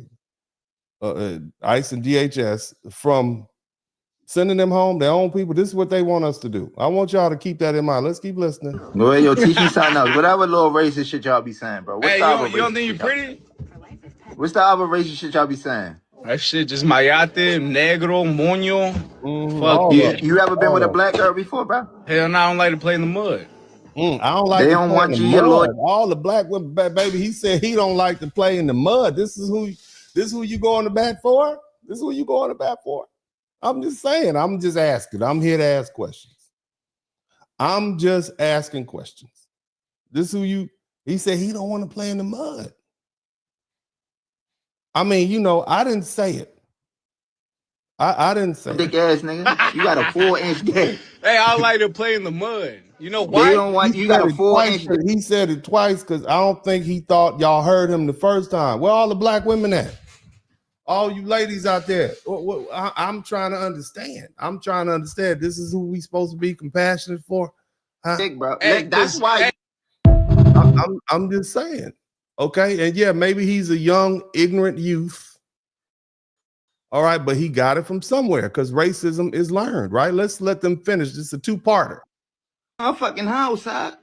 [SPEAKER 3] ICE and DHS, from sending them home, their own people. This is what they want us to do. I want y'all to keep that in mind. Let's keep listening.
[SPEAKER 15] Go ahead, yo, teach me something else. Whatever little racist shit y'all be saying, bro.
[SPEAKER 2] Hey, you don't think you're pretty?
[SPEAKER 15] What's the other racist shit y'all be saying?
[SPEAKER 2] That shit just mayate, negro, moño. Fuck
[SPEAKER 15] yeah. You ever been with a black girl before, bro?
[SPEAKER 2] Hell no, I don't like to play in the mud.
[SPEAKER 3] I don't like. They don't want you. All the black women, baby. He said he don't like to play in the mud. This is who you go on the bat for. This is who you go on the bat for. I'm just saying. I'm just asking. I'm here to ask questions. I'm just asking questions. This is who you. He said he don't want to play in the mud. I mean, I didn't say it. I didn't say
[SPEAKER 15] dick ass nigga. You got a 4-inch dick.
[SPEAKER 2] Hey, I like to play in the mud. You know why?
[SPEAKER 15] They don't want you got a 4-inch dick.
[SPEAKER 3] He said it twice because I don't think he thought y'all heard him the first time. Where all the black women at? All you ladies out there. I'm trying to understand. This is who we supposed to be compassionate for. Huh?
[SPEAKER 15] Dick, bro. Hey, that's why.
[SPEAKER 3] I'm just saying. Okay, and yeah, maybe he's a young, ignorant youth. All right, but he got it from somewhere because racism is learned, right? Let's let them finish. This is a two-parter.
[SPEAKER 15] A fucking house, huh?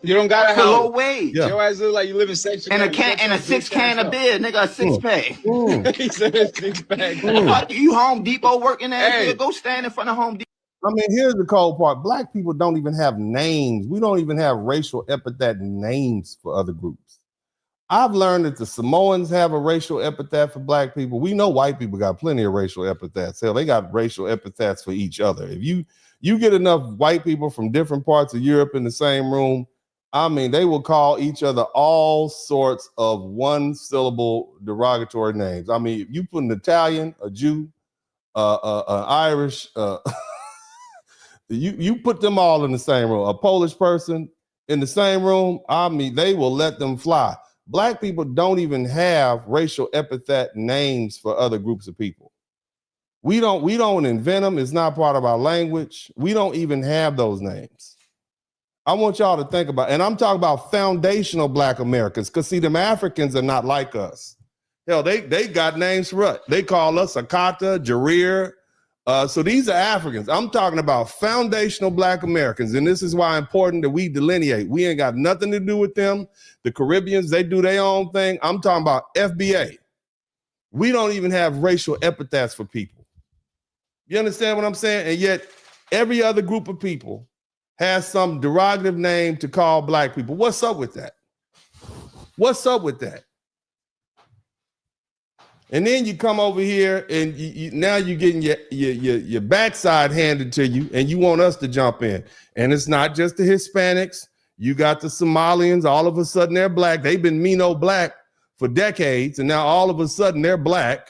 [SPEAKER 2] You don't got a house.
[SPEAKER 15] Low wage.
[SPEAKER 2] Yeah. Your ass look like you live in section.
[SPEAKER 15] And a 6-can of beer, nigga, a 6-pack.
[SPEAKER 2] He said a 6-pack.
[SPEAKER 15] Fuck you, Home Depot working there? Go stand in front of Home Depot.
[SPEAKER 3] I mean, here's the cold part. Black people don't even have names. We don't even have racial epithet names for other groups. I've learned that the Samoans have a racial epithet for black people. We know white people got plenty of racial epithets. Hell, they got racial epithets for each other. If you get enough white people from different parts of Europe in the same room, I mean, they will call each other all sorts of one-syllable derogatory names. I mean, if you put an Italian, a Jew, an Irish, you put them all in the same room. A Polish person in the same room, I mean, they will let them fly. Black people don't even have racial epithet names for other groups of people. We don't invent them. It's not part of our language. We don't even have those names. I want y'all to think about, and I'm talking about foundational Black Americans, because see, them Africans are not like us. Hell, they got names for us. They call us Akata, Jarir. So these are Africans. I'm talking about foundational Black Americans, and this is why it's important that we delineate. We ain't got nothing to do with them. The Caribbeans, they do their own thing. I'm talking about FBA. We don't even have racial epithets for people. You understand what I'm saying? And yet, every other group of people has some derogative name to call Black people. What's up with that? What's up with that? And then you come over here and now you're getting your backside handed to you, and you want us to jump in. And it's not just the Hispanics. You got the Somalians. All of a sudden they're Black. They've been Mino Black for decades, and now all of a sudden they're Black,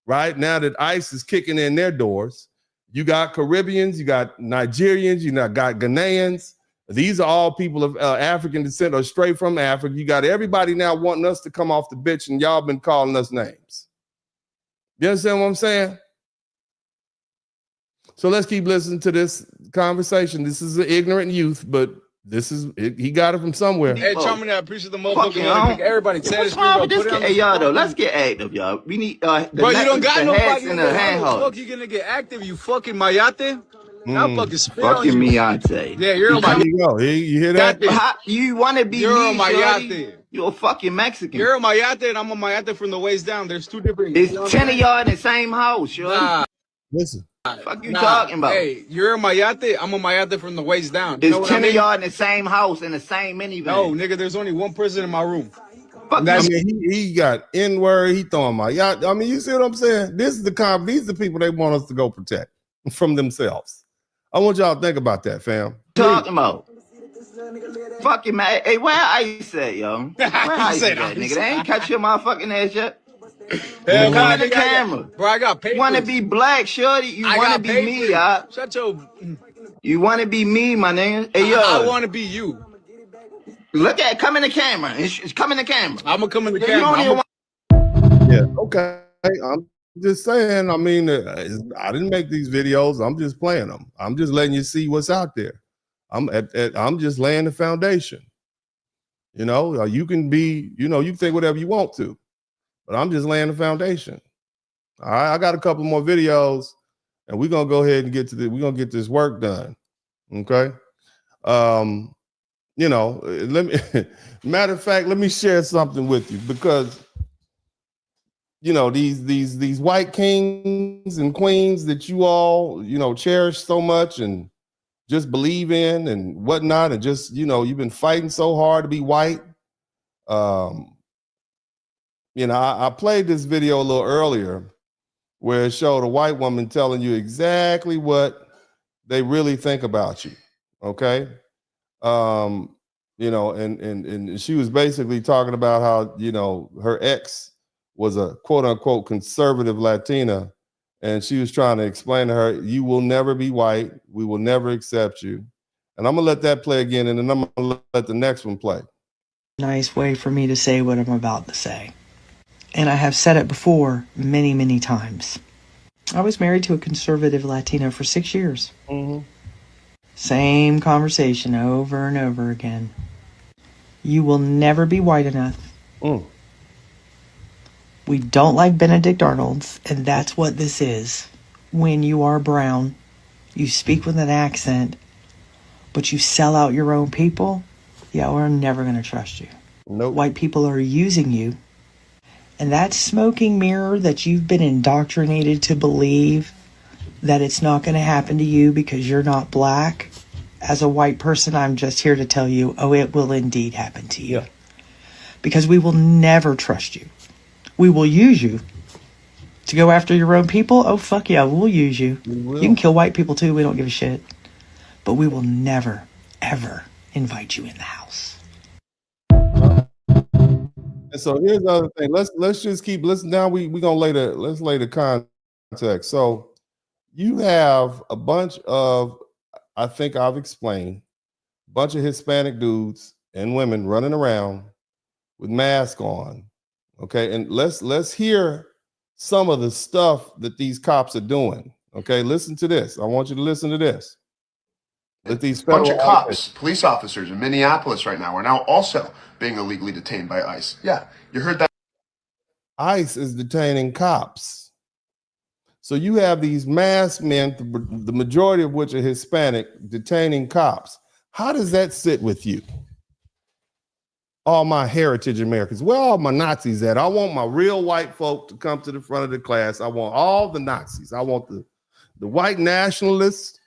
[SPEAKER 3] right? Now that ICE is kicking in their doors. You got Caribbeans, you got Nigerians, you got Ghanaians. These are all people of African descent or straight from Africa. You got everybody now wanting us to come off the bitch, and y'all been calling us names. You understand what I'm saying? So let's keep listening to this conversation. This is an ignorant youth, but he got it from somewhere.
[SPEAKER 2] Hey, tell me that. I appreciate the motherfucker. Everybody tell this
[SPEAKER 4] Hey, y'all, though, let's get active, y'all. We need
[SPEAKER 2] bro, you don't got nobody in the handhold. Fuck, you gonna get active, you fucking mayate? Now fucking spit on you.
[SPEAKER 4] Fucking Miyate.
[SPEAKER 2] Yeah, you're a mayate.
[SPEAKER 3] You go. You hear that?
[SPEAKER 4] You want to be
[SPEAKER 2] You're a
[SPEAKER 4] me,
[SPEAKER 2] mayate.
[SPEAKER 4] You're a fucking Mexican.
[SPEAKER 2] You're a mayate, and I'm a mayate from the waist down. There's two different.
[SPEAKER 4] It's 10 of y'all in the same house, shorty.
[SPEAKER 2] Nah.
[SPEAKER 3] Listen.
[SPEAKER 4] Fuck you talking about?
[SPEAKER 2] Hey, you're a mayate. I'm a mayate from the waist down.
[SPEAKER 4] There's 10 of y'all in the same house in the same minivan.
[SPEAKER 2] No, nigga, there's only one person in my room.
[SPEAKER 3] I mean, he got N-word. He throwing my yacht. I mean, you see what I'm saying? These are the people they want us to go protect from themselves. I want y'all to think about that, fam.
[SPEAKER 4] Talking about? Fucking man. Hey, where Ice at, yo? Where Ice at, nigga? They ain't catch your motherfucking ass yet.
[SPEAKER 2] Hell,
[SPEAKER 4] come in the camera.
[SPEAKER 2] Bro, I got papers.
[SPEAKER 4] You want to be Black, shorty? You want to be me, y'all?
[SPEAKER 2] Shut your...
[SPEAKER 4] You want to be me, my nigga? Hey, yo.
[SPEAKER 2] I want to be you.
[SPEAKER 4] Look at, come in the camera. Come in the camera.
[SPEAKER 2] I'm going to come in the
[SPEAKER 4] camera.
[SPEAKER 3] Yeah, okay. I'm just saying, I mean, I didn't make these videos. I'm just playing them. I'm just letting you see what's out there. I'm just laying the foundation. You know, you can be, you can think whatever you want to, but I'm just laying the foundation. All right, I got a couple more videos, and we're gonna go ahead and we're gonna get this work done. Okay. Matter of fact, let me share something with you, because these white kings and queens that you all, cherish so much and just believe in and whatnot, and just, you've been fighting so hard to be white. I played this video a little earlier where it showed a white woman telling you exactly what they really think about you. Okay. And she was basically talking about how, her ex was a quote unquote conservative Latina. And she was trying to explain to her, you will never be white. We will never accept you. And I'm going to let that play again. And then I'm going to let the next one play.
[SPEAKER 8] Nice way for me to say what I'm about to say. And I have said it before many, many times. I was married to a conservative Latino for 6 years.
[SPEAKER 3] Mm-hmm.
[SPEAKER 8] Same conversation over and over again. You will never be white enough. We don't like Benedict Arnolds, and that's what this is. When you are brown, you speak with an accent, but you sell out your own people, yeah, we're never going to trust you.
[SPEAKER 3] Nope.
[SPEAKER 8] White people are using you. And that smoking mirror that you've been indoctrinated to believe that it's not going to happen to you because you're not Black, as a white person, I'm just here to tell you, it will indeed happen to you.
[SPEAKER 3] Yeah.
[SPEAKER 8] Because we will never trust you. We will use you to go after your own people. Oh, fuck yeah, we'll use you. You can kill white people too. We don't give a shit. But we will never, ever invite you in the house.
[SPEAKER 3] And so here's the other thing. Let's just keep listening. Now we're gonna lay the context. So you have a bunch of, I think I've explained, a bunch of Hispanic dudes and women running around with masks on. Okay, and let's hear some of the stuff that these cops are doing. Okay, listen to this. I want you to listen to this. That these
[SPEAKER 9] bunch of
[SPEAKER 3] federal
[SPEAKER 9] cops, police officers in Minneapolis right now are now also being illegally detained by ICE. Yeah, you heard that.
[SPEAKER 3] ICE is detaining cops. So you have these masked men, the majority of which are Hispanic, detaining cops. How does that sit with you? All my heritage Americans, where all my Nazis at? I want my real white folk to come to the front of the class. I want all the Nazis. I want the white nationalists.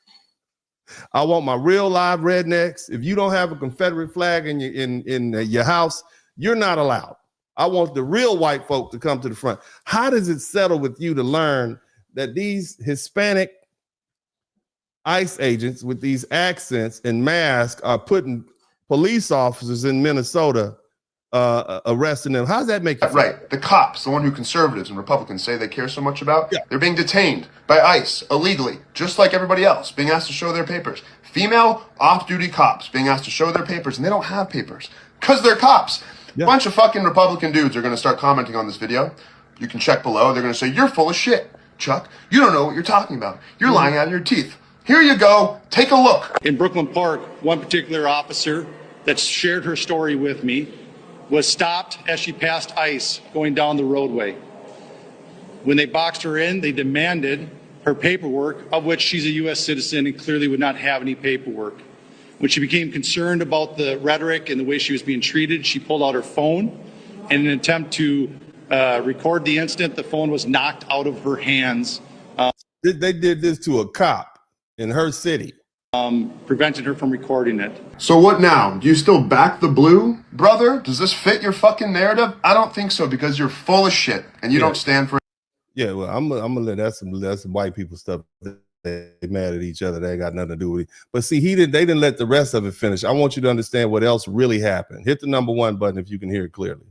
[SPEAKER 3] I want my real live rednecks. If you don't have a Confederate flag in your house, you're not allowed. I want the real white folk to come to the front. How does it settle with you to learn that these Hispanic ICE agents with these accents and masks are putting police officers in Minnesota arresting them? How does that make you feel?
[SPEAKER 9] Right. The cops, the one who conservatives and Republicans say they care so much about, they're being detained by ICE illegally, just like everybody else, being asked to show their papers. Female off-duty cops being asked to show their papers, and they don't have papers because they're cops. A bunch of fucking Republican dudes are going to start commenting on this video. You can check below. They're going to say, you're full of shit, Chuck. You don't know what you're talking about. You're lying out of your teeth. Here you go. Take a look.
[SPEAKER 12] In Brooklyn Park, one particular officer that shared her story with me was stopped as she passed ICE going down the roadway. When they boxed her in, they demanded her paperwork, of which she's a U.S. citizen and clearly would not have any paperwork. When she became concerned about the rhetoric and the way she was being treated, she pulled out her phone. In an attempt to record the incident, the phone was knocked out of her hands.
[SPEAKER 3] They did this to a cop in her city.
[SPEAKER 12] Prevented her from recording it.
[SPEAKER 9] So what now? Do you still back the blue, brother? Does this fit your fucking narrative? I don't think so, because you're full of shit and you don't stand for it.
[SPEAKER 3] Yeah, well, I'm gonna let that's some white people stuff. They mad at each other. They ain't got nothing to do with it. But see, they didn't let the rest of it finish. I want you to understand what else really happened. Hit the number 1 button if you can hear it clearly.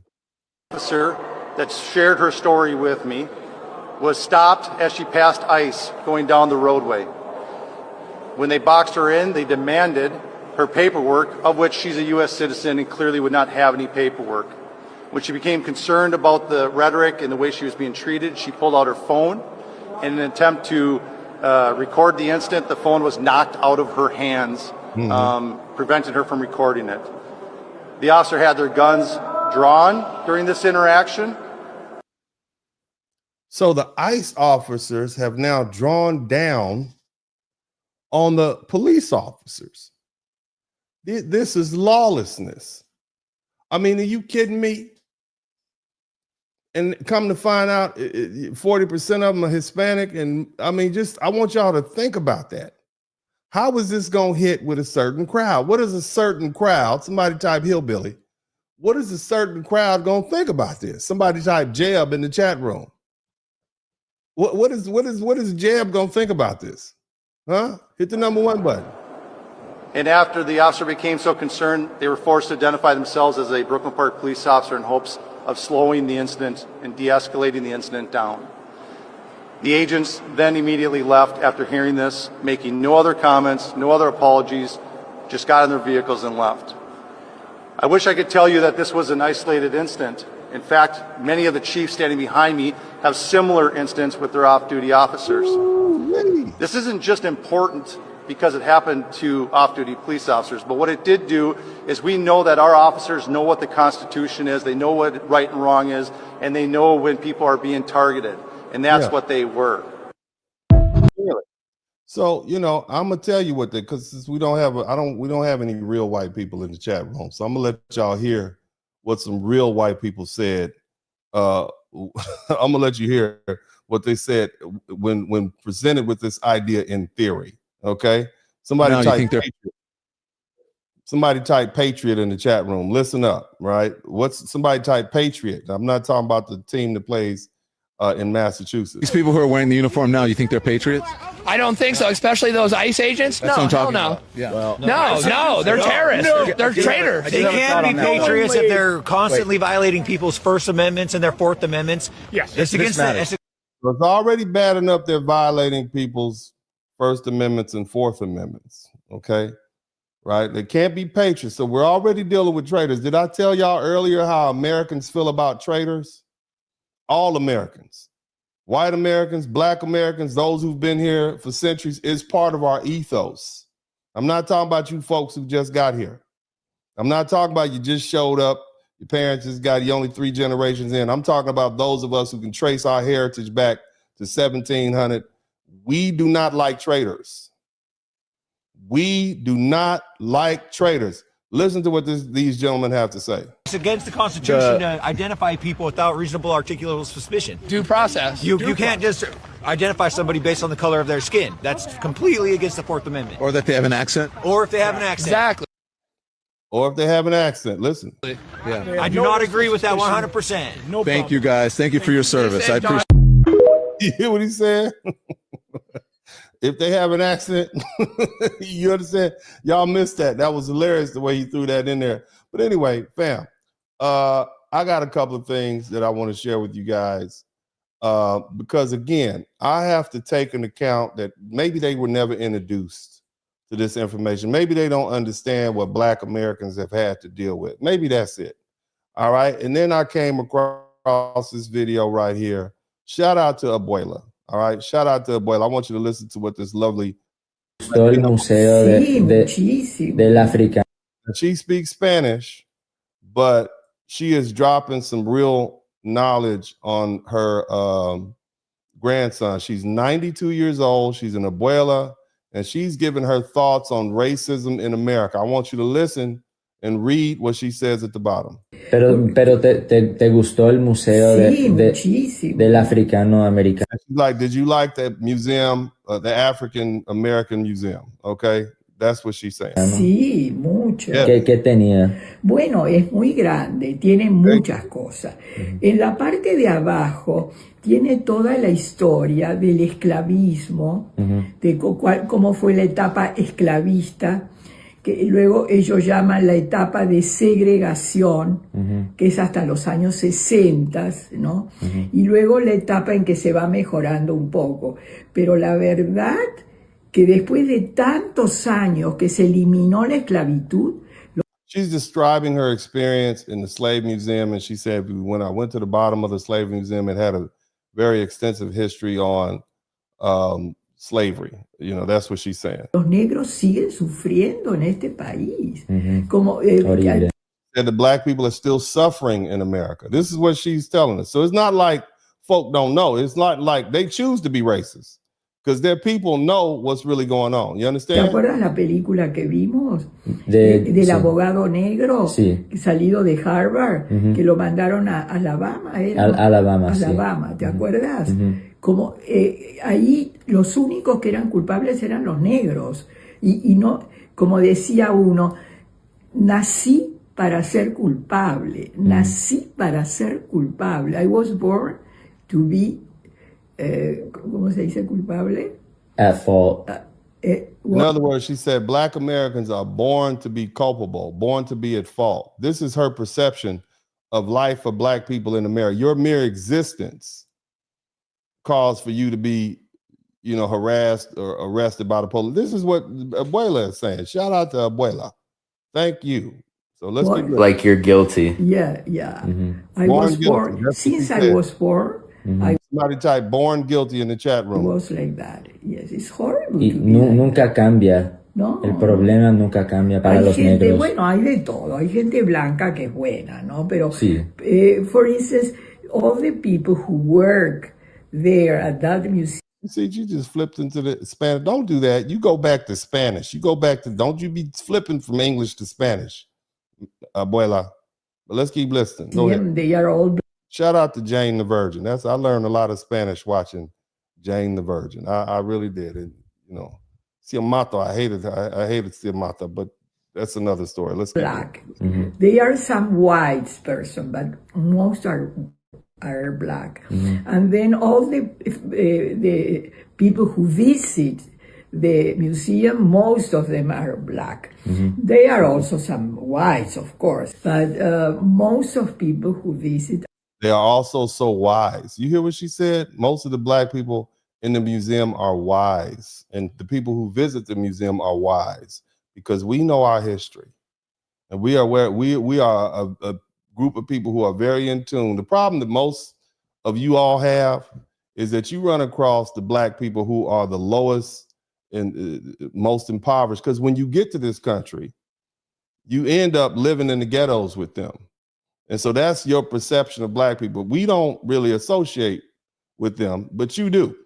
[SPEAKER 12] Officer that shared her story with me was stopped as she passed ICE going down the roadway. When they boxed her in, they demanded her paperwork, of which she's a U.S. citizen and clearly would not have any paperwork. When she became concerned about the rhetoric and the way she was being treated, she pulled out her phone. In an attempt to record the incident, the phone was knocked out of her hands, prevented her from recording it. The officer had their guns drawn during this interaction.
[SPEAKER 3] So the ICE officers have now drawn down on the police officers. This is lawlessness. I mean, are you kidding me? And come to find out 40% of them are Hispanic. And I mean, I want y'all to think about that. How is this going to hit with a certain crowd? What is a certain crowd? Somebody type hillbilly. What is a certain crowd going to think about this? Somebody type Jeb in the chat room. What is Jeb going to think about this? Huh? Hit the number 1 button.
[SPEAKER 12] And after the officer became so concerned, they were forced to identify themselves as a Brooklyn Park police officer in hopes of slowing the incident and de-escalating the incident down. The agents then immediately left after hearing this, making no other comments, no other apologies, just got in their vehicles and left. I wish I could tell you that this was an isolated incident. In fact, many of the chiefs standing behind me have similar incidents with their off-duty officers. This isn't just important because it happened to off-duty police officers, but what it did do is we know that our officers know what the Constitution is, they know what right and wrong is, and they know when people are being targeted, and that's what they were.
[SPEAKER 3] Really? So, I'm gonna tell you what because we don't have any real white people in the chat room, so I'm gonna let y'all hear what some real white people said. I'm gonna let you hear what they said when presented with this idea in theory. Okay, somebody type patriot in the chat room. Listen up, right? Somebody type patriot? I'm not talking about the team that plays in Massachusetts.
[SPEAKER 13] These people who are wearing the uniform now, you think they're patriots?
[SPEAKER 14] I don't think so, especially those ICE agents.
[SPEAKER 13] That's
[SPEAKER 14] no,
[SPEAKER 13] what I'm talking
[SPEAKER 14] hell no.
[SPEAKER 13] about. Yeah. Well,
[SPEAKER 14] No, they're terrorists. They're traitors.
[SPEAKER 25] They can't be patriots if they're constantly violating people's First Amendments and their Fourth Amendments.
[SPEAKER 14] Yes,
[SPEAKER 25] it's against that.
[SPEAKER 3] It's already bad enough they're violating people's First Amendments and Fourth Amendments. Okay, right? They can't be patriots. So we're already dealing with traitors. Did I tell y'all earlier how Americans feel about traitors? All Americans. White Americans, Black Americans, those who've been here for centuries, is part of our ethos. I'm not talking about you folks who just got here. I'm not talking about you just showed up. Your parents just got you only 3 generations in. I'm talking about those of us who can trace our heritage back to 1700. We do not like traitors. We do not like traitors. Listen to what these gentlemen have to say.
[SPEAKER 25] It's against the Constitution to identify people without reasonable articulable suspicion.
[SPEAKER 14] Due process.
[SPEAKER 25] You can't just identify somebody based on the color of their skin. That's completely against the 4th Amendment.
[SPEAKER 13] Or that they have an accent.
[SPEAKER 25] Or if they have an accent.
[SPEAKER 14] Exactly.
[SPEAKER 3] Or if they have an accent. Listen.
[SPEAKER 13] Yeah.
[SPEAKER 25] I do not agree with that 100%.
[SPEAKER 13] Thank you, guys. Thank you for your service. I appreciate.
[SPEAKER 3] You hear what he said? If they have an accent, you understand? Y'all missed that. That was hilarious the way he threw that in there. But anyway, fam, I got a couple of things that I want to share with you guys. Because again, I have to take into account that maybe they were never introduced to this information. Maybe they don't understand what Black Americans have had to deal with. Maybe that's it. All right. And then I came across this video right here. Shout out to Abuela. All right, shout out to Abuela. I want you to listen to what this lovely.
[SPEAKER 6] El Museo del Africano.
[SPEAKER 3] She speaks Spanish, but she is dropping some real knowledge on her grandson. She's 92 years old. She's an abuela, and she's giving her thoughts on racism in America. I want you to listen and read what she says at the bottom.
[SPEAKER 6] Pero te gustó el museo del africano americano.
[SPEAKER 3] Like, did you like that museum, the African American Museum? Okay, that's what she's saying.
[SPEAKER 7] Sí, mucho.
[SPEAKER 3] Yeah.
[SPEAKER 6] ¿Qué tenía?
[SPEAKER 7] Bueno, es muy grande, tiene muchas cosas. En la parte de abajo tiene toda la historia del esclavismo, de cómo fue la etapa esclavista, que luego ellos llaman la etapa de segregación, que es hasta los años 60, ¿no? Y luego la etapa en que se va mejorando un poco. Pero la verdad que después de tantos años que se eliminó la esclavitud.
[SPEAKER 3] She's describing her experience in the slave museum, and she said, when I went to the bottom of the slave museum, it had a very extensive history on slavery. You know, that's what she's saying.
[SPEAKER 7] Los negros siguen sufriendo en este país. Como,
[SPEAKER 3] and the Black people are still suffering in America. This is what she's telling us. So it's not like folk don't know. It's not like they choose to be racist, because their people know what's really going on. You understand?
[SPEAKER 7] ¿Te acuerdas la película que vimos? Del abogado negro salido de Harvard, que lo mandaron a Alabama. Alabama, ¿te acuerdas? Como ahí los únicos que eran culpables eran los negros. Y no, como decía uno, nací para ser culpable. Nací para ser culpable. I was born to be ¿cómo se dice culpable?
[SPEAKER 6] At fault.
[SPEAKER 3] In other words, she said Black Americans are born to be culpable, born to be at fault. This is her perception of life for Black people in America. Your mere existence caused for you to be, you know, harassed or arrested by the police. This is what Abuela is saying. Shout out to Abuela. Thank you. So let's keep
[SPEAKER 6] like you're guilty.
[SPEAKER 7] Yeah. I was born, since I was born,
[SPEAKER 3] somebody type born guilty in the chat room.
[SPEAKER 7] It was like that. Yes, it's horrible.
[SPEAKER 6] Y nunca cambia. No. El problema nunca cambia para los negros.
[SPEAKER 7] Bueno, hay de todo. Hay gente blanca que es buena, ¿no? Pero, for instance, all the people who work there at that museum.
[SPEAKER 3] You see, you just flipped into the Spanish. Don't do that. You go back to Spanish. You go back to, don't you be flipping from English to Spanish, Abuela. But let's keep listening. Go ahead.
[SPEAKER 7] They are all.
[SPEAKER 3] Shout out to Jane the Virgin. I learned a lot of Spanish watching Jane the Virgin. I really did. And, you know, Ciamato, I hated Ciamato, but that's another story. Let's
[SPEAKER 7] black. They are some white person, but most are black. And then all the people who visit the museum, most of them are black. They are also some whites, of course, but most of people who visit.
[SPEAKER 3] They are also so wise. You hear what she said? Most of the Black people in the museum are wise, and the people who visit the museum are wise because we know our history, and we are a group of people who are very in tune. The problem that most of you all have is that you run across the Black people who are the lowest and most impoverished. Because when you get to this country, you end up living in the ghettos with them. And so that's your perception of black people. We don't really associate with them, but you do.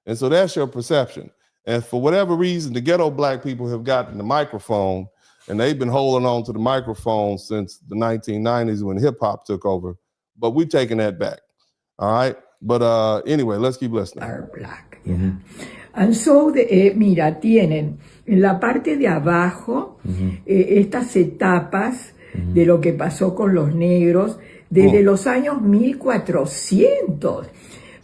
[SPEAKER 3] And so that's your perception. And for whatever reason, the ghetto black people have gotten the microphone, and they've been holding on to the microphone since the 1990s when hip hop took over. But we've taken that back. All right. But anyway, let's keep listening.
[SPEAKER 7] Are black. Yeah. And so, mira, tienen en la parte de abajo estas etapas de lo que pasó con los negros desde los años 1400.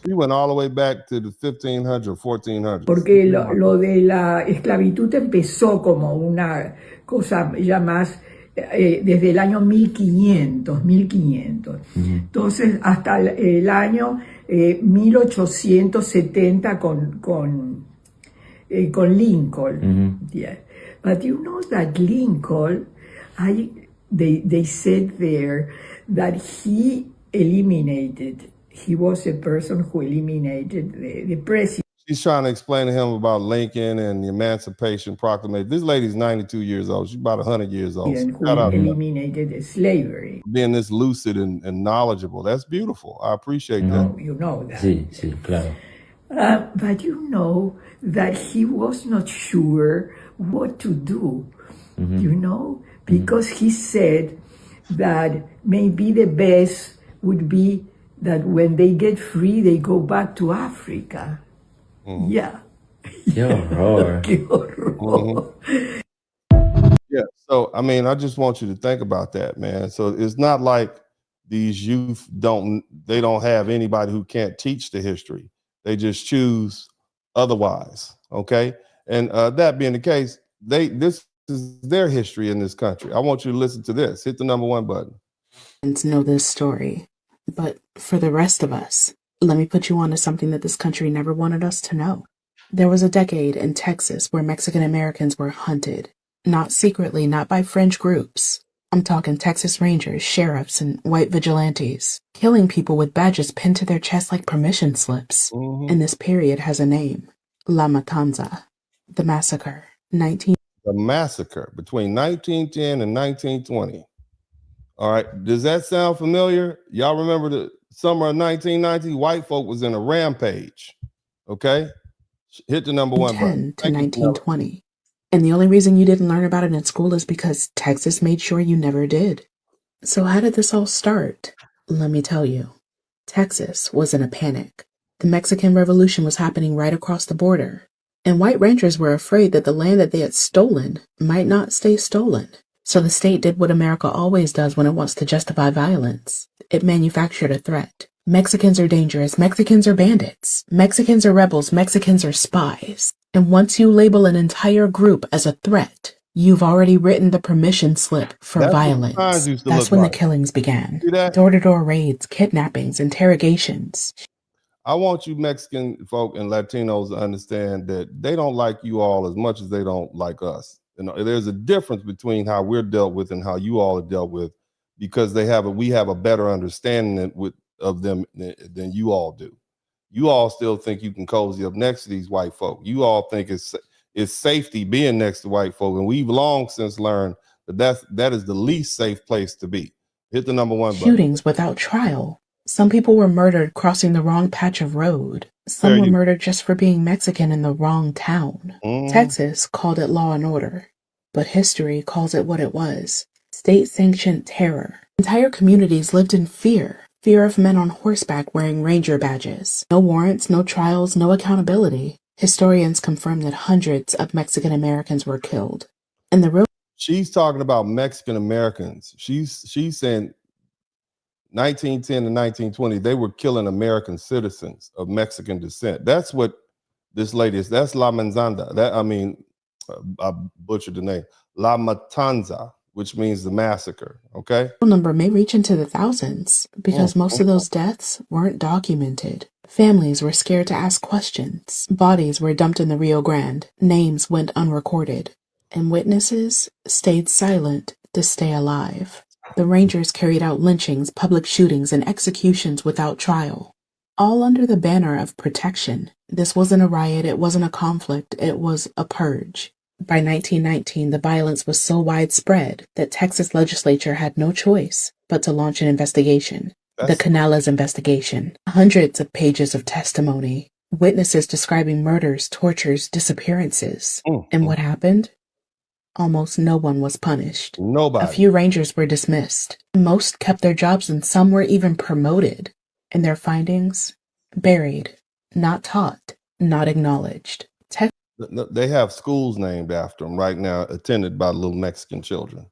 [SPEAKER 3] We went all the way back to the 1500s, 1400s.
[SPEAKER 7] Porque lo de la esclavitud empezó como una cosa ya más desde el año 1500. Entonces, hasta el año 1870 con Lincoln. Yeah. But you know that Lincoln, they said there that he was a person who eliminated the president.
[SPEAKER 3] She's trying to explain to him about Lincoln and the Emancipation Proclamation. This lady's 92 years old. She's about 100 years old.
[SPEAKER 7] And who eliminated slavery.
[SPEAKER 3] Being this lucid and knowledgeable. That's beautiful. I appreciate that.
[SPEAKER 7] You know that.
[SPEAKER 6] Sí, claro.
[SPEAKER 7] But you know that he was not sure what to do, you know, because he said that maybe the best would be that when they get free, they go back to Africa. Yeah.
[SPEAKER 6] Qué horror.
[SPEAKER 7] Qué horror.
[SPEAKER 3] Yeah. So, I mean, I just want you to think about that, man. So it's not like these youth don't have anybody who can't teach the history. They just choose otherwise. Okay. And that being the case, this is their history in this country. I want you to listen to this. Hit the number 1 button.
[SPEAKER 1] Know this story. But for the rest of us, let me put you on to something that this country never wanted us to know. There was a decade in Texas where Mexican Americans were hunted. Not secretly, not by fringe groups. I'm talking Texas Rangers, sheriffs, and white vigilantes, killing people with badges pinned to their chests like permission slips. And this period has a name. La Matanza. The massacre. The
[SPEAKER 3] massacre between 1910 and 1920. All right. Does that sound familiar? Y'all remember the summer of 1990? White folk was in a rampage. Okay. Hit the number 1 button.
[SPEAKER 1] To 1920. And the only reason you didn't learn about it in school is because Texas made sure you never did. So how did this all start? Let me tell you. Texas was in a panic. The Mexican Revolution was happening right across the border. And white ranchers were afraid that the land that they had stolen might not stay stolen. So the state did what America always does when it wants to justify violence. It manufactured a threat. Mexicans are dangerous. Mexicans are bandits. Mexicans are rebels. Mexicans are spies. And once you label an entire group as a threat, you've already written the permission slip for violence. That's when the killings began. Door-to-door raids, kidnappings, interrogations.
[SPEAKER 3] I want you Mexican folk and Latinos to understand that they don't like you all as much as they don't like us. You know, there's a difference between how we're dealt with and how you all are dealt with, because we have a better understanding of them than you all do. You all still think you can cozy up next to these white folk. You all think it's safety being next to white folk, and we've long since learned that is the least safe place to be. Hit the number 1 button.
[SPEAKER 1] Shootings without trial. Some people were murdered crossing the wrong patch of road. Some were murdered just for being Mexican in the wrong town. Texas called it law and order, but history calls it what it was: state-sanctioned terror. Entire communities lived in fear. Fear of men on horseback wearing ranger badges. No warrants, no trials, no accountability. Historians confirm that hundreds of Mexican Americans were killed. And
[SPEAKER 3] she's talking about Mexican Americans. She's saying 1910 to 1920, they were killing American citizens of Mexican descent. That's what this lady is. That's La Matanza. I butchered the name. La Matanza, which means the massacre. Okay.
[SPEAKER 1] The number may reach into the thousands because most of those deaths weren't documented. Families were scared to ask questions. Bodies were dumped in the Rio Grande. Names went unrecorded. And witnesses stayed silent to stay alive. The Rangers carried out lynchings, public shootings, and executions without trial. all under the banner of protection. This wasn't a riot, it wasn't a conflict, it was a purge. By 1919, the violence was so widespread that Texas legislature had no choice but to launch an investigation. The Canales investigation. Hundreds of pages of testimony. Witnesses describing murders, tortures, disappearances. And what happened? Almost no one was punished.
[SPEAKER 3] Nobody.
[SPEAKER 1] A few rangers were dismissed. Most kept their jobs and some were even promoted. And their findings? Buried. Not taught. Not acknowledged.
[SPEAKER 3] They have schools named after them right now, attended by little Mexican children.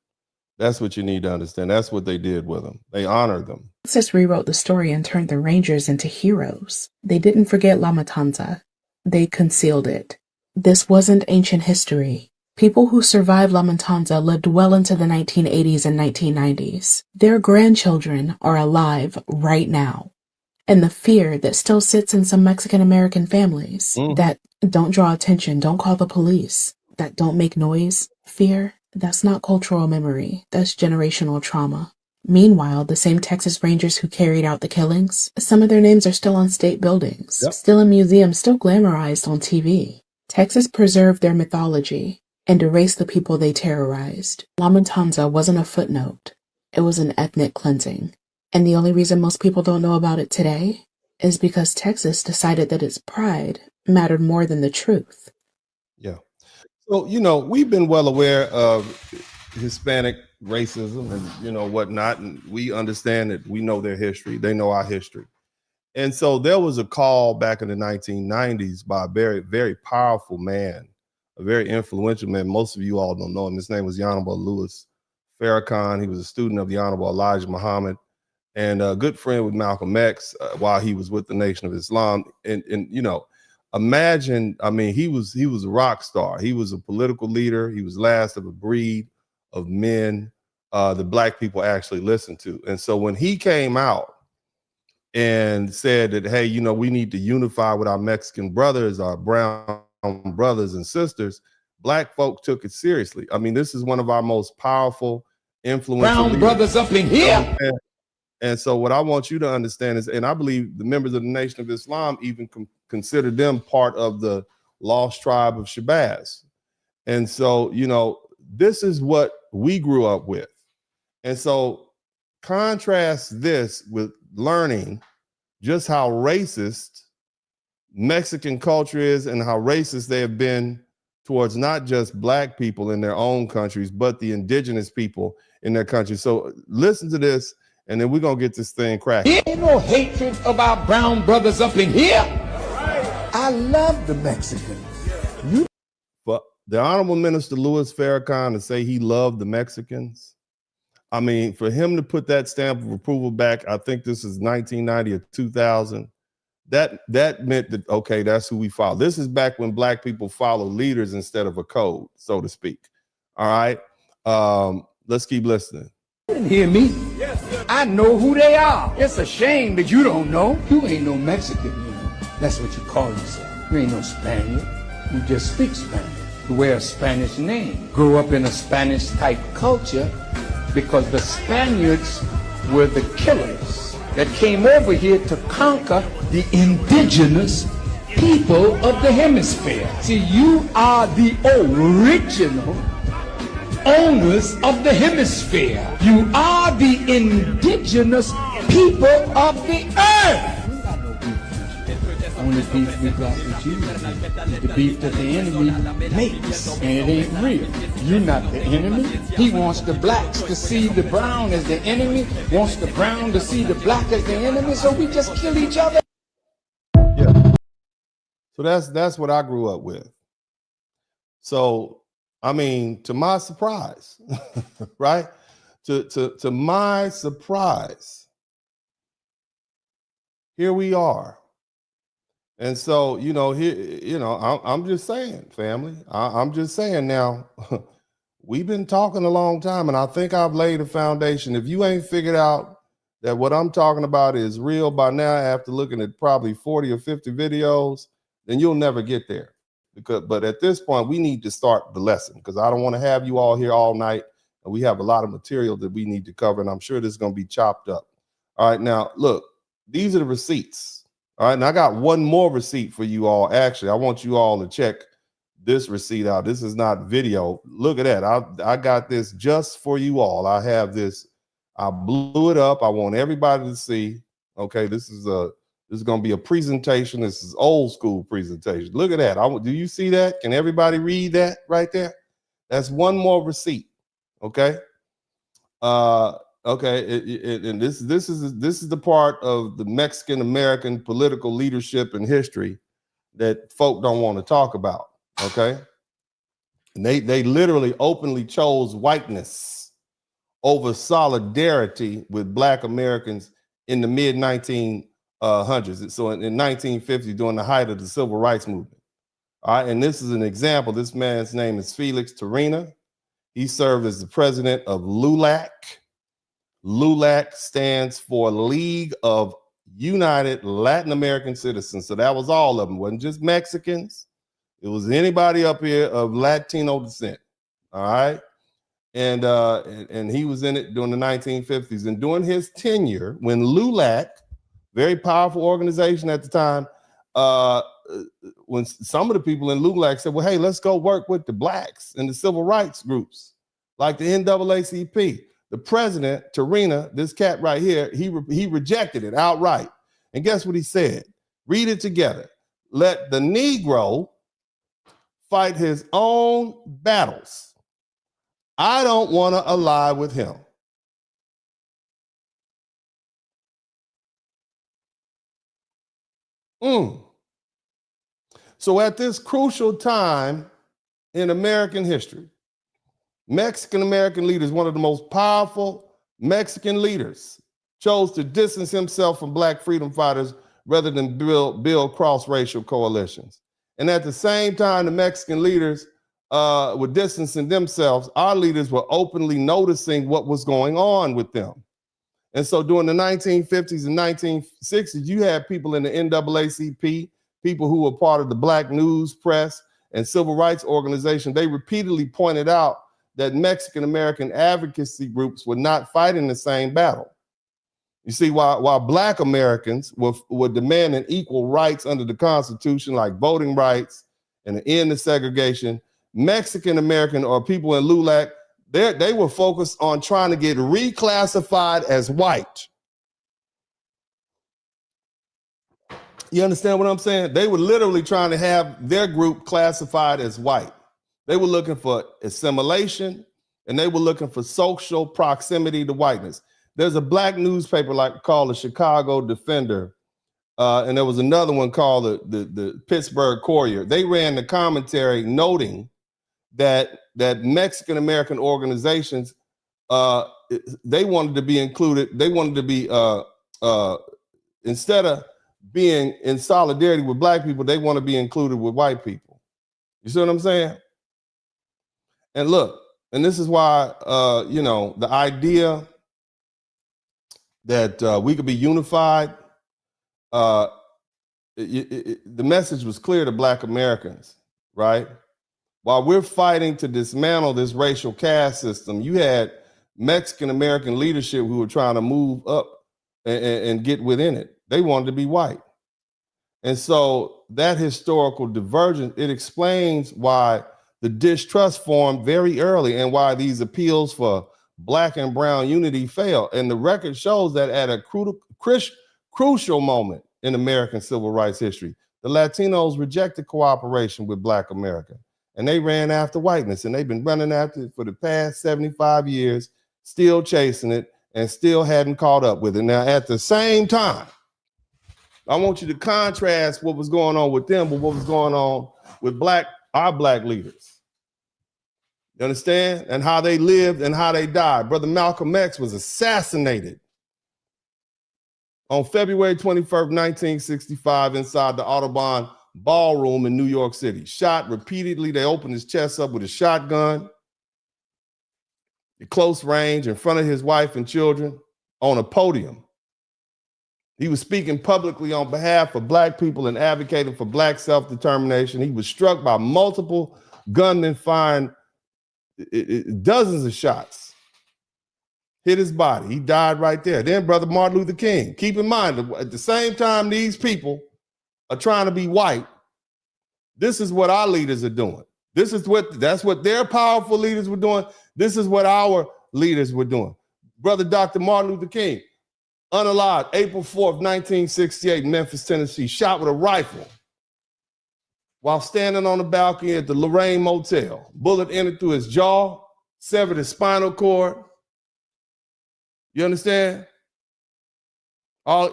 [SPEAKER 3] That's what you need to understand. That's what they did with them. They honored them.
[SPEAKER 1] Texas rewrote the story and turned the Rangers into heroes. They didn't forget La Matanza. They concealed it. This wasn't ancient history. People who survived La Matanza lived well into the 1980s and 1990s. Their grandchildren are alive right now. And the fear that still sits in some Mexican-American families that don't draw attention, don't call the police, that don't make noise, fear, that's not cultural memory, that's generational trauma. Meanwhile, the same Texas Rangers who carried out the killings, some of their names are still on state buildings, still in museums, still glamorized on TV. Texas preserved their mythology and erased the people they terrorized. La Matanza wasn't a footnote, it was an ethnic cleansing. And the only reason most people don't know about it today is because Texas decided that its pride mattered more than the truth.
[SPEAKER 3] Yeah. So, we've been well aware of Hispanic racism and, whatnot. And we understand that we know their history. They know our history. And so there was a call back in the 1990s by a very, very powerful man, a very influential man. Most of you all don't know him. His name was the Honorable Louis Farrakhan. He was a student of the Honorable Elijah Muhammad, and a good friend with Malcolm X while he was with the Nation of Islam. And imagine, he was a rock star. He was a political leader. He was last of a breed of men the Black people actually listened to. And so when he came out and said that, hey, we need to unify with our Mexican brothers, our brown brothers and sisters, Black folk took it seriously. This is one of our most powerful, influential
[SPEAKER 5] brown brothers up in here.
[SPEAKER 3] And so what I want you to understand is, and I believe the members of the Nation of Islam even consider them part of the lost tribe of Shabazz. And so, this is what we grew up with. And so contrast this with learning just how racist Mexican culture is and how racist they have been towards not just Black people in their own countries, but the indigenous people in their country. So listen to this, and then we're going to get this thing cracking.
[SPEAKER 5] Ain't no hatred of our brown brothers up in here. I love the Mexicans.
[SPEAKER 3] But the Honorable Minister Louis Farrakhan to say he loved the Mexicans, for him to put that stamp of approval back, I think this is 1990 or 2000, that meant that, okay, that's who we follow. This is back when Black people follow leaders instead of a code, so to speak. All right. Let's keep listening.
[SPEAKER 5] You didn't hear me? Yes, sir. I know who they are. It's a shame that you don't know. You ain't no Mexican. That's what you call yourself. You ain't no Spaniard. You just speak Spanish. You wear a Spanish name. Grew up in a Spanish type culture because the Spaniards were the killers that came over here to conquer the indigenous people of the hemisphere. See, you are the original owners of the hemisphere. You are the indigenous people of the earth. Only beef we got with you is the beef that the enemy makes, and it ain't real. You're not the enemy. He wants the blacks to see the brown as the enemy, wants the brown to see the black as the enemy, so we just kill each other.
[SPEAKER 3] Yeah. So that's what I grew up with. So to my surprise, right? To my surprise, here we are. And so, I'm just saying, family, I'm just saying now, we've been talking a long time, and I think I've laid a foundation. If you ain't figured out that what I'm talking about is real by now, after looking at probably 40 or 50 videos, then you'll never get there. But at this point, we need to start the lesson, because I don't want to have you all here all night, and we have a lot of material that we need to cover, and I'm sure this is going to be chopped up. All right, now, look, these are the receipts. All right, and I got one more receipt for you all. Actually, I want you all to check this receipt out. This is not video. Look at that. I got this just for you all. I have this. I blew it up. I want everybody to see. Okay, this is going to be a presentation. This is old school presentation. Look at that. Do you see that? Can everybody read that right there? That's one more receipt. Okay. Okay. And this is the part of the Mexican American political leadership and history that folk don't want to talk about. Okay. And they literally openly chose whiteness over solidarity with Black Americans in the mid 1900s. So in 1950, during the height of the civil rights movement. All right, and this is an example. This man's name is Felix Terena. He served as the president of LULAC. LULAC stands for League of United Latin American Citizens. So that was all of them. It wasn't just Mexicans. It was anybody up here of Latino descent. All right. And he was in it during the 1950s. And during his tenure, when LULAC, very powerful organization at the time, when some of the people in LULAC said, well, hey, let's go work with the Blacks and the civil rights groups, like the NAACP. The president, Terena, this cat right here, he rejected it outright. And guess what he said? Read it together. Let the Negro fight his own battles. I don't want to ally with him. So at this crucial time in American history, Mexican American leaders, one of the most powerful Mexican leaders, chose to distance himself from Black freedom fighters rather than build cross-racial coalitions. And at the same time, the Mexican leaders were distancing themselves. Our leaders were openly noticing what was going on with them. And so during the 1950s and 1960s, you had people in the NAACP, people who were part of the Black News Press and civil rights organization. They repeatedly pointed out that Mexican American advocacy groups were not fighting the same battle. You see, while Black Americans were demanding equal rights under the Constitution, like voting rights and an end to segregation, Mexican American or people in LULAC, they were focused on trying to get reclassified as white. You understand what I'm saying? They were literally trying to have their group classified as white. They were looking for assimilation, and they were looking for social proximity to whiteness. There's a Black newspaper called the Chicago Defender, and there was another one called the Pittsburgh Courier. They ran the commentary noting that Mexican American organizations, they wanted to be included. They wanted to be, instead of being in solidarity with Black people, they want to be included with white people. You see what I'm saying? And look, and this is why, the idea that we could be unified, the message was clear to Black Americans, right? While we're fighting to dismantle this racial caste system, you had Mexican American leadership who were trying to move up and get within it. They wanted to be white. And so that historical divergence, it explains why the distrust formed very early and why these appeals for Black and brown unity failed. And the record shows that at a crucial moment in American civil rights history, the Latinos rejected cooperation with Black America. And they ran after whiteness, and they've been running after it for the past 75 years, still chasing it, and still hadn't caught up with it. Now, at the same time, I want you to contrast what was going on with them with what was going on with our Black leaders. You understand? And how they lived and how they died. Brother Malcolm X was assassinated on February 21st, 1965, inside the Audubon Ballroom in New York City. Shot repeatedly. They opened his chest up with a shotgun at close range in front of his wife and children on a podium. He was speaking publicly on behalf of Black people and advocating for Black self-determination. He was struck by multiple gunmen firing dozens of shots. hit his body. He died right there. Then Brother Martin Luther King. Keep in mind, at the same time these people are trying to be white, this is what our leaders are doing. That's what their powerful leaders were doing. This is what our leaders were doing. Brother Dr. Martin Luther King, unalived, April 4th, 1968, Memphis, Tennessee, shot with a rifle while standing on the balcony at the Lorraine Motel. Bullet entered through his jaw, severed his spinal cord. You understand?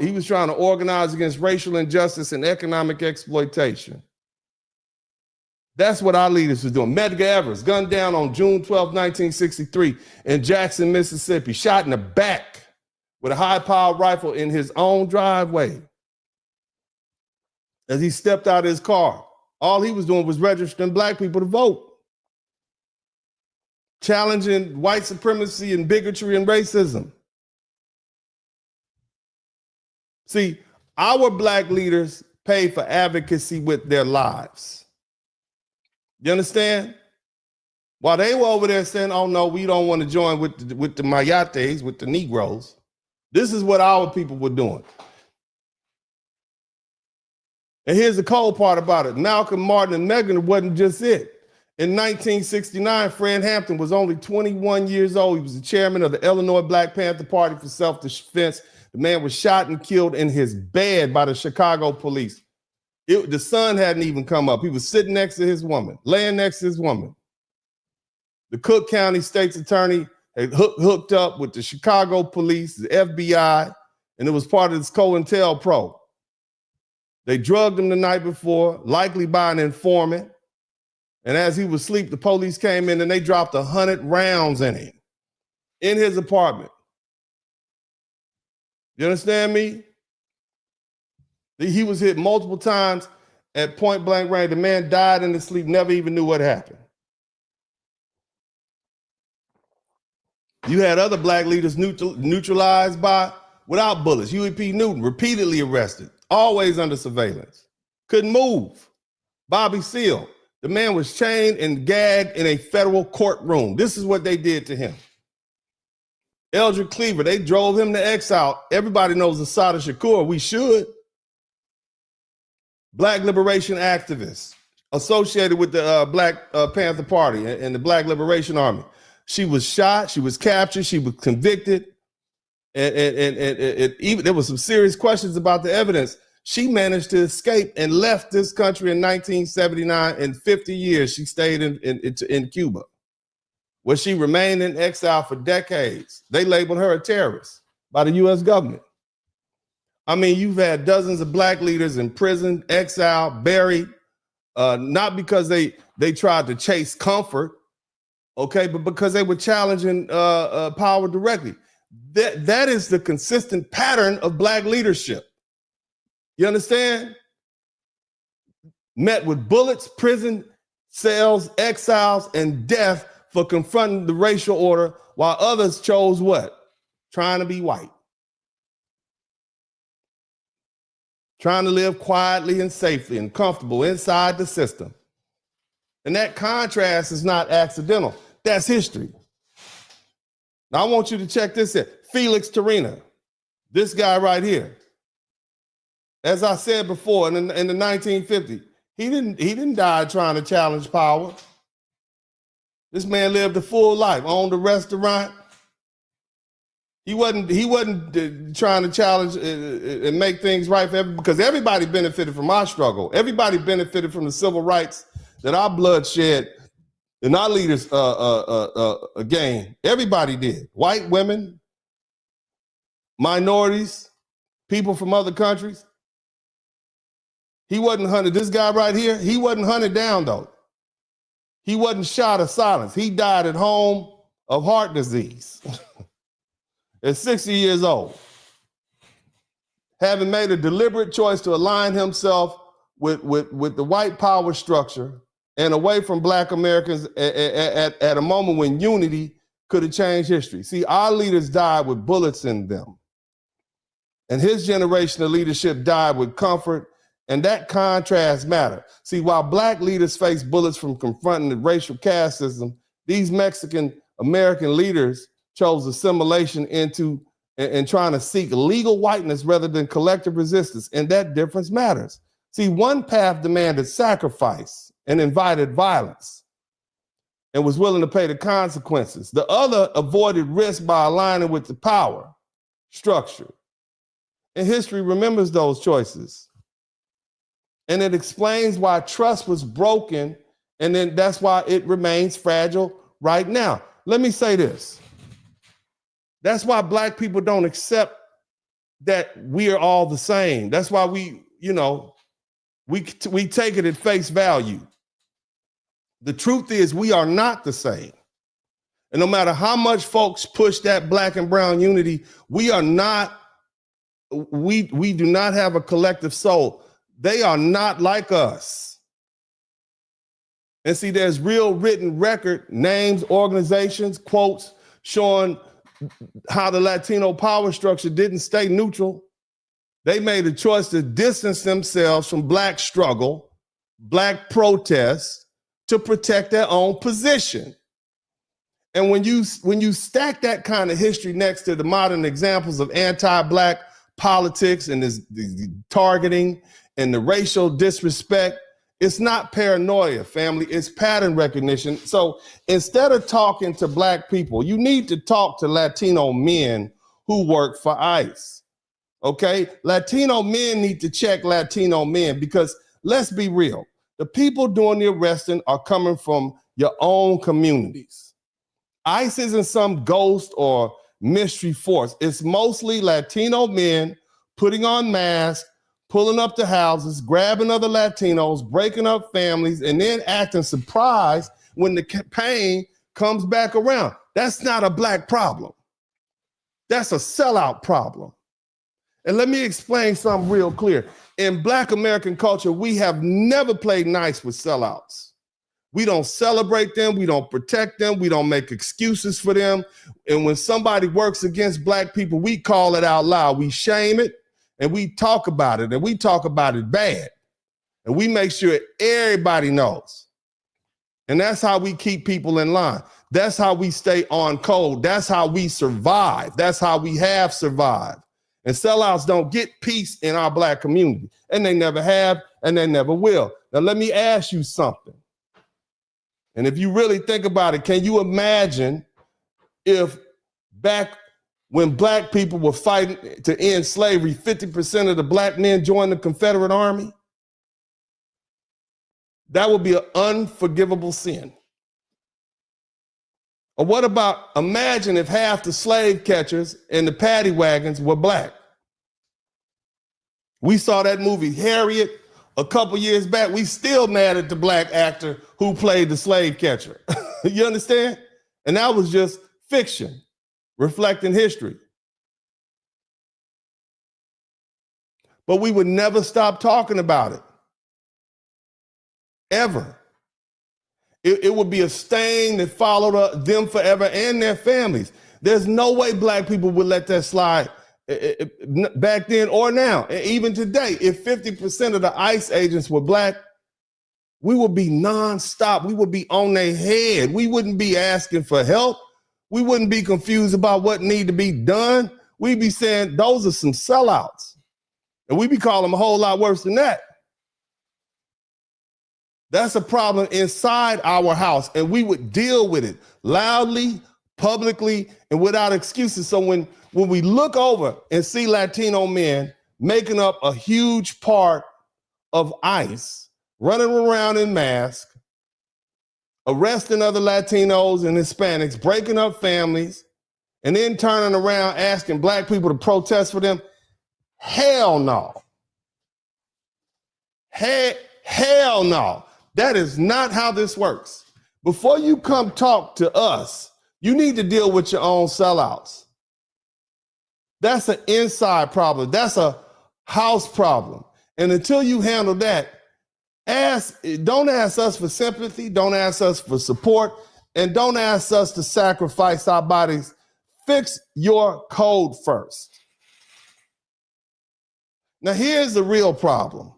[SPEAKER 3] He was trying to organize against racial injustice and economic exploitation. That's what our leaders were doing. Medgar Evers, gunned down on June 12, 1963 in Jackson, Mississippi, shot in the back with a high-powered rifle in his own driveway. As he stepped out of his car, all he was doing was registering black people to vote, challenging white supremacy and bigotry and racism. See, our black leaders pay for advocacy with their lives. You understand? While they were over there saying, oh no, we don't want to join with the Mayates, with the Negroes, this is what our people were doing. And here's the cold part about it. Malcolm, Martin, and Megan wasn't just it. In 1969, Fred Hampton was only 21 years old. He was the chairman of the Illinois Black Panther Party for self-defense. The man was shot and killed in his bed by the Chicago police. The sun hadn't even come up. He was sitting next to his woman, laying next to his woman. The Cook County State's Attorney had hooked up with the Chicago police, the FBI, and it was part of this COINTELPRO. They drugged him the night before, likely by an informant. And as he was asleep, the police came in and they dropped 100 rounds in him, in his apartment. You understand me? He was hit multiple times at point blank range. The man died in his sleep, never even knew what happened. You had other black leaders neutralized without bullets. Huey P. Newton, repeatedly arrested, always under surveillance, couldn't move. Bobby Seale, the man was chained and gagged in a federal courtroom. This is what they did to him. Eldridge Cleaver, they drove him to exile. Everybody knows Assata Shakur. We should. Black liberation activists associated with the Black Panther Party and the Black Liberation Army. She was shot, she was captured, she was convicted, and even there was some serious questions about the evidence. She managed to escape and left this country in 1979. In 50 years, she stayed in Cuba, where she remained in exile for decades. They labeled her a terrorist by the U.S. government. I mean, you've had dozens of black leaders in prison, exile, buried, not because they tried to chase comfort, okay, but because they were challenging power directly. That is the consistent pattern of black leadership. You understand? Met with bullets, prison cells, exiles, and death for confronting the racial order, while others chose what? Trying to be white. Trying to live quietly and safely and comfortable inside the system. And that contrast is not accidental. That's history. Now I want you to check this out. Felix Torina, this guy right here. As I said before, in the 1950s, he didn't die trying to challenge power. This man lived a full life, owned a restaurant. He wasn't trying to challenge and make things right for everybody, because everybody benefited from our struggle. Everybody benefited from the civil rights that our blood shed and our leaders gained. Everybody did. White women, minorities, people from other countries. He wasn't hunted. This guy right here, he wasn't hunted down though. He wasn't shot or silenced. He died at home of heart disease at 60 years old, having made a deliberate choice to align himself with the white power structure and away from black Americans at a moment when unity could have changed history. See, our leaders died with bullets in them. And his generation of leadership died with comfort, and that contrast mattered. See, while black leaders faced bullets from confronting the racial caste system, these Mexican American leaders chose assimilation into and trying to seek legal whiteness rather than collective resistance. And that difference matters. See, one path demanded sacrifice and invited violence and was willing to pay the consequences. The other avoided risk by aligning with the power structure. And history remembers those choices. And it explains why trust was broken, and then that's why it remains fragile right now. Let me say this. That's why Black people don't accept that we are all the same. That's why we take it at face value. The truth is we are not the same. And no matter how much folks push that Black and brown unity, we do not have a collective soul. They are not like us. And see, there's real written record, names, organizations, quotes showing how the Latino power structure didn't stay neutral. They made a choice to distance themselves from Black struggle, Black protests, to protect their own position. And when you stack that kind of history next to the modern examples of anti-Black politics and the targeting and the racial disrespect, it's not paranoia, family. It's pattern recognition. So instead of talking to Black people, you need to talk to Latino men who work for ICE. Okay? Latino men need to check Latino men because let's be real. The people doing the arresting are coming from your own communities. ICE isn't some ghost or mystery force. It's mostly Latino men putting on masks, pulling up to houses, grabbing other Latinos, breaking up families, and then acting surprised when the campaign comes back around. That's not a Black problem. That's a sellout problem. And let me explain something real clear. In Black American culture, we have never played nice with sellouts. We don't celebrate them. We don't protect them. We don't make excuses for them. And when somebody works against Black people, we call it out loud. We shame it. And we talk about it, and we talk about it bad. And we make sure everybody knows. And that's how we keep people in line. That's how we stay on code. That's how we survive. That's how we have survived. And sellouts don't get peace in our Black community. And they never have, and they never will. Now, let me ask you something. And if you really think about it, can you imagine if back when Black people were fighting to end slavery, 50% of the Black men joined the Confederate Army? That would be an unforgivable sin. Or what about, imagine if half the slave catchers in the paddy wagons were Black? We saw that movie Harriet a couple years back. We still mad at the Black actor who played the slave catcher. You understand? And that was just fiction, reflecting history. But we would never stop talking about it. Ever. It would be a stain that followed them forever and their families. There's no way Black people would let that slide back then or now. Even today, if 50% of the ICE agents were Black, we would be nonstop. We would be on their head. We wouldn't be asking for help. We wouldn't be confused about what need to be done. We'd be saying those are some sellouts. And we'd be calling them a whole lot worse than that. That's a problem inside our house, and we would deal with it loudly, publicly, and without excuses. So when we look over and see Latino men making up a huge part of ICE, running around in masks, arresting other Latinos and Hispanics, breaking up families, and then turning around asking Black people to protest for them, hell no. Hell no. That is not how this works. Before you come talk to us, you need to deal with your own sellouts. That's an inside problem. That's a house problem. And until you handle that, don't ask us for sympathy, don't ask us for support, and don't ask us to sacrifice our bodies. Fix your code first. Now, here's the real problem.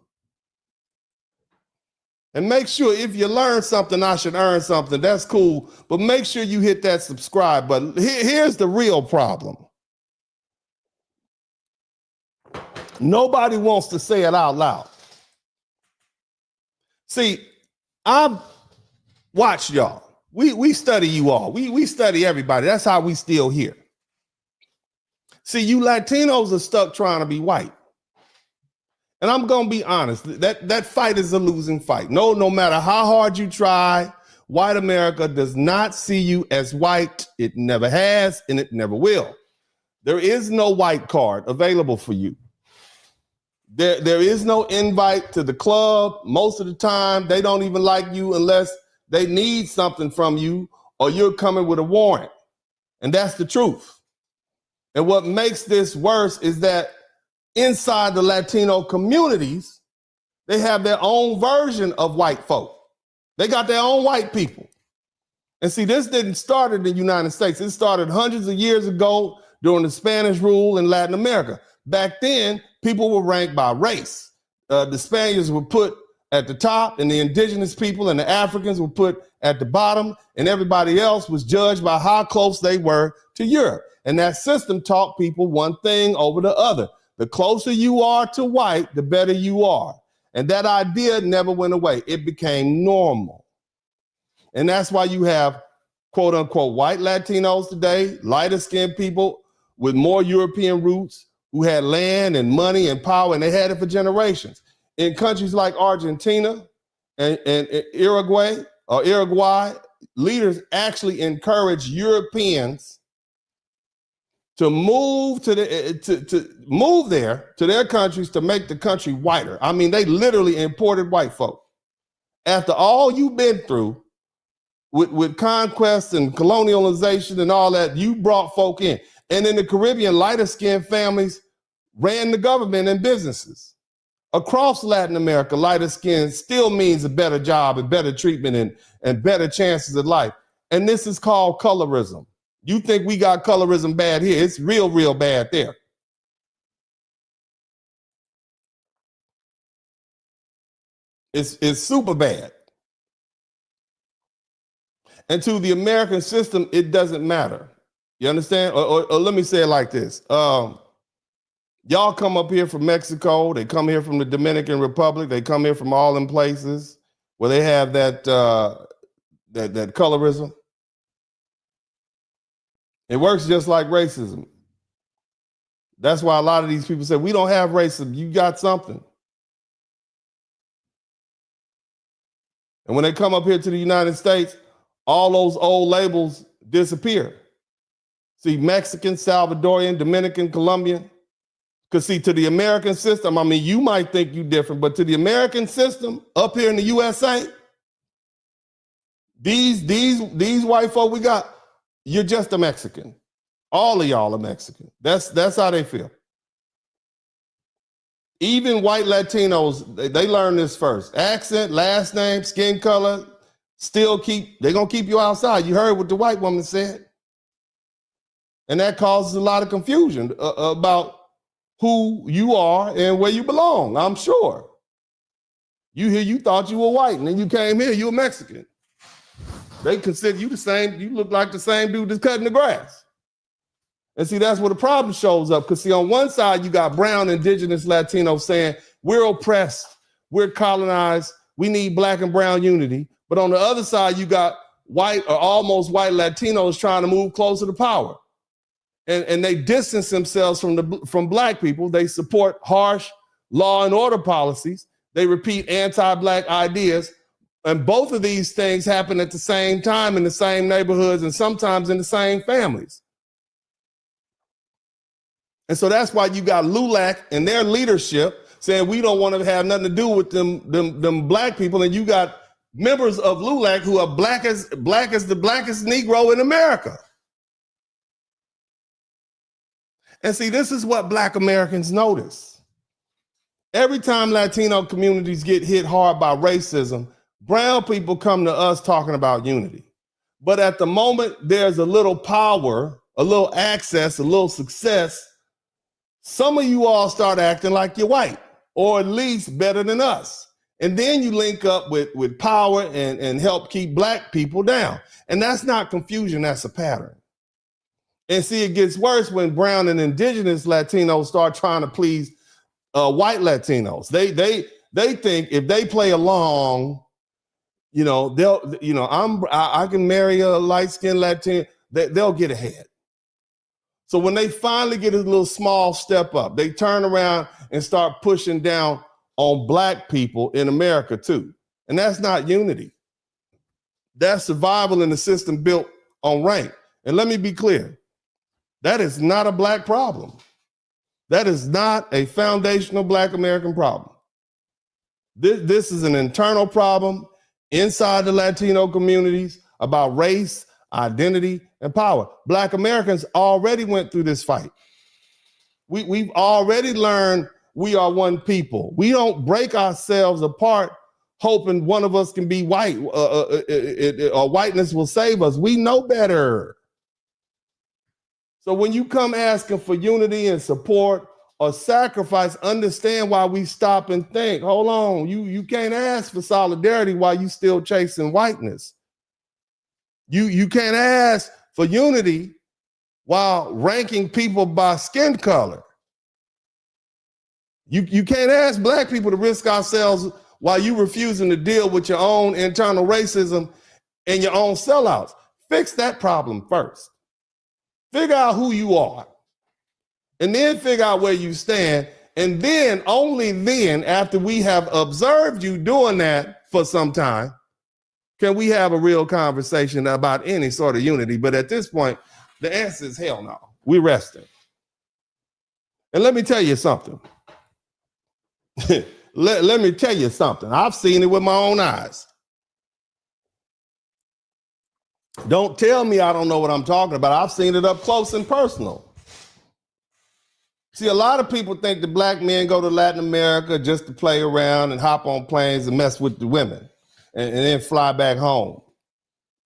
[SPEAKER 3] And make sure if you learn something, I should earn something. That's cool. But make sure you hit that subscribe button. Here's the real problem. Nobody wants to say it out loud. See, I've watched y'all. We study you all. We study everybody. That's how we still here. See, you Latinos are stuck trying to be white. And I'm going to be honest, that fight is a losing fight. No matter how hard you try, white America does not see you as white. It never has, and it never will. There is no white card available for you. There is no invite to the club. Most of the time, they don't even like you unless they need something from you or you're coming with a warrant. And that's the truth. And what makes this worse is that inside the Latino communities, they have their own version of white folk. They got their own white people. And see, this didn't start in the United States. It started hundreds of years ago during the Spanish rule in Latin America. Back then, people were ranked by race. The Spaniards were put at the top, and the indigenous people and the Africans were put at the bottom, and everybody else was judged by how close they were to Europe. And that system taught people one thing over the other. The closer you are to white, the better you are. And that idea never went away. It became normal. And that's why you have, quote unquote, white Latinos today, lighter skinned people with more European roots who had land and money and power, and they had it for generations. In countries like Argentina and Uruguay, leaders actually encourage Europeans to move to move there to their countries to make the country whiter. I mean, they literally imported white folk. After all you've been through with conquest and colonialization and all that, you brought folk in. And in the Caribbean, lighter skinned families ran the government and businesses. Across Latin America, lighter skin still means a better job and better treatment and better chances of life. And this is called colorism. You think we got colorism bad here? It's real bad there. It's super bad. And to the American system, it doesn't matter. You understand? Or let me say it like this. Y'all come up here from Mexico. They come here from the Dominican Republic. They come here from all them places where they have that colorism. It works just like racism. That's why a lot of these people say, we don't have racism. You got something. And when they come up here to the United States, all those old labels disappear. See, Mexican, Salvadorian, Dominican, Colombian. Because see, to the American system, I mean, you might think you different, but to the American system up here in the USA, these white folk we got, you're just a Mexican. All of y'all are Mexican. That's how they feel. Even white Latinos, they learn this first. Accent, last name, skin color, they're gonna keep you outside. You heard what the white woman said. And that causes a lot of confusion about who you are and where you belong, I'm sure. You thought you were white, and then you came here, you were Mexican. They consider you the same, you look like the same dude that's cutting the grass. And see, that's where the problem shows up. Because see, on one side, you got brown, indigenous Latinos saying, we're oppressed, we're colonized, we need black and brown unity. But on the other side, you got white or almost white Latinos trying to move closer to power. And they distance themselves from black people. They support harsh law and order policies. They repeat anti-black ideas. And both of these things happen at the same time in the same neighborhoods and sometimes in the same families. And so that's why you got LULAC and their leadership saying we don't want to have nothing to do with them black people. And you got members of LULAC who are black as the blackest Negro in America. And see, this is what Black Americans notice. Every time Latino communities get hit hard by racism, brown people come to us talking about unity. But at the moment there's a little power, a little access, a little success, some of you all start acting like you're white, or at least better than us. And then you link up with power and help keep black people down. And that's not confusion, that's a pattern. And see, it gets worse when brown and indigenous Latinos start trying to please white Latinos. They think if they play along, you know, I can marry a light-skinned Latino, they'll get ahead. So when they finally get a little small step up, they turn around and start pushing down on black people in America too. And that's not unity. That's survival in a system built on rank. And let me be clear, that is not a black problem. That is not a foundational black American problem. This is an internal problem inside the Latino communities about race, identity, and power. Black Americans already went through this fight. We've already learned we are one people. We don't break ourselves apart hoping one of us can be white or whiteness will save us. We know better. So when you come asking for unity and support or sacrifice, understand why we stop and think, hold on, you can't ask for solidarity while you still chasing whiteness. You can't ask for unity while ranking people by skin color. You can't ask black people to risk ourselves while you refusing to deal with your own internal racism and your own sellouts. Fix that problem first. Figure out who you are, and then figure out where you stand. And then, only then, after we have observed you doing that for some time, can we have a real conversation about any sort of unity. But at this point, the answer is hell no. We're resting. And let me tell you something. let me tell you something. I've seen it with my own eyes. Don't tell me I don't know what I'm talking about. I've seen it up close and personal. See, a lot of people think the black men go to Latin America just to play around and hop on planes and mess with the women and then fly back home.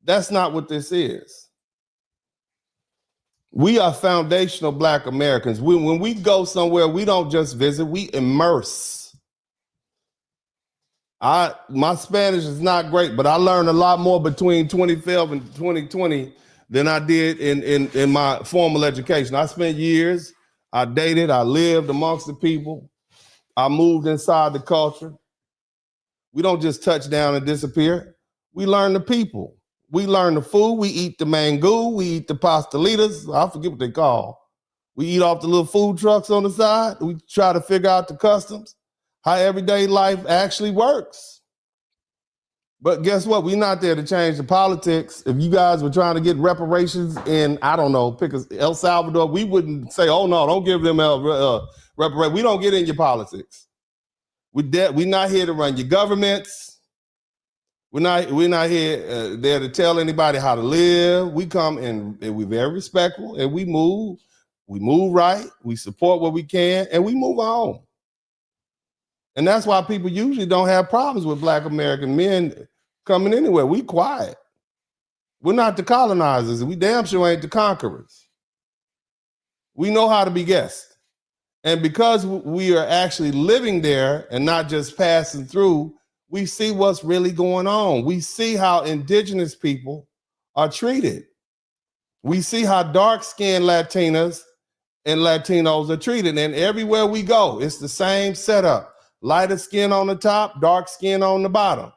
[SPEAKER 3] That's not what this is. We are foundational black Americans. When we go somewhere, we don't just visit, we immerse. My Spanish is not great, but I learned a lot more between 2012 and 2020 than I did in my formal education. I spent years, I dated, I lived amongst the people, I moved inside the culture. We don't just touch down and disappear. We learn the people. We learn the food. We eat the mango. We eat the pastelitas. I forget what they call. We eat off the little food trucks on the side. We try to figure out the customs, how everyday life actually works. But guess what? We're not there to change the politics. If you guys were trying to get reparations in, I don't know, pick El Salvador, we wouldn't say, oh no, don't give them reparations. We don't get in your politics. We're not here to run your governments. We're not here there to tell anybody how to live. We come and we're very respectful and we move right, we support what we can, and we move on. And that's why people usually don't have problems with black American men coming anywhere. We quiet. We're not the colonizers. We damn sure ain't the conquerors. We know how to be guests. And because we are actually living there and not just passing through, we see what's really going on. We see how indigenous people are treated. We see how dark-skinned Latinas and Latinos are treated. And everywhere we go, it's the same setup. Lighter skin on the top, dark skin on the bottom.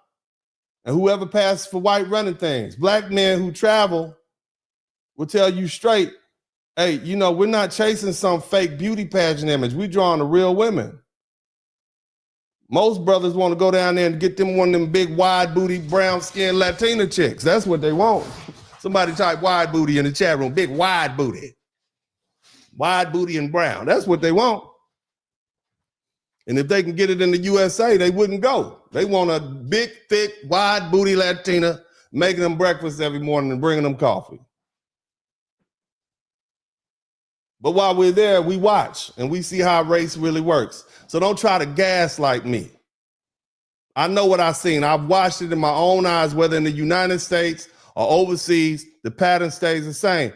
[SPEAKER 3] And whoever passes for white running things. Black men who travel will tell you straight, hey, you know, we're not chasing some fake beauty pageant image. We're drawing the real women. Most brothers want to go down there and get them one of them big wide booty brown skinned Latina chicks. That's what they want. Somebody type wide booty in the chat room, big wide booty. Wide booty and brown. That's what they want. And if they can get it in the USA, they wouldn't go. They want a big, thick, wide booty Latina making them breakfast every morning and bringing them coffee. But while we're there, we watch and we see how race really works. So don't try to gaslight me. I know what I've seen. I've watched it in my own eyes, whether in the United States or overseas, the pattern stays the same.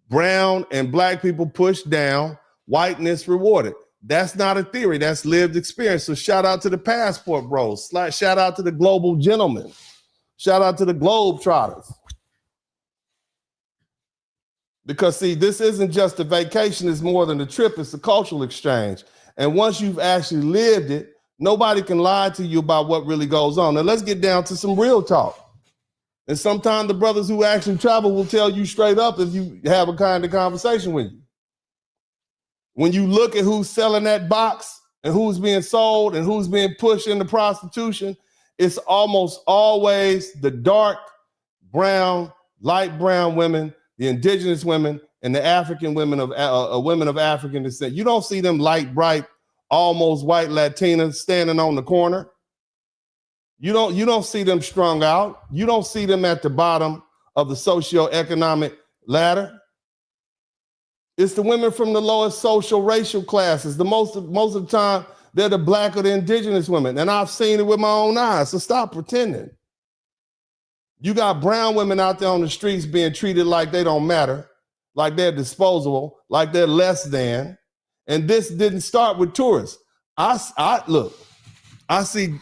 [SPEAKER 3] Brown and black people pushed down, whiteness rewarded. That's not a theory. That's lived experience. So shout out to the passport bros. Shout out to the global gentlemen. Shout out to the globe trotters. Because see, this isn't just a vacation. It's more than a trip. It's a cultural exchange. And once you've actually lived it, nobody can lie to you about what really goes on. Now let's get down to some real talk. And sometimes the brothers who actually travel will tell you straight up if you have a kind of conversation with you. When you look at who's selling that box and who's being sold and who's being pushed into prostitution, it's almost always the dark brown, light brown women, the indigenous women, and the African women of African descent. You don't see them light, bright, almost white Latinas standing on the corner. You don't see them strung out. You don't see them at the bottom of the socioeconomic ladder. It's the women from the lowest social racial classes. Most of the time, they're the black or the indigenous women. And I've seen it with my own eyes. So stop pretending. You got brown women out there on the streets being treated like they don't matter, like they're disposable, like they're less than. And this didn't start with tourists. I see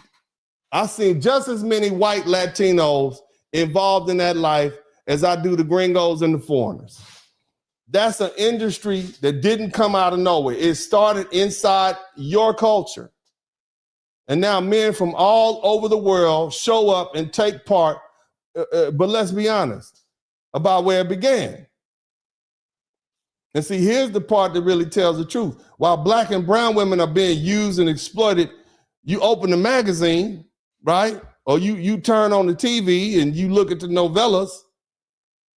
[SPEAKER 3] just as many white Latinos involved in that life as I do the gringos and the foreigners. That's an industry that didn't come out of nowhere. It started inside your culture. And now men from all over the world show up and take part. But let's be honest about where it began. And see, here's the part that really tells the truth. While black and brown women are being used and exploited, you open the magazine, right? Or you turn on the TV and you look at the novellas,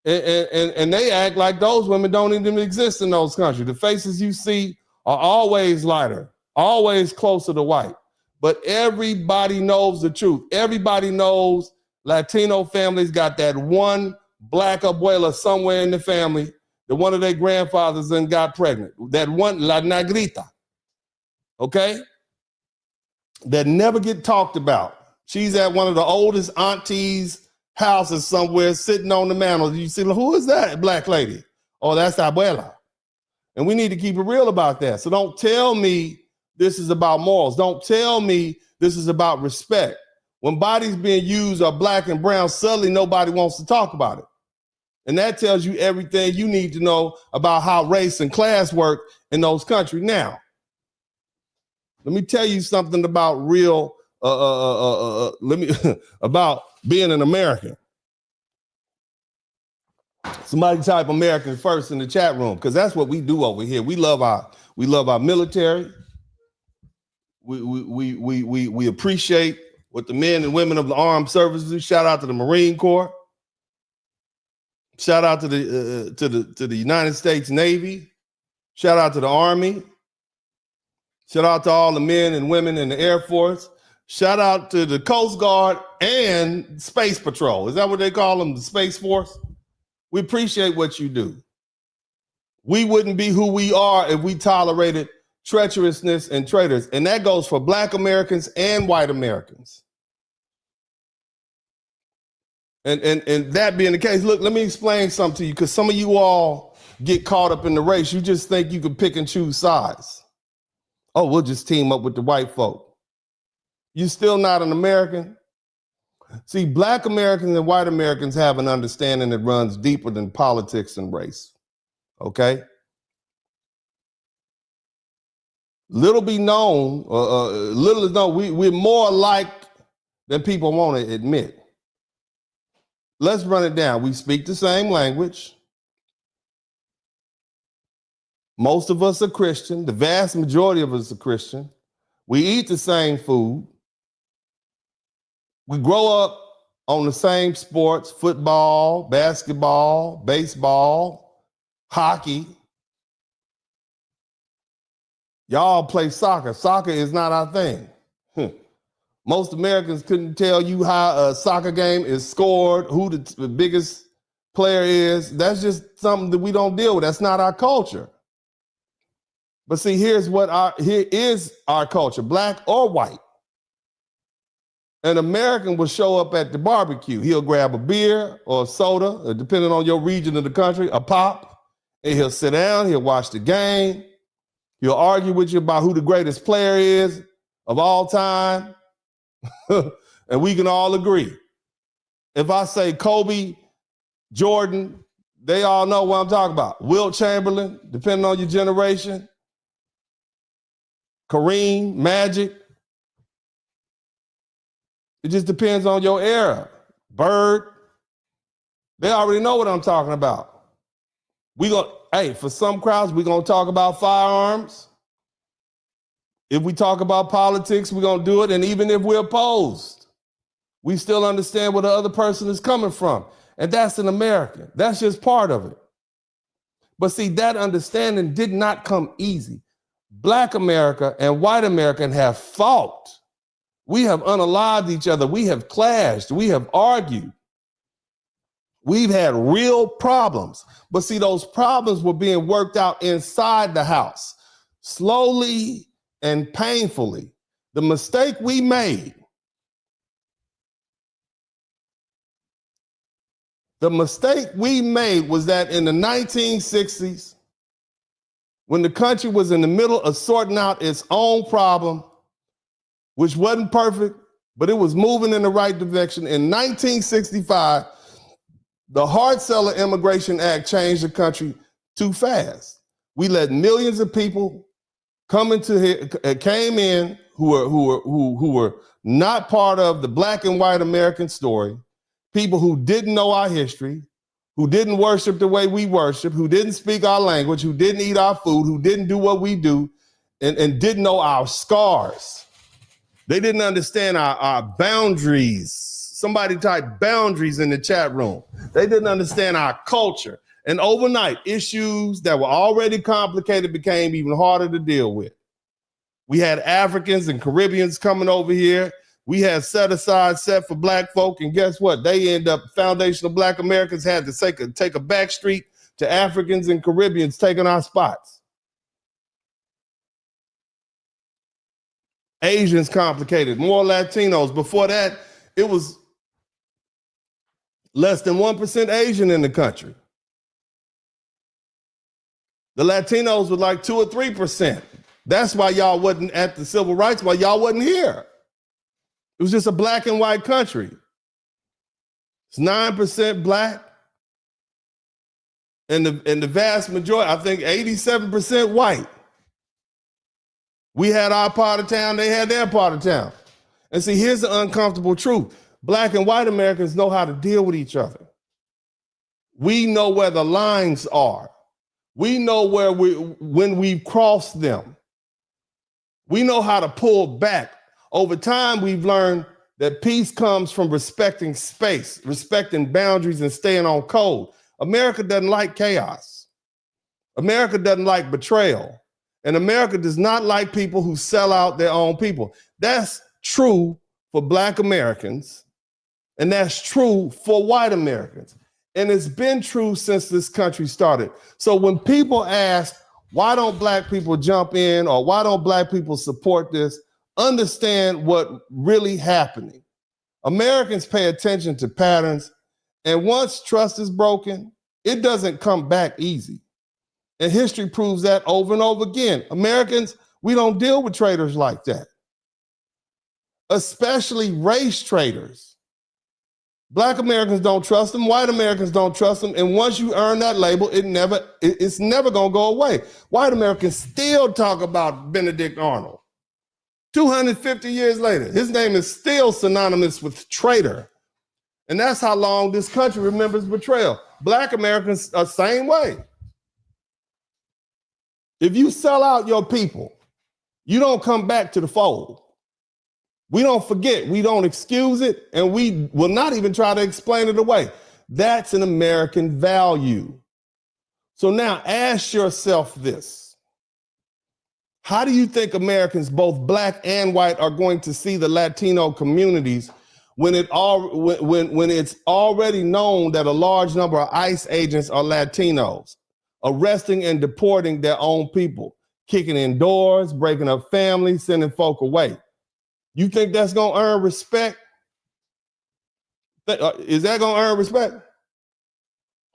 [SPEAKER 3] and they act like those women don't even exist in those countries. The faces you see are always lighter, always closer to white. But everybody knows the truth. Everybody knows Latino families got that one black abuela somewhere in the family that one of their grandfathers then got pregnant. That one, La Negrita, okay? That never get talked about. She's at one of the oldest aunties' houses somewhere sitting on the mantle. You see, who is that black lady? Oh, that's abuela. And we need to keep it real about that. So don't tell me this is about morals. Don't tell me this is about respect. When bodies being used are black and brown, suddenly nobody wants to talk about it. And that tells you everything you need to know about how race and class work in those countries. Now, let me tell you something about real, about being an American. Somebody type American first in the chat room, because that's what we do over here. We love our military. We appreciate what the men and women of the armed services do. Shout out to the Marine Corps. Shout out to the United States Navy. Shout out to the Army. Shout out to all the men and women in the Air Force. Shout out to the Coast Guard and Space Patrol. Is that what they call them, the Space Force? We appreciate what you do. We wouldn't be who we are if we tolerated treacherousness and traitors. And that goes for Black Americans and white Americans. And that being the case, look, let me explain something to you, because some of you all get caught up in the race. You just think you can pick and choose sides. Oh, we'll just team up with the white folk. You're still not an American. See, Black Americans and white Americans have an understanding that runs deeper than politics and race. Okay? Little is known, we're more alike than people want to admit. Let's run it down. We speak the same language. Most of us are Christian. The vast majority of us are Christian. We eat the same food. We grow up on the same sports: football, basketball, baseball, hockey. Y'all play soccer. Soccer is not our thing. Most Americans couldn't tell you how a soccer game is scored, who the biggest player is. That's just something that we don't deal with. That's not our culture. But see, here is our culture, black or white. An American will show up at the barbecue. He'll grab a beer or a soda, depending on your region of the country, a pop, and he'll sit down, he'll watch the game. He'll argue with you about who the greatest player is of all time. And we can all agree. If I say Kobe, Jordan, they all know what I'm talking about. Wilt Chamberlain, depending on your generation. Kareem, Magic. It just depends on your era. Bird. They already know what I'm talking about. For some crowds, we're going to talk about firearms. If we talk about politics, we're going to do it. And even if we're opposed, we still understand where the other person is coming from. And that's an American. That's just part of it. But see, that understanding did not come easy. Black America and white America have fought. We have unalived each other. We have clashed. We have argued. We've had real problems. But see, those problems were being worked out inside the house, slowly and painfully. The mistake we made was that in the 1960s, when the country was in the middle of sorting out its own problem, which wasn't perfect, but it was moving in the right direction. In 1965, the Hart-Celler Immigration Act changed the country too fast. We let millions of people came in who were not part of the black and white American story, people who didn't know our history, who didn't worship the way we worship, who didn't speak our language, who didn't eat our food, who didn't do what we do, and didn't know our scars. They didn't understand our boundaries. Somebody typed boundaries in the chat room. They didn't understand our culture. And overnight, issues that were already complicated became even harder to deal with. We had Africans and Caribbeans coming over here. We had set aside set for black folk. And guess what? They end up, foundational black Americans had to take a back street to Africans and Caribbeans taking our spots. Asians complicated, more Latinos. Before that, it was less than 1% Asian in the country. The Latinos were like 2 or 3%. That's why y'all wasn't at the civil rights, why y'all wasn't here. It was just a black and white country. It's 9% black. And the vast majority, I think 87% white. We had our part of town, they had their part of town. And see, here's the uncomfortable truth. Black and white Americans know how to deal with each other. We know where the lines are. We know when we've crossed them. We know how to pull back. Over time, we've learned that peace comes from respecting space, respecting boundaries, and staying on code. America doesn't like chaos. America doesn't like betrayal. And America does not like people who sell out their own people. That's true for black Americans, and that's true for white Americans. And it's been true since this country started. So when people ask, why don't black people jump in, or why don't black people support this, understand what really happening. Americans pay attention to patterns, and once trust is broken, it doesn't come back easy. And history proves that over and over again. Americans, we don't deal with traitors like that, especially race traitors. Black Americans don't trust them. White Americans don't trust them. And once you earn that label, it's never going to go away. White Americans still talk about Benedict Arnold. 250 years later, his name is still synonymous with traitor. And that's how long this country remembers betrayal. Black Americans are the same way. If you sell out your people, you don't come back to the fold. We don't forget, we don't excuse it, and we will not even try to explain it away. That's an American value. So now ask yourself this. How do you think Americans, both black and white, are going to see the Latino communities when it's already known that a large number of ICE agents are Latinos, arresting and deporting their own people, kicking in doors, breaking up families, sending folk away? You think that's going to earn respect? Is that going to earn respect?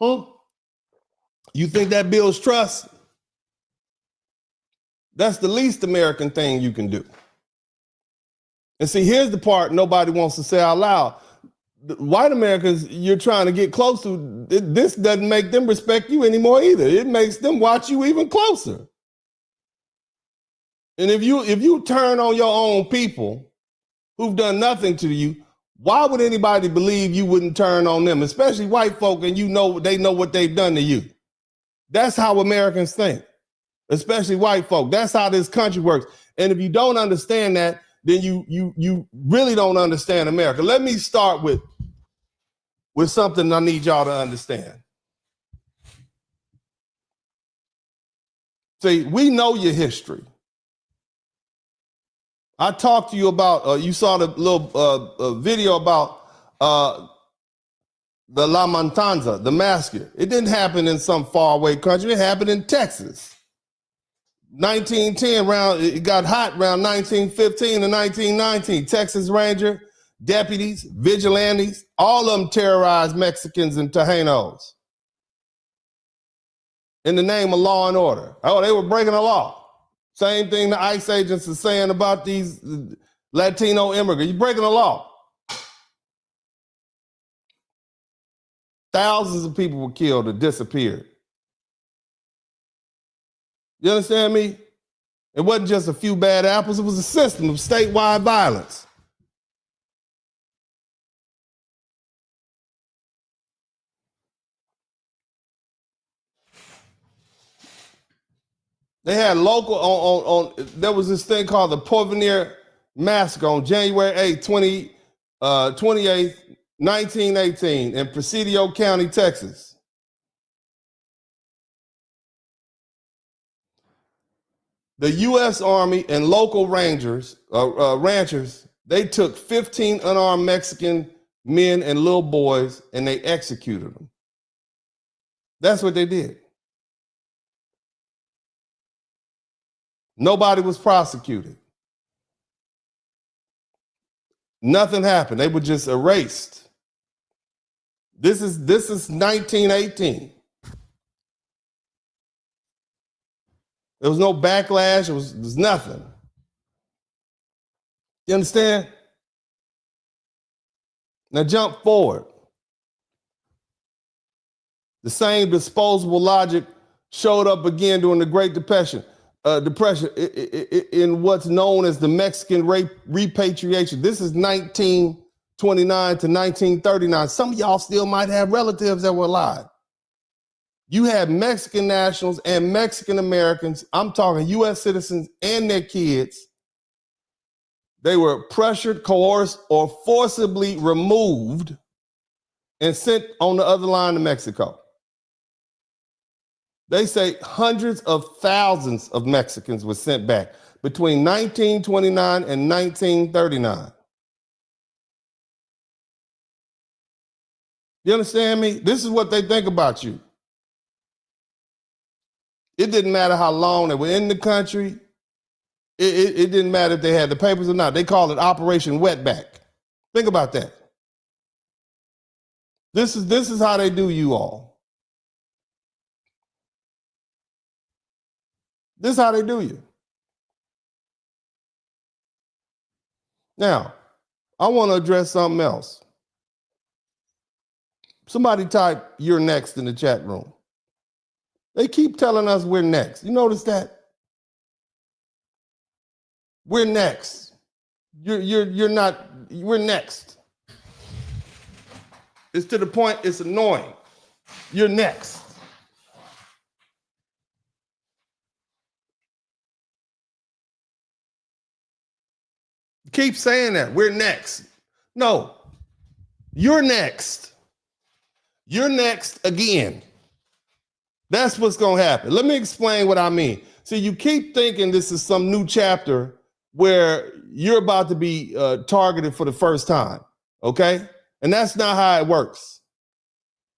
[SPEAKER 3] Huh? You think that builds trust? That's the least American thing you can do. And see, here's the part nobody wants to say out loud. The white Americans you're trying to get close to, this doesn't make them respect you anymore either. It makes them watch you even closer. And if you turn on your own people who've done nothing to you, why would anybody believe you wouldn't turn on them, especially white folk, and they know what they've done to you? That's how Americans think, especially white folk. That's how this country works. And if you don't understand that, then you really don't understand America. Let me start with something I need y'all to understand. See, we know your history. I talked to you about, you saw the little video about the La Matanza, the massacre. It didn't happen in some faraway country. It happened in Texas. 1910, it got hot around 1915 to 1919. Texas Ranger, deputies, vigilantes, all of them terrorized Mexicans and Tejanos in the name of law and order. Oh, they were breaking the law. Same thing the ICE agents are saying about these Latino immigrants. You're breaking the law. Thousands of people were killed or disappeared. You understand me? It wasn't just a few bad apples. It was a system of statewide violence. They had local there was this thing called the Porvenir Massacre on January 8, 28, 1918 in Presidio County, Texas. The U.S. Army and local ranchers, they took 15 unarmed Mexican men and little boys and they executed them. That's what they did. Nobody was prosecuted. Nothing happened. They were just erased. This is 1918. There was no backlash. There was nothing. You understand? Now jump forward. The same disposable logic showed up again during the Great Depression. In what's known as the Mexican repatriation. This is 1929 to 1939. Some of y'all still might have relatives that were alive. You had Mexican nationals and Mexican Americans, I'm talking U.S. citizens and their kids. They were pressured, coerced, or forcibly removed and sent on the other line to Mexico. They say hundreds of thousands of Mexicans were sent back between 1929 and 1939. You understand me? This is what they think about you. It didn't matter how long they were in the country. It didn't matter if they had the papers or not. They call it Operation Wetback. Think about that. This is how they do you all. This is how they do you. Now, I want to address something else. Somebody type "you're next" in the chat room. They keep telling us we're next. You notice that? We're next. You're not, we're next. It's to the point it's annoying. You're next. Keep saying that. We're next. No, you're next. You're next again. That's what's going to happen. Let me explain what I mean. See, you keep thinking this is some new chapter where you're about to be targeted for the first time, okay? And that's not how it works.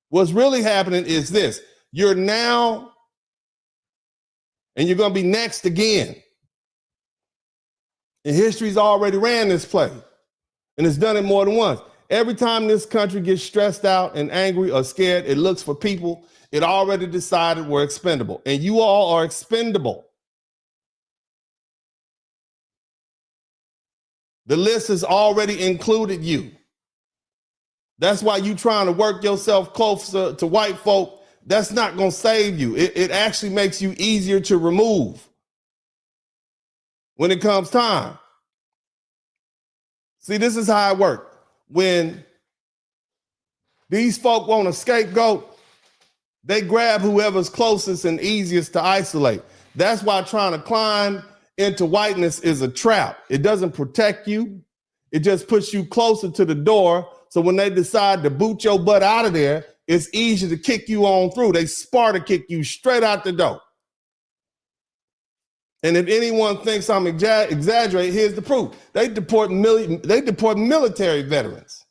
[SPEAKER 3] What's really happening is this. You're now, and you're going to be next again. And history's already ran this play, and it's done it more than once. Every time this country gets stressed out and angry or scared, it looks for people it already decided were expendable. And you all are expendable. The list has already included you. That's why you trying to work yourself closer to white folk. That's not going to save you. It actually makes you easier to remove when it comes time. See, this is how it works. When these folk want a scapegoat, they grab whoever's closest and easiest to isolate. That's why trying to climb into whiteness is a trap. It doesn't protect you. It just puts you closer to the door. So when they decide to boot your butt out of there, it's easy to kick you on through. They Sparta kick you straight out the door. And if anyone thinks I'm exaggerating, here's the proof. They deport military veterans,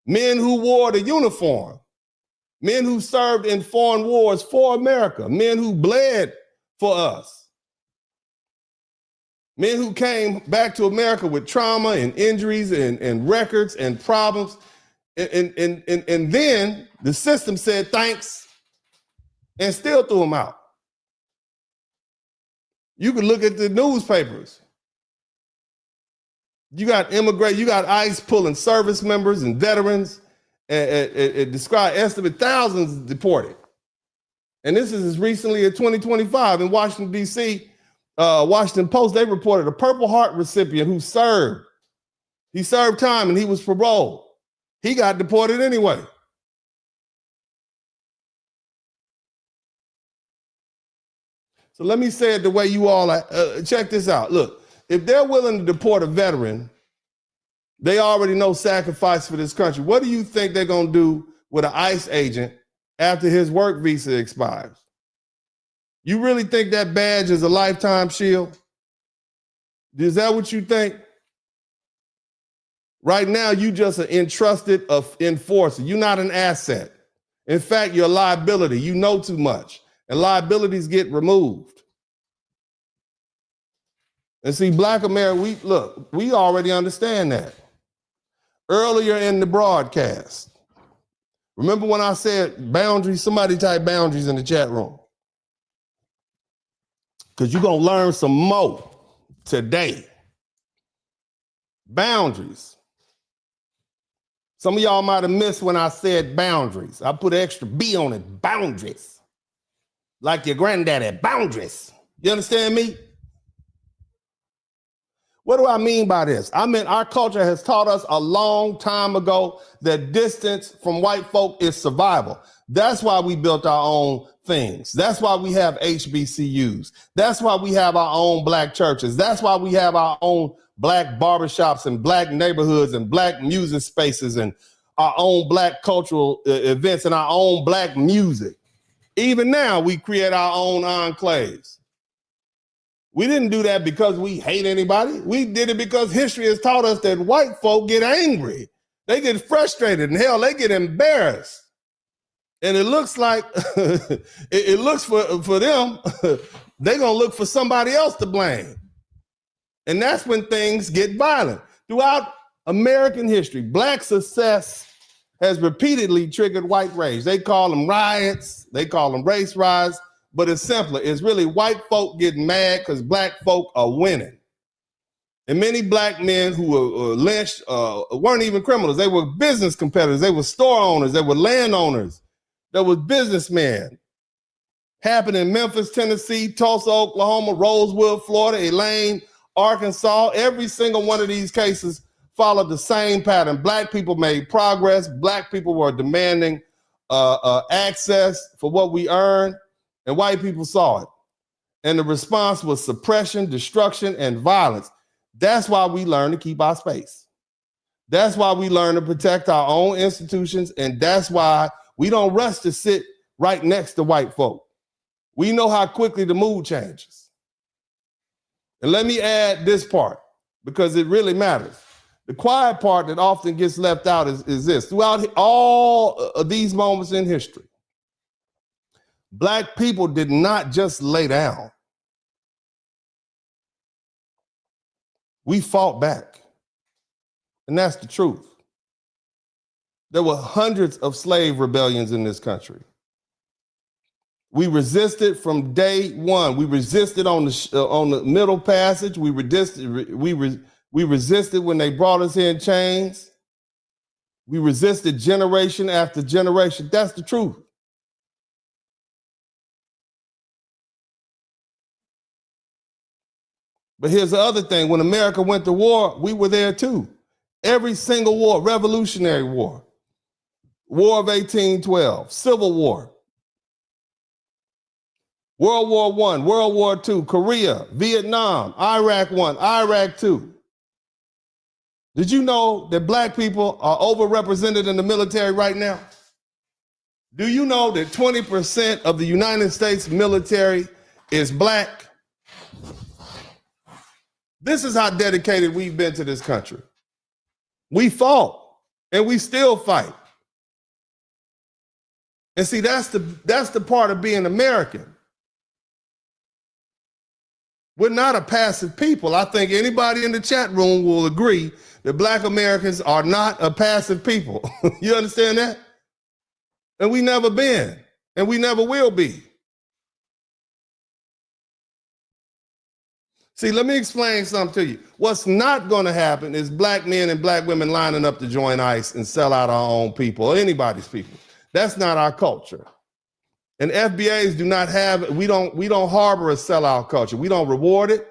[SPEAKER 3] men who wore the uniform, men who served in foreign wars for America, men who bled for us, men who came back to America with trauma and injuries and records and problems. And then the system said thanks and still threw them out. You can look at the newspapers. You got ICE pulling service members and veterans and estimate thousands deported. And this is as recently as 2025 in Washington, D.C. Washington Post, they reported a Purple Heart recipient who served. He served time and he was paroled. He got deported anyway. So let me say it the way you all check this out. Look, if they're willing to deport a veteran, they already know sacrifice for this country. What do you think they're going to do with an ICE agent after his work visa expires? You really think that badge is a lifetime shield? Is that what you think? Right now, you just an entrusted enforcer. You're not an asset. In fact, you're a liability. You know too much. And liabilities get removed. And see, Black America, we already understand that. Earlier in the broadcast, remember when I said boundaries? Somebody type boundaries in the chat room. Because you're going to learn some more today. Boundaries. Some of y'all might have missed when I said boundaries. I put an extra B on it, boundaries. Like your granddaddy, boundaries. You understand me? What do I mean by this? I mean, our culture has taught us a long time ago that distance from white folk is survival. That's why we built our own things. That's why we have HBCUs. That's why we have our own Black churches. That's why we have our own Black barbershops and Black neighborhoods and Black music spaces and our own Black cultural events and our own Black music. Even now, we create our own enclaves. We didn't do that because we hate anybody. We did it because history has taught us that white folk get angry. They get frustrated, and hell, they get embarrassed. And it looks like, it looks for them, they're going to look for somebody else to blame. And that's when things get violent. Throughout American history, Black success has repeatedly triggered white rage. They call them riots. They call them race riots. But it's simpler. It's really white folk getting mad because Black folk are winning. And many Black men who were lynched weren't even criminals. They were business competitors. They were store owners. They were landowners. There was businessmen. Happened in Memphis, Tennessee, Tulsa, Oklahoma, Rosewood, Florida, Elaine, Arkansas. Every single one of these cases followed the same pattern. Black people made progress. Black people were demanding access for what we earned, and white people saw it. And the response was suppression, destruction, and violence. That's why we learn to keep our space. That's why we learn to protect our own institutions, and that's why we don't rush to sit right next to white folk. We know how quickly the mood changes. And let me add this part, because it really matters. The quiet part that often gets left out is this. Throughout all of these moments in history, Black people did not just lay down. We fought back. And that's the truth. There were hundreds of slave rebellions in this country. We resisted from day one. We resisted on the Middle Passage. We resisted We resisted when they brought us here in chains. We resisted generation after generation. That's the truth. But here's the other thing. When America went to war, we were there too. Every single war, Revolutionary War, War of 1812, Civil War, World War I, World War II, Korea, Vietnam, Iraq I, Iraq II. Did you know that black people are overrepresented in the military right now? Do you know that 20% of the United States military is black? This is how dedicated we've been to this country. We fought and we still fight. And see, that's the part of being American. We're not a passive people. I think anybody in the chat room will agree that black Americans are not a passive people. You understand that? And we never been, and we never will be. See, let me explain something to you. What's not going to happen is black men and black women lining up to join ICE and sell out our own people or anybody's people. That's not our culture. And FBAs do not have, we don't harbor a sellout culture. We don't reward it,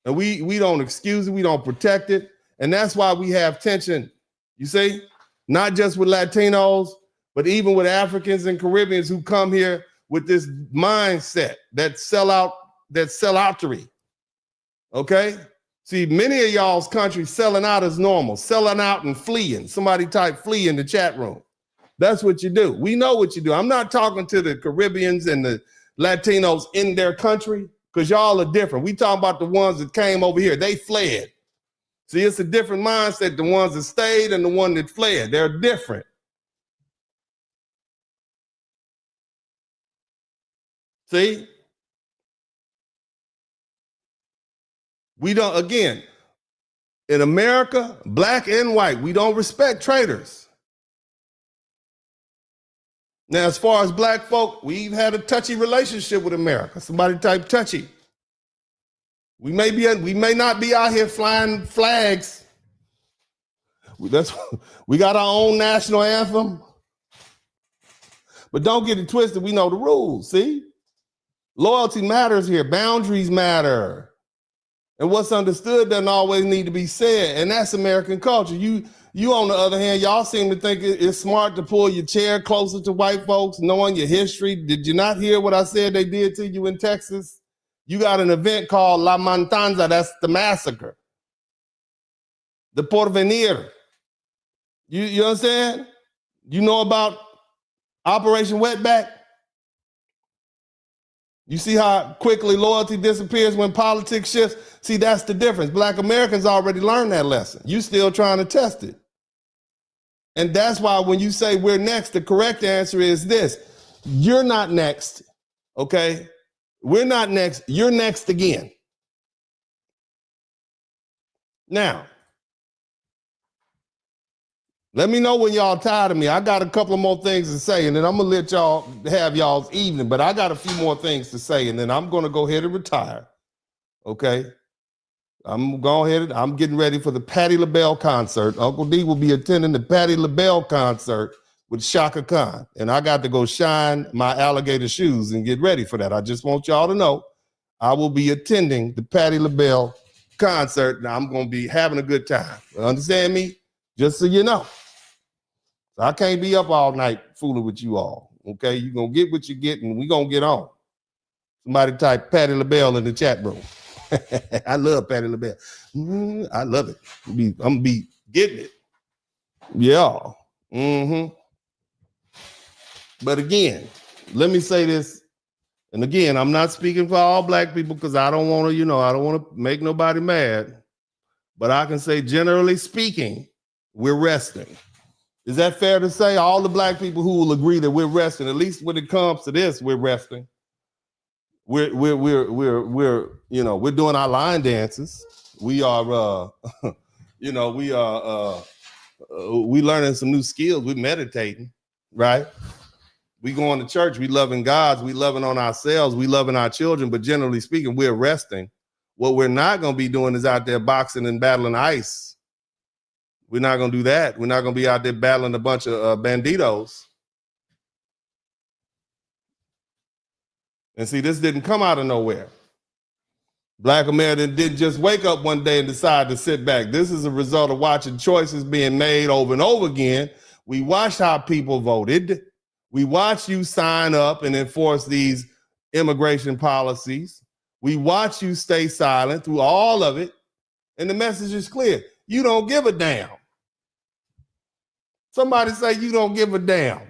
[SPEAKER 3] and we don't excuse it, we don't protect it. And that's why we have tension, you see, not just with Latinos, but even with Africans and Caribbeans who come here with this mindset that selloutery. Okay? See, many of y'all's countries selling out is normal. Selling out and fleeing. Somebody type flee in the chat room. That's what you do. We know what you do. I'm not talking to the Caribbeans and the Latinos in their country, because y'all are different. We talking about the ones that came over here. They fled. See, it's a different mindset. The ones that stayed and the one that fled. They're different. See? We don't, again, in America, black and white, we don't respect traitors. Now, as far as black folk, we've had a touchy relationship with America. Somebody type touchy. We may not be out here flying flags. We got our own national anthem. But don't get it twisted. We know the rules, see? Loyalty matters here. Boundaries matter. And what's understood doesn't always need to be said. And that's American culture. You on the other hand, y'all seem to think it's smart to pull your chair closer to white folks, knowing your history. Did you not hear what I said they did to you in Texas? You got an event called La Matanza. That's the massacre. The Porvenir. You understand? You know about Operation Wetback? You see how quickly loyalty disappears when politics shifts? See, that's the difference. Black Americans already learned that lesson. You still trying to test it. And that's why when you say we're next, the correct answer is this. You're not next, okay? We're not next. You're next again. Now, let me know when y'all tired of me. I got a couple of more things to say, and then I'm going to let y'all have y'all's evening, but I got a few more things to say, and then I'm going to go ahead and retire, okay? I'm getting ready for the Patti LaBelle concert. Uncle D will be attending the Patti LaBelle concert with Shaka Khan, and I got to go shine my alligator shoes and get ready for that. I just want y'all to know I will be attending the Patti LaBelle concert, and I'm going to be having a good time. Understand me? Just so you know. So I can't be up all night fooling with you all, okay? You're going to get what you get, and we're going to get on. Somebody type Patti LaBelle in the chat room. I love Patti LaBelle. I love it. I'm going to be getting it. Yeah. Mm-hmm. But again, let me say this. And again, I'm not speaking for all black people because I don't want to, I don't want to make nobody mad. But I can say, generally speaking, we're resting. Is that fair to say? All the black people who will agree that we're resting, at least when it comes to this, we're resting. We're doing our line dances. We are, we learning some new skills. We're meditating, right? We going to church. We loving God. We loving on ourselves. We loving our children. But generally speaking, we're resting What we're not going to be doing is out there boxing and battling ICE. We're not going to do that. We're not going to be out there battling a bunch of banditos. And see, this didn't come out of nowhere. Black America didn't just wake up one day and decide to sit back. This is a result of watching choices being made over and over again. We watched how people voted. We watched you sign up and enforce these immigration policies. We watch you stay silent through all of it. And the message is clear. You don't give a damn. Somebody say you don't give a damn.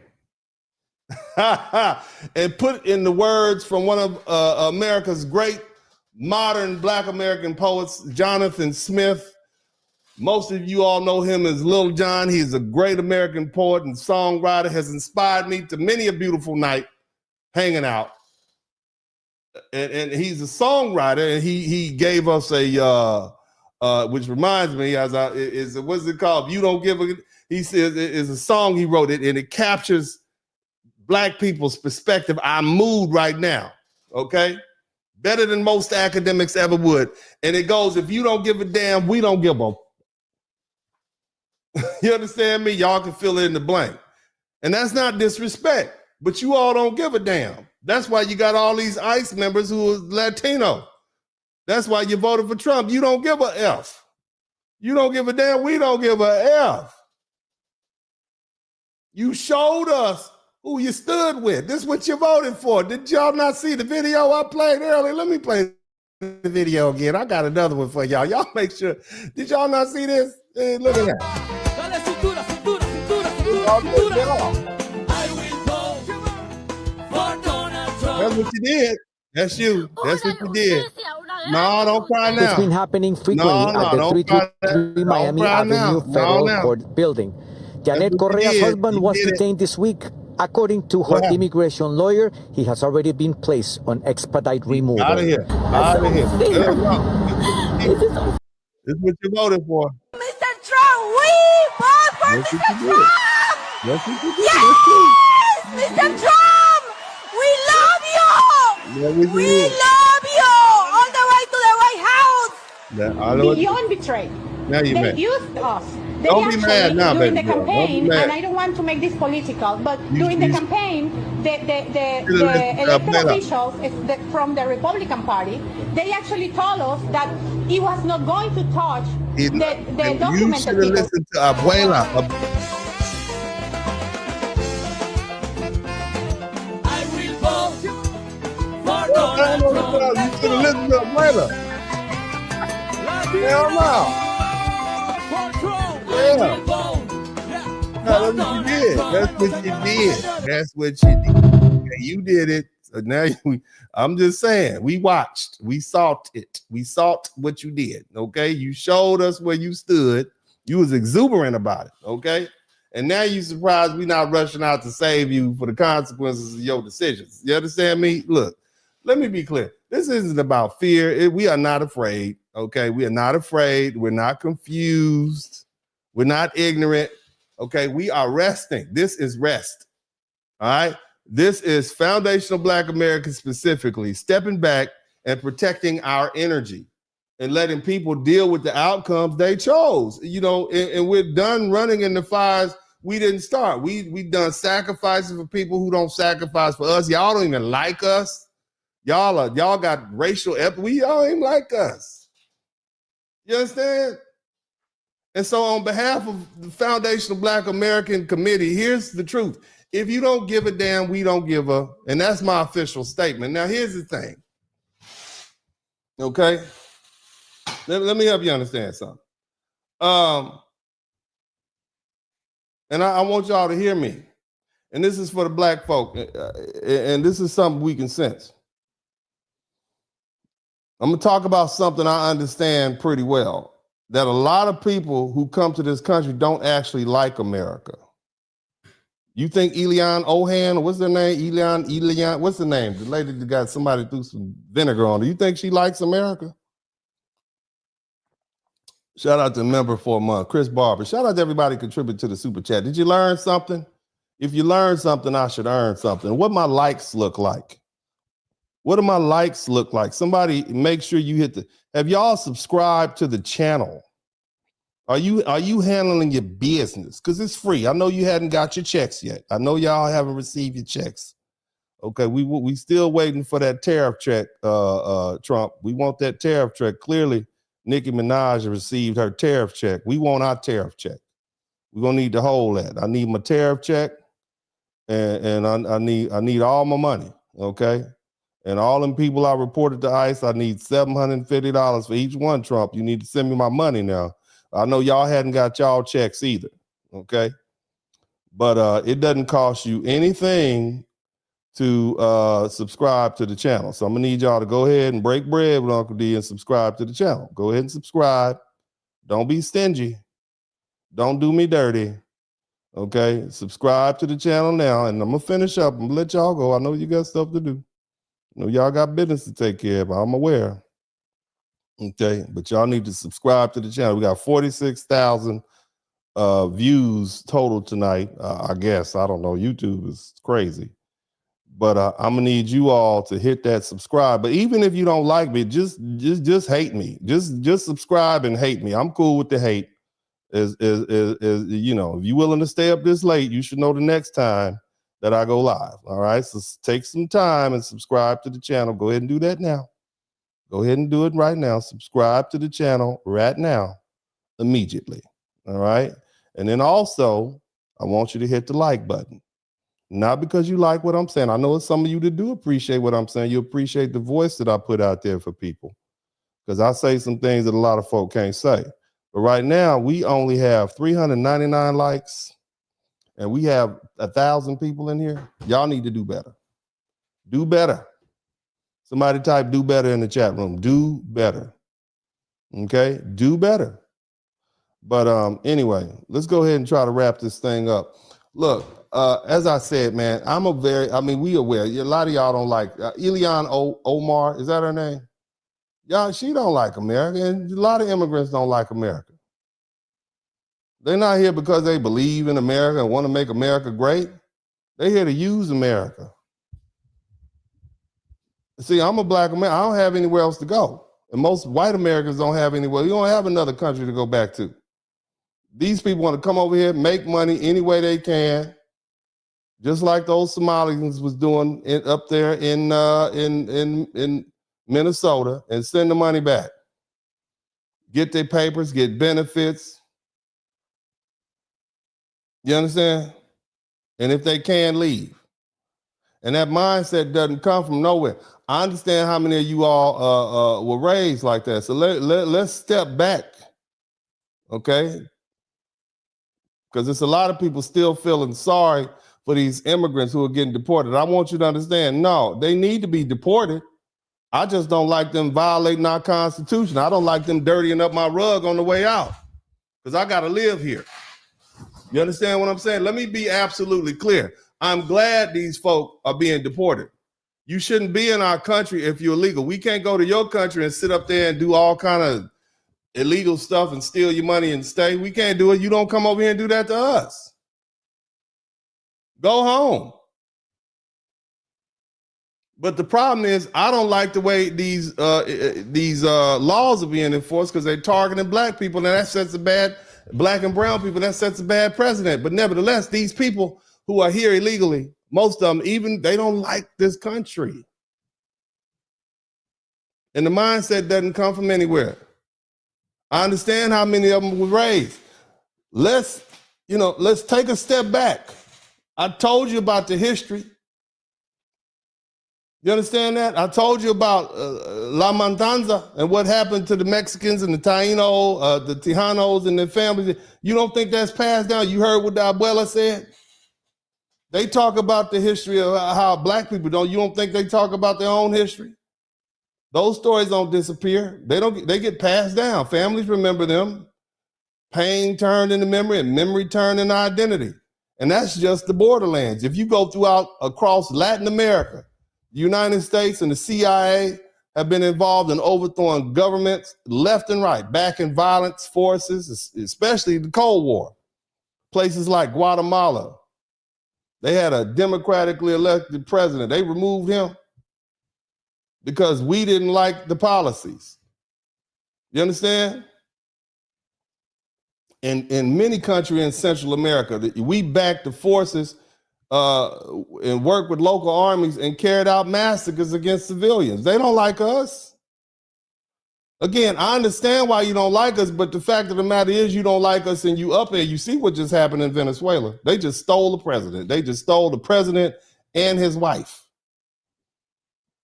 [SPEAKER 3] And put in the words from one of America's great modern Black American poets, Jonathan Smith. Most of you all know him as Lil Jon. He's a great American poet and songwriter, has inspired me to many a beautiful night hanging out. And he's a songwriter, and he gave us a which reminds me, what's it called? You Don't Give a. He says it's a song he wrote it, and it captures Black people's perspective, our mood right now. Okay, better than most academics ever would. And it goes, if you don't give a damn, we don't give a. You understand me? Y'all can fill in the blank. And that's not disrespect, but you all don't give a damn. That's why you got all these ICE members who are Latino. That's why you voted for Trump. You don't give a F. You don't give a damn. We don't give a F. You showed us who you stood with. This is what you voted for. Did y'all not see the video I played earlier? Let me play the video again. I got another one for y'all. Y'all make sure. Did y'all not see this? Hey, look at that. That's what you did. That's you. That's what you did. No, don't cry now.
[SPEAKER 10] It's been happening frequently at the 323 Miami Avenue Federal Court building. Janet Correa's husband was detained this week. According to her immigration lawyer, he has already been placed on expedite removal.
[SPEAKER 3] Out of here. Out of here. This is what you voted for.
[SPEAKER 11] Mr. Trump, we vote for Mr. Trump!
[SPEAKER 3] Yes,
[SPEAKER 11] Mr. Trump! We love you! We love you! All the way to the White House!
[SPEAKER 17] Beyond betrayed.
[SPEAKER 3] Now you're mad.
[SPEAKER 17] They used us. They
[SPEAKER 3] Don't be mad now,
[SPEAKER 17] during
[SPEAKER 3] baby
[SPEAKER 17] the
[SPEAKER 3] girl.
[SPEAKER 17] campaign, and I don't want to make this political, but during the campaign, the elected officials from the Republican Party, they actually told us that he was not going to touch the documented
[SPEAKER 3] You should have listened to Abuela. You should have listened to Abuela. Hell no. Yeah. No, that's what you did. That's what you did. That's what you did. Okay, you did it. So now I'm just saying, we watched, we saw it. We saw what you did. Okay. You showed us where you stood. You was exuberant about it. Okay. And now you surprised we not rushing out to save you for the consequences of your decisions. You understand me? Look, let me be clear. This isn't about fear. We are not afraid. Okay. We are not afraid. We're not confused. We're not ignorant. Okay. We are resting. This is rest. All right. This is foundational Black Americans specifically stepping back and protecting our energy and letting people deal with the outcomes they chose. You know, and we're done running in the fires we didn't start. We done sacrifices for people who don't sacrifice for us. Y'all don't even like us. Y'all got racial y'all ain't like us. You understand? And so on behalf of the Foundational Black American Committee, here's the truth. If you don't give a damn, we don't give a, and that's my official statement. Now, here's the thing. Okay? Let me help you understand something. And I want y'all to hear me. And this is for the Black folk. And this is something we can sense. I'm going to talk about something I understand pretty well. That a lot of people who come to this country don't actually like America. You think Elian Ohan, what's her name? Elian, what's the name? The lady that got somebody threw some vinegar on her. You think she likes America? Shout out to member for a month, Chris Barber. Shout out to everybody who contributed to the super chat. Did you learn something? If you learned something, I should earn something. What my likes look like. What do my likes look like? Somebody make sure you hit the, have y'all subscribed to the channel? Are you handling your business? Because it's free. I know you hadn't got your checks yet. I know y'all haven't received your checks. Okay, we still waiting for that tariff check, Trump. We want that tariff check. Clearly, Nicki Minaj received her tariff check. We want our tariff check. We're gonna need to hold that. I need my tariff check, and I need all my money. Okay, and all them people I reported to ICE, I need $750 for each one. Trump, you need to send me my money now. I know y'all hadn't got y'all checks either. Okay, but it doesn't cost you anything to subscribe to the channel. So I'm gonna need y'all to go ahead and break bread with Uncle D and subscribe to the channel. Go ahead and subscribe. Don't be stingy. Don't do me dirty. Okay, subscribe to the channel now, and I'm gonna finish up. I'm gonna let y'all go. I know you got stuff to do. I know y'all got business to take care of. I'm aware. Okay, but y'all need to subscribe to the channel. We got 46,000 views total tonight. I guess, I don't know. YouTube is crazy. But I'm gonna need you all to hit that subscribe. But even if you don't like me, just hate me. Just subscribe and hate me. I'm cool with the hate. Is you know, if you're willing to stay up this late, you should know the next time that I go live. All right. So take some time and subscribe to the channel. Go ahead and do that now. Go ahead and do it right now. Subscribe to the channel right now, immediately. All right. And then also, I want you to hit the like button. Not because you like what I'm saying. I know it's some of you that do appreciate what I'm saying. You appreciate the voice that I put out there for people. Because I say some things that a lot of folk can't say. But right now, we only have 399 likes, and we have 1,000 people in here. Y'all need to do better. Do better. Somebody type "do better" in the chat room. Do better. Okay? Do better. But anyway, let's go ahead and try to wrap this thing up. Look, as I said, man, we aware. A lot of y'all don't like Elian Omar. Is that her name? Y'all, she don't like America, and a lot of immigrants don't like America. They're not here because they believe in America and want to make America great. They're here to use America. See, I'm a black American. I don't have anywhere else to go. And most white Americans don't have anywhere. You don't have another country to go back to. These people want to come over here, make money any way they can, just like those Somalians was doing up there in Minnesota, and send the money back. Get their papers, get benefits. You understand? And if they can, leave. And that mindset doesn't come from nowhere. I understand how many of you all were raised like that. So let's step back, okay? Because there's a lot of people still feeling sorry for these immigrants who are getting deported. I want you to understand, no, they need to be deported. I just don't like them violating our Constitution. I don't like them dirtying up my rug on the way out, because I got to live here. You understand what I'm saying? Let me be absolutely clear. I'm glad these folk are being deported. You shouldn't be in our country if you're illegal. We can't go to your country and sit up there and do all kind of illegal stuff and steal your money and stay. We can't do it. You don't come over here and do that to us. Go home. But the problem is, I don't like the way these laws are being enforced, because they're targeting black people, and that sets a bad, black and brown people, that sets a bad precedent. But nevertheless, these people who are here illegally, most of them, even they don't like this country. And the mindset doesn't come from anywhere. I understand how many of them were raised. Let's take a step back. I told you about the history. You understand that? I told you about La Matanza and what happened to the Mexicans and the Taino, the Tejanos and their families. You don't think that's passed down? You heard what the abuela said? They talk about the history of how black people don't. You don't think they talk about their own history? Those stories don't disappear. They get passed down. Families remember them. Pain turned into memory, and memory turned into identity. And that's just the borderlands. If you go across Latin America, the United States and the CIA have been involved in overthrowing governments left and right, backing violence forces, especially the Cold War. Places like Guatemala, they had a democratically elected president. They removed him. because we didn't like the policies. You understand? In many countries in Central America, we backed the forces and worked with local armies and carried out massacres against civilians. They don't like us. Again, I understand why you don't like us, but the fact of the matter is you don't like us and you up here. You see what just happened in Venezuela. They just stole the president. They just stole the president and his wife.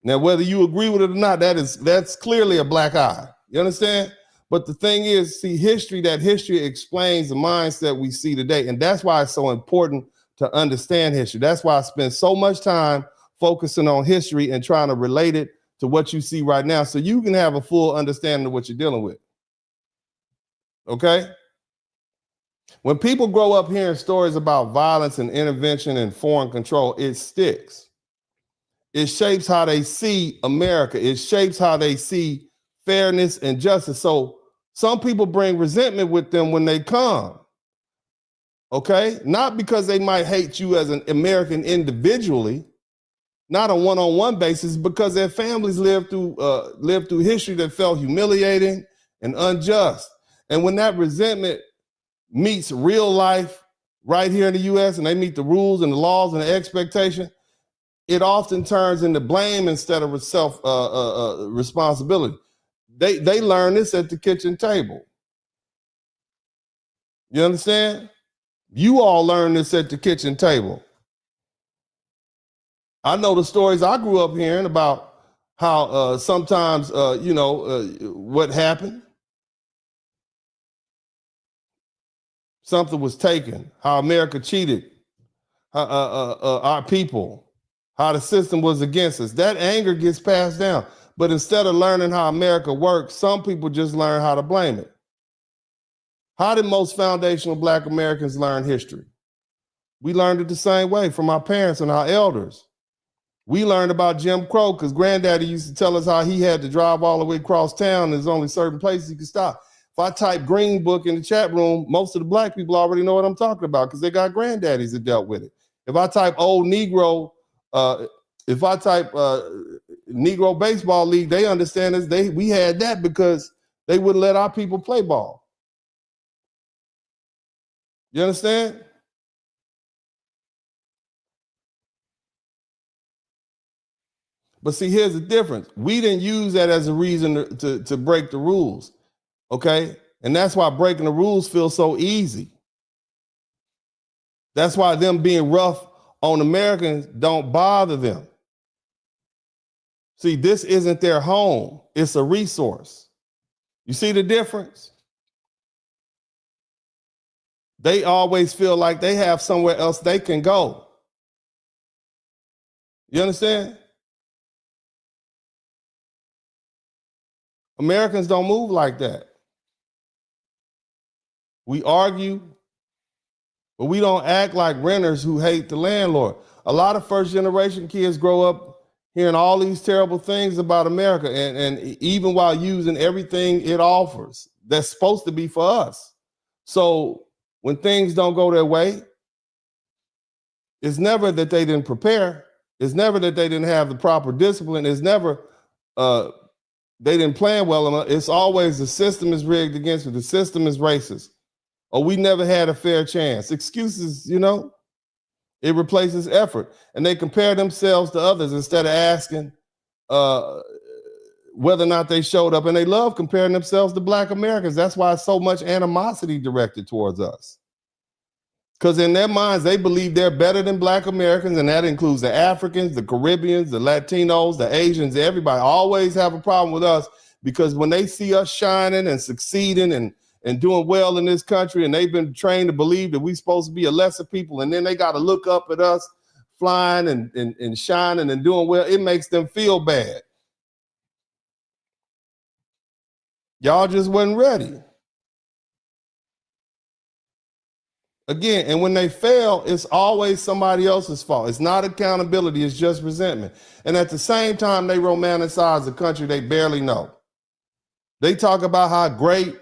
[SPEAKER 3] Now, whether you agree with it or not, that's clearly a black eye. You understand? But the thing is, see, that history explains the mindset we see today. And that's why it's so important to understand history. That's why I spend so much time focusing on history and trying to relate it to what you see right now so you can have a full understanding of what you're dealing with. Okay? When people grow up hearing stories about violence and intervention and foreign control, it sticks. It shapes how they see America. It shapes how they see fairness and justice. So some people bring resentment with them when they come. Okay? Not because they might hate you as an American individually, not on one-on-one basis, because their families lived through history that felt humiliating and unjust. And when that resentment meets real life right here in the US and they meet the rules and the laws and the expectation, it often turns into blame instead of responsibility. They learn this at the kitchen table. You understand? You all learn this at the kitchen table. I know the stories I grew up hearing about how sometimes, what happened. Something was taken, how America cheated our people, how the system was against us. That anger gets passed down. But instead of learning how America works, some people just learn how to blame it. How did most foundational Black Americans learn history? We learned it the same way from our parents and our elders. We learned about Jim Crow because Granddaddy used to tell us how he had to drive all the way across town. And there's only certain places he could stop. If I type Green Book in the chat room, most of the Black people already know what I'm talking about because they got granddaddies that dealt with it. If I type Old Negro, Negro Baseball League, they understand this. We had that because they wouldn't let our people play ball. You understand? But see, here's the difference. We didn't use that as a reason to break the rules, okay? And that's why breaking the rules feels so easy. That's why them being rough on Americans don't bother them. See, this isn't their home. It's a resource. You see the difference? They always feel like they have somewhere else they can go. You understand? Americans don't move like that. We argue, but we don't act like renters who hate the landlord. A lot of first generation kids grow up hearing all these terrible things about America and even while using everything it offers that's supposed to be for us. So when things don't go their way, it's never that they didn't prepare. It's never that they didn't have the proper discipline. It's never they didn't plan well enough. It's always the system is rigged against you. The system is racist. Or we never had a fair chance. Excuses, it replaces effort. And they compare themselves to others instead of asking whether or not they showed up. And they love comparing themselves to Black Americans. That's why so much animosity directed towards us. Because in their minds, they believe they're better than Black Americans, and that includes the Africans, the Caribbeans, the Latinos, the Asians, everybody always have a problem with us because when they see us shining and succeeding and doing well in this country, and they've been trained to believe that we're supposed to be a lesser people, and then they got to look up at us flying and shining and doing well, it makes them feel bad. Y'all just wasn't ready. Again, and when they fail, it's always somebody else's fault. It's not accountability, it's just resentment. And at the same time, they romanticize a country they barely know. They talk about how great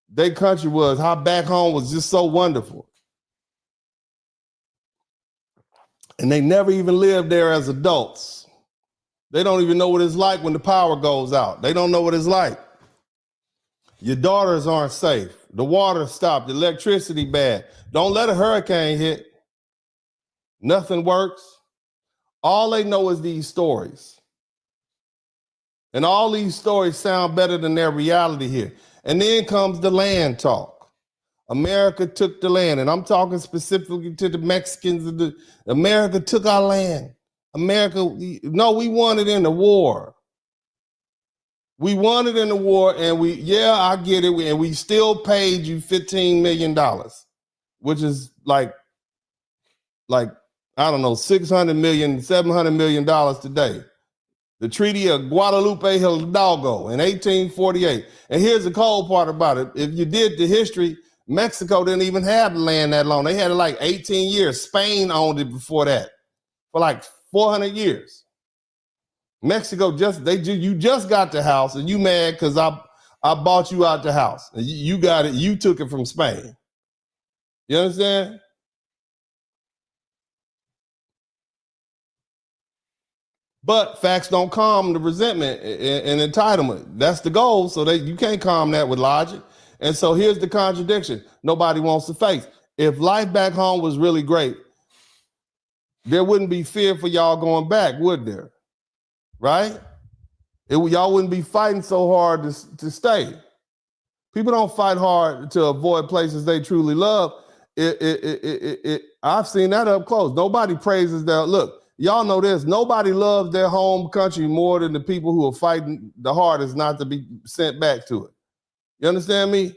[SPEAKER 3] their country was, how back home was just so wonderful. And they never even lived there as adults. They don't even know what it's like when the power goes out. They don't know what it's like. Your daughters aren't safe. The water stopped. The electricity bad. Don't let a hurricane hit. Nothing works. All they know is these stories. And all these stories sound better than their reality here. And then comes the land talk. America took the land. And I'm talking specifically to the Mexicans. America took our land. America, no, we won it in the war. We won it in the war, and I get it, and we still paid you $15 million, which is like, I don't know, $600 million, $700 million today. The Treaty of Guadalupe Hidalgo in 1848. And here's the cold part about it. If you did the history, Mexico didn't even have land that long. They had it like 18 years. Spain owned it before that for like 400 years. Mexico you just got the house, and you mad because I bought you out the house. And you got it, you took it from Spain. You understand? But facts don't calm the resentment and entitlement. That's the goal. So you can't calm that with logic. And so here's the contradiction. Nobody wants to face. If life back home was really great, there wouldn't be fear for y'all going back, would there? Right? Y'all wouldn't be fighting so hard to stay. People don't fight hard to avoid places they truly love. I've seen that up close. Nobody praises that. Look, y'all know this. Nobody loves their home country more than the people who are fighting the hardest not to be sent back to it. You understand me?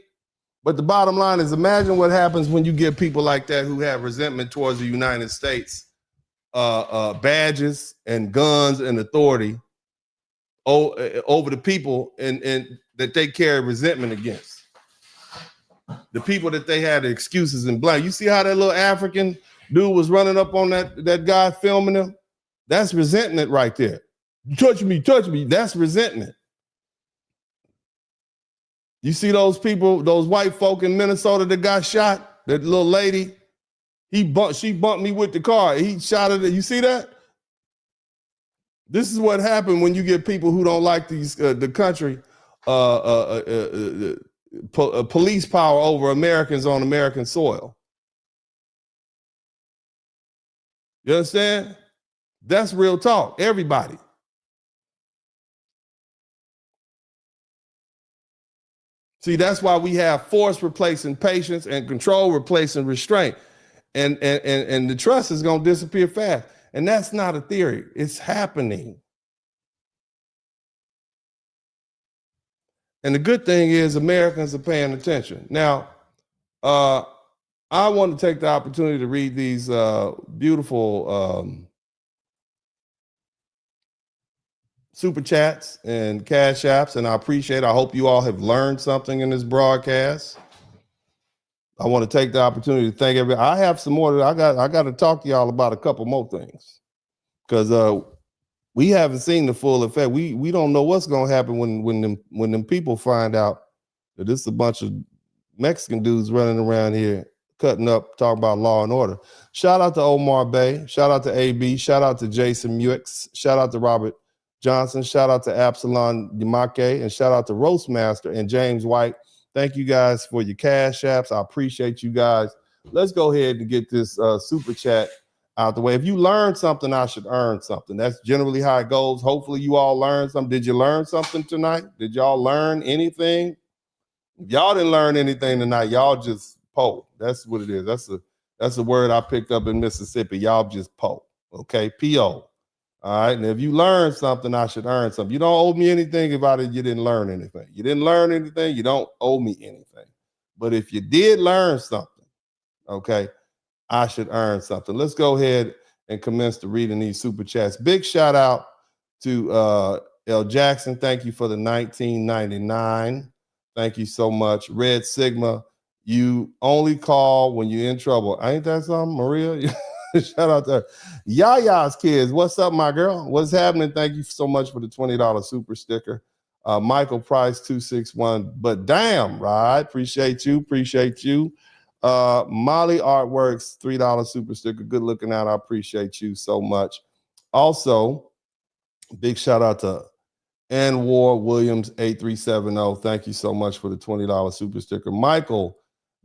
[SPEAKER 3] But the bottom line is, imagine what happens when you get people like that who have resentment towards the United States, badges and guns and authority over the people and that they carry resentment against. The people that they had the excuses and blame. You see how that little African dude was running up on that guy filming him? That's resentment right there. Touch me. That's resentment. You see those people, those white folk in Minnesota that got shot? That little lady, she bumped me with the car. He shot her. You see that? This is what happened when you get people who don't like the country, police power over Americans on American soil. You understand? That's real talk. Everybody. See, that's why we have force replacing patience and control replacing restraint. And the trust is going to disappear fast. And that's not a theory. It's happening. And the good thing is Americans are paying attention. Now, I want to take the opportunity to read these beautiful super chats and cash apps, and I hope you all have learned something in this broadcast. I want to take the opportunity to thank everybody. I have some more. I got to talk to y'all about a couple more things, because we haven't seen the full effect. We don't know what's going to happen when them people find out that this is a bunch of Mexican dudes running around here cutting up, talking about law and order. Shout out to Omar Bay. Shout out to AB. Shout out to Jason Muix. Shout out to Robert Johnson. Shout out to Absalon Yamake. And shout out to Roastmaster and James White. Thank you guys for your cash apps. I appreciate you guys. Let's go ahead and get this super chat out the way. If you learned something, I should earn something. That's generally how it goes. Hopefully you all learned something. Did you learn something tonight? Did y'all learn anything? If y'all didn't learn anything tonight, y'all just po. That's what it is. That's a word I picked up in Mississippi. Y'all just po. Okay, P-O. All right, and if you learn something, I should earn something. You don't owe me anything about it. You didn't learn anything. You didn't learn anything. You don't owe me anything. But if you did learn something, okay, I should earn something. Let's go ahead and commence to reading these super chats. Big shout out to L. Jackson. Thank you for the 1999. Thank you so much. Red Sigma, you only call when you're in trouble. Ain't that something, Maria? Shout out to Yaya's kids. What's up, my girl? What's happening? Thank you so much for the $20 super sticker. Michael Price 261. But damn, right? Appreciate you. Molly Artworks, $3 super sticker. Good looking out. I appreciate you so much. Also, Big shout out to Anwar Williams 8370. Thank you so much for the $20 super sticker. Michael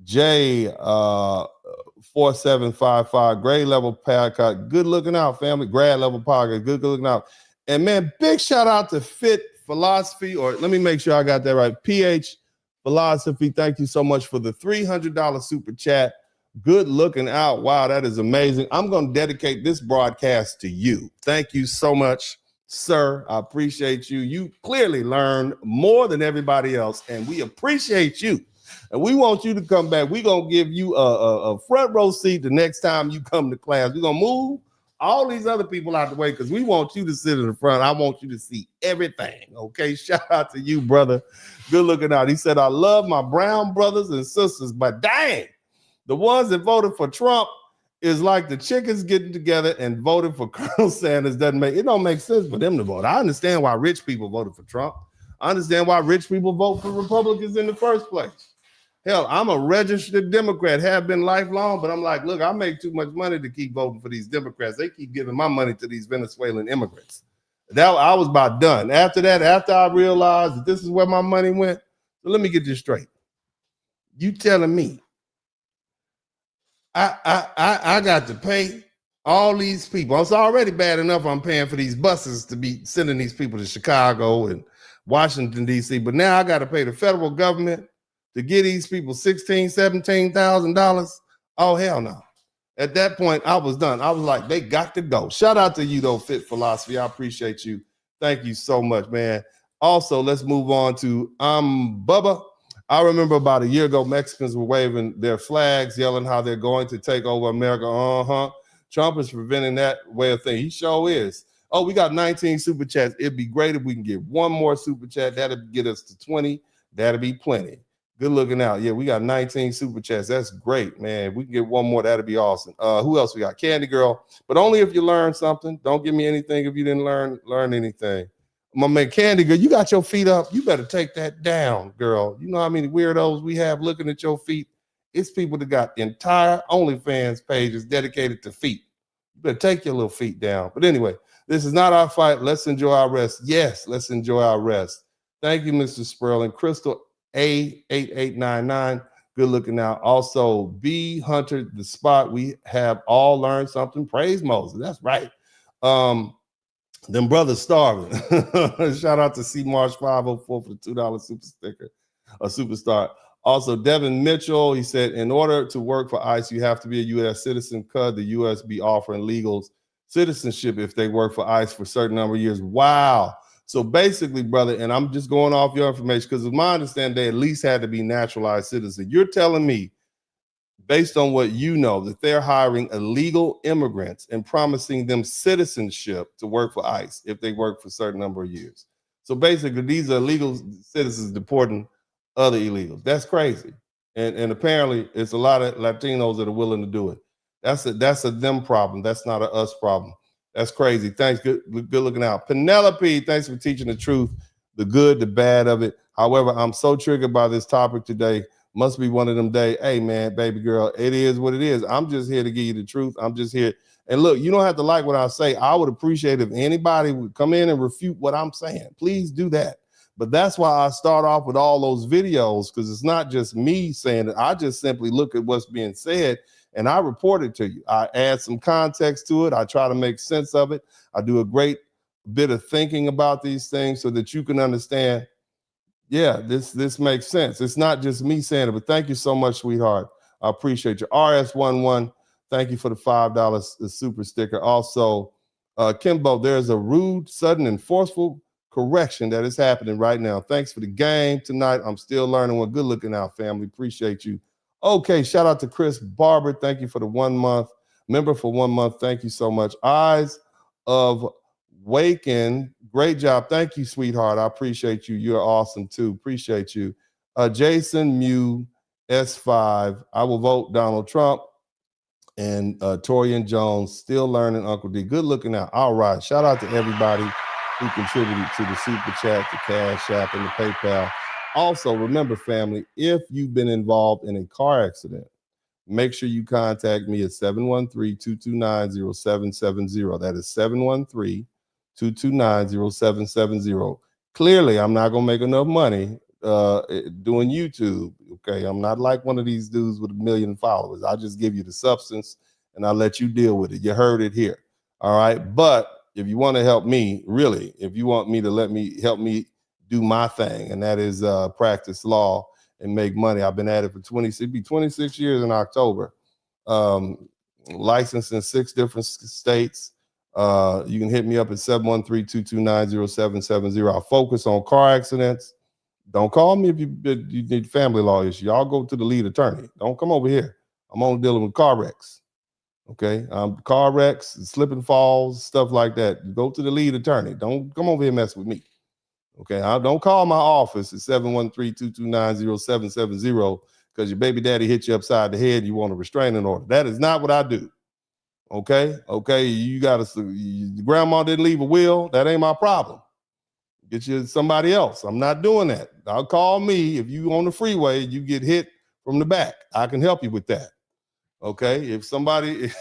[SPEAKER 3] J 4755, grade level podcast. Good looking out, family. Grad level podcast. Good looking out. And man, big shout out to Fit Philosophy, or let me make sure I got that right. PH Philosophy. Thank you so much for the $300 super chat. Good looking out. Wow, that is amazing. I'm going to dedicate this broadcast to you. Thank you so much, sir. I appreciate you. You clearly learned more than everybody else, and we appreciate you. And we want you to come back. We're going to give you a front row seat the next time you come to class. We're going to move all these other people out the way because we want you to sit in the front. I want you to see everything. Okay, shout out to you, brother. Good looking out. He said, I love my brown brothers and sisters, but dang, the ones that voted for Trump is like the chickens getting together and voting for Colonel Sanders. It don't make sense for them to vote. I understand why rich people voted for Trump. I understand why rich people vote for Republicans in the first place. Hell, I'm a registered Democrat, have been lifelong, but I'm like, look, I make too much money to keep voting for these Democrats. They keep giving my money to these Venezuelan immigrants. I was about done. After that, after I realized that this is where my money went, so let me get this straight. You telling me I got to pay all these people. It's already bad enough I'm paying for these buses to be sending these people to Chicago and Washington, D.C., but now I got to pay the federal government to get these people $16,000, $17,000. Oh, hell no. At that point, I was done. I was like, they got to go. Shout out to you, though, Fit Philosophy. I appreciate you. Thank you so much, man. Also, let's move on to Bubba. I remember about a year ago, Mexicans were waving their flags, yelling how they're going to take over America. Trump is preventing that way of thinking. He sure is. Oh, we got 19 super chats. It'd be great if we can get one more super chat. That'll get us to 20. That'll be plenty. Good looking out. Yeah, we got 19 super chats. That's great, man. If we can get one more, that'd be awesome. Who else we got? Candy Girl. But only if you learn something. Don't give me anything if you didn't learn anything. My man Candy Girl, you got your feet up. You better take that down, girl. You know how many weirdos we have looking at your feet? It's people that got entire OnlyFans pages dedicated to feet. You better take your little feet down. But anyway, this is not our fight. Let's enjoy our rest. Yes, let's enjoy our rest. Thank you, Mr. Spurling. Crystal A8899, good looking out. Also, B Hunter, the spot. We have all learned something. Praise Moses. That's right. Them brothers starving. Shout out to C Marsh 504 for the $2 super sticker, a superstar. Also, Devin Mitchell, he said, in order to work for ICE, you have to be a U.S. citizen. Could the U.S. be offering legals citizenship if they work for ICE for a certain number of years? Wow. So basically, brother, and I'm just going off your information because of my understanding, they at least had to be naturalized citizens. You're telling me, based on what you know, that they're hiring illegal immigrants and promising them citizenship to work for ICE if they work for a certain number of years. So basically, these are illegal citizens deporting other illegals. That's crazy. And apparently, it's a lot of Latinos that are willing to do it. That's a them problem. That's not a us problem. That's crazy. Thanks. Good looking out. Penelope, thanks for teaching the truth, the good, the bad of it. However, I'm so triggered by this topic today. Must be one of them days. Hey, man, baby girl, it is what it is. I'm just here to give you the truth. I'm just here. And look, you don't have to like what I say. I would appreciate if anybody would come in and refute what I'm saying. Please do that. But that's why I start off with all those videos, because it's not just me saying it. I just simply look at what's being said and I report it to you. I add some context to it. I try to make sense of it. I do a great bit of thinking about these things so that you can understand, yeah, this makes sense. It's not just me saying it, but thank you so much, sweetheart. I appreciate you. RS11, thank you for the $5 super sticker. Also, Kimbo, there's a rude, sudden, and forceful correction that is happening right now. Thanks for the game tonight. I'm still learning. Well, good looking out, family. Appreciate you. Okay, shout out to Chris Barber. Thank you for the 1 month. Member for 1 month. Thank you so much. Eyes of Waken. Great job. Thank you, sweetheart. I appreciate you. You're awesome too. Appreciate you. Jason Mew, S5. I will vote Donald Trump. And Torian Jones, still learning, Uncle D. Good looking out. All right. Shout out to everybody who contributed to the super chat, the Cash App, and the PayPal. Also, remember, family, if you've been involved in a car accident, make sure you contact me at 713-229-0770. That is 229-0770. Clearly, I'm not going to make enough money doing YouTube. Okay, I'm not like one of these dudes with 1 million followers. I just give you the substance and I let you deal with it. You heard it here. All right. But if you want to help me, really, if you want me to help me do my thing, and that is practice law and make money. I've been at it for 26 years in October. Licensed in 6 different states. You can hit me up at 713-229-0770. I'll focus on car accidents. Don't call me if you need family law issue. Y'all go to the lead attorney. Don't come over here. I'm only dealing with car wrecks. Okay, car wrecks, slip and falls, stuff like that. Go to the lead attorney. Don't come over here and mess with me. Okay, don't call my office at 713-229-0770 because your baby daddy hit you upside the head and you want a restraining order. That is not what I do. Okay, you grandma didn't leave a will. That ain't my problem. Get you somebody else. I'm not doing that. I'll call me if you on the freeway, you get hit from the back. I can help you with that. Okay, if somebody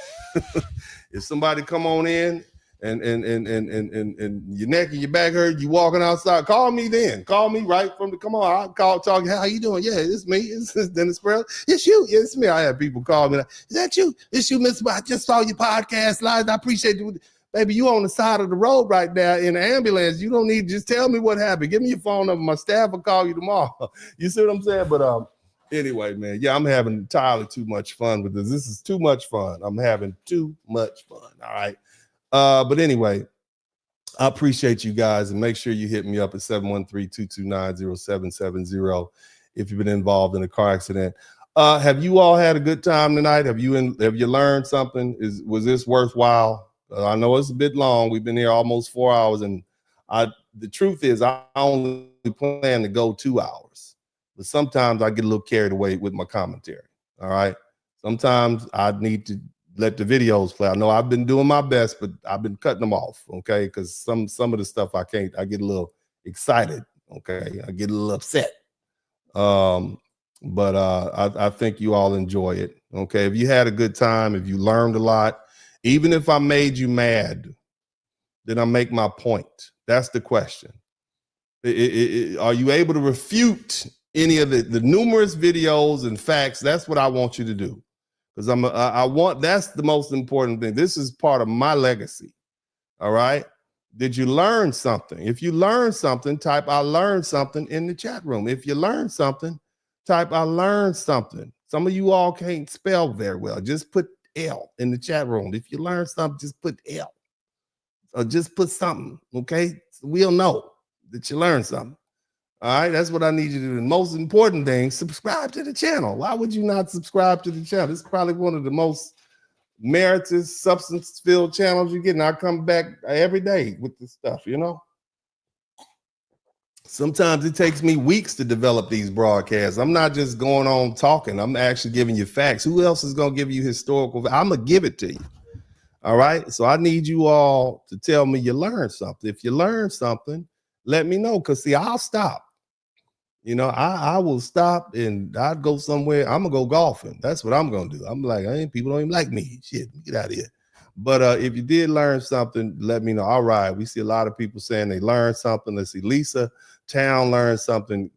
[SPEAKER 3] come on in and your neck and your back hurt, you walking outside, call me then. Call me right from the, come on, I'll talk, how you doing? Yeah, it's me. It's Dennis Spurling. It's you. Yeah, it's me. I have people call me. Like, is that you? It's you, Mr. I just saw your podcast live. I appreciate you. Baby, you on the side of the road right now in the ambulance. You don't need, just tell me what happened. Give me your phone number. My staff will call you tomorrow. You see what I'm saying? But anyway, man, yeah, I'm having entirely too much fun with this. This is too much fun. I'm having too much fun. All right. But anyway, I appreciate you guys, and make sure you hit me up at 713-229-0770 if you've been involved in a car accident. Have you all had a good time tonight? Have you learned something? Was this worthwhile? I know it's a bit long. We've been here almost 4 hours, and the truth is I only plan to go 2 hours, but sometimes I get a little carried away with my commentary. All right. Sometimes I need to let the videos play. I know I've been doing my best, but I've been cutting them off. Okay. Because some of the stuff I get a little excited. Okay. I get a little upset. But I think you all enjoy it. Okay. If you had a good time, if you learned a lot, even if I made you mad, then I make my point. That's the question. Are you able to refute any of the numerous videos and facts? That's what I want you to do. Because that's the most important thing. This is part of my legacy. All right. Did you learn something? If you learned something, type I learned something in the chat room. If you learned something, type I learned something. Some of you all can't spell very well. Just put L in the chat room. If you learn something, just put L. Or just put something. Okay. So we'll know that you learned something. All right, that's what I need you to do. The most important thing, subscribe to the channel. Why would you not subscribe to the channel? It's probably one of the most meritorious, substance-filled channels you get. And I come back every day with this stuff, you know? Sometimes it takes me weeks to develop these broadcasts. I'm not just going on talking. I'm actually giving you facts. Who else is going to give you historical? I'm going to give it to you. All right, so I need you all to tell me you learned something. If you learned something, let me know, because, see, I'll stop. You know, I will stop and I'd go somewhere. I'm gonna go golfing. That's what I'm gonna do. I'm like, people don't even like me. Shit, get out of here. But if you did learn something, let me know. All right, we see a lot of people saying they learned something. Let's see, Lisa Town learned something.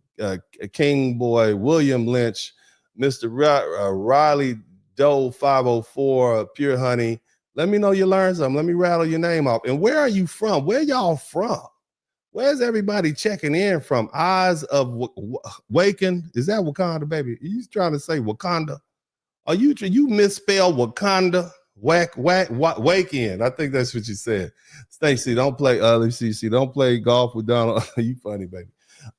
[SPEAKER 3] King Boy, William Lynch, Mr. Riley Doe 504, Pure Honey. Let me know you learned something. Let me rattle your name off. And where are you from? Where y'all from? Where's everybody checking in from? Eyes of Waken. Is that Wakanda, baby? Are you trying to say Wakanda? Are you misspell Wakanda? Waken. I think that's what you said. Stacy, don't play. Let's see. Don't play golf with Donald. You funny, baby.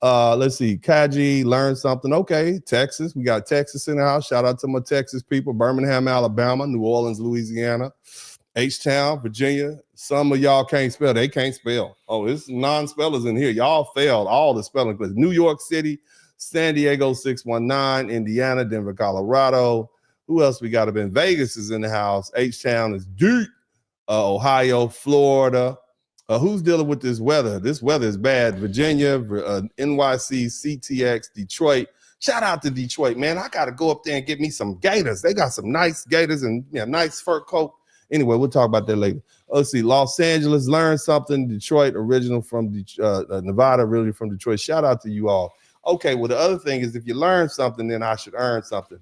[SPEAKER 3] Let's see. Kaji learned something. Okay, Texas. We got Texas in the house. Shout out to my Texas people. Birmingham, Alabama. New Orleans, Louisiana. H-Town, Virginia. Some of y'all can't spell. They can't spell. Oh, it's non-spellers in here. Y'all failed all the spelling classes. New York City, San Diego 619, Indiana, Denver, Colorado. Who else we got up in? Vegas is in the house. H-Town is deep. Ohio, Florida. Who's dealing with this weather? This weather is bad. Virginia, NYC, CTX, Detroit. Shout out to Detroit, man. I got to go up there and get me some gators. They got some nice gators and nice fur coat Anyway, we'll talk about that later. Let's see. Los Angeles, learn something. Detroit, original from Nevada, really from Detroit. Shout out to you all. Okay, well, the other thing is if you learn something, then I should earn something.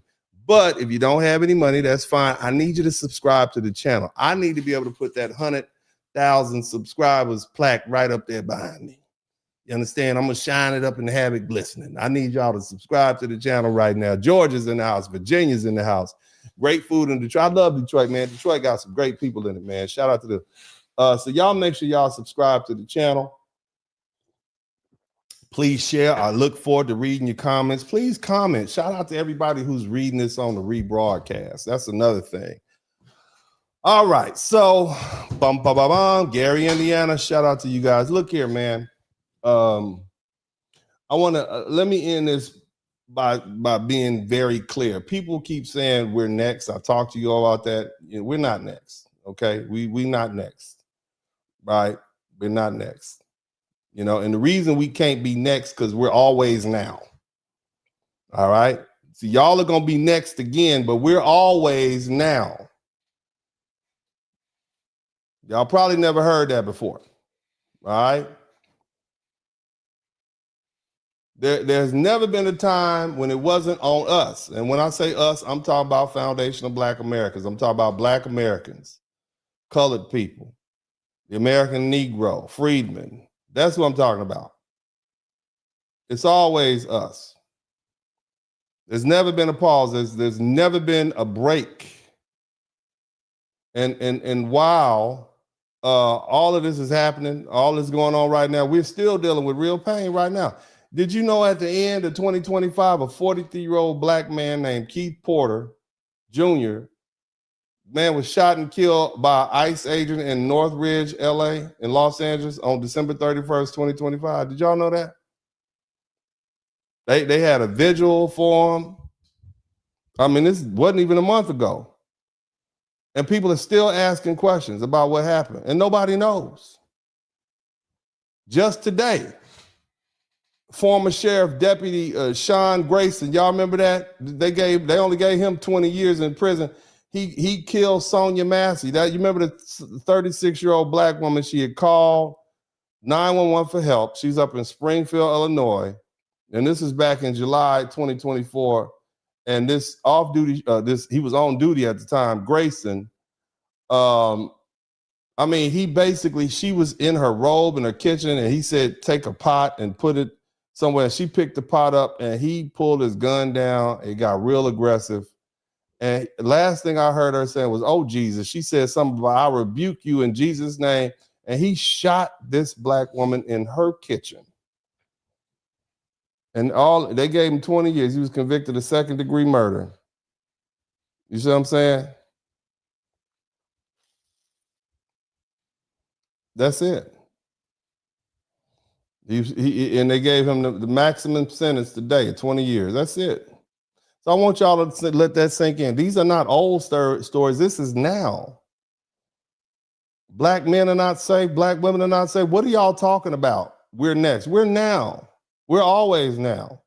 [SPEAKER 3] But if you don't have any money, that's fine. I need you to subscribe to the channel. I need to be able to put that 100,000 subscribers plaque right up there behind me. You understand? I'm going to shine it up and have it glistening. I need y'all to subscribe to the channel right now. Georgia's in the house. Virginia's in the house. Great food in Detroit. I love Detroit, man. Detroit got some great people in it, man. Shout out to them. So y'all make sure y'all subscribe to the channel. Please share. I look forward to reading your comments. Please comment. Shout out to everybody who's reading this on the rebroadcast. That's another thing. All right. So, Gary, Indiana. Shout out to you guys. Look here, man. I want to let me end this by being very clear. People keep saying we're next. I talked to you all about that. You know, we're not next. Okay, we not next, right? We're not next. You know, and the reason we can't be next because we're always now. All right. So y'all are gonna be next again, but we're always now. Y'all probably never heard that before. All right. There's never been a time when it wasn't on us. And when I say us, I'm talking about foundational Black Americans. I'm talking about Black Americans, colored people, the American Negro, freedmen. That's what I'm talking about. It's always us. There's never been a pause. There's never been a break. And while all of this is happening, all this going on right now, we're still dealing with real pain right now. Did you know at the end of 2025, a 43-year-old Black man named Keith Porter Jr., man was shot and killed by an ICE agent in Northridge, LA, in Los Angeles on December 31st, 2025. Did y'all know that? They had a vigil for him. I mean, this wasn't even a month ago. And people are still asking questions about what happened, and nobody knows. Just today, former Sheriff Deputy Sean Grayson, y'all remember that? They only gave him 20 years in prison. He killed Sonia Massey. You remember the 36-year-old Black woman? She had called 911 for help. She's up in Springfield, Illinois, and this is back in July 2024. And this off-duty, he was on duty at the time, Grayson. I mean, she was in her robe in her kitchen, and he said, take a pot and put it somewhere. She picked the pot up, and he pulled his gun down. It got real aggressive. And last thing I heard her saying was, oh, Jesus. She said something about, I rebuke you in Jesus' name. And he shot this Black woman in her kitchen. And they gave him 20 years. He was convicted of second-degree murder. You see what I'm saying? That's it. And they gave him the maximum sentence today, 20 years. That's it. So I want y'all to let that sink in. These are not old stories. This is now. Black men are not safe. Black women are not safe. What are y'all talking about? We're next. We're now. We're always now.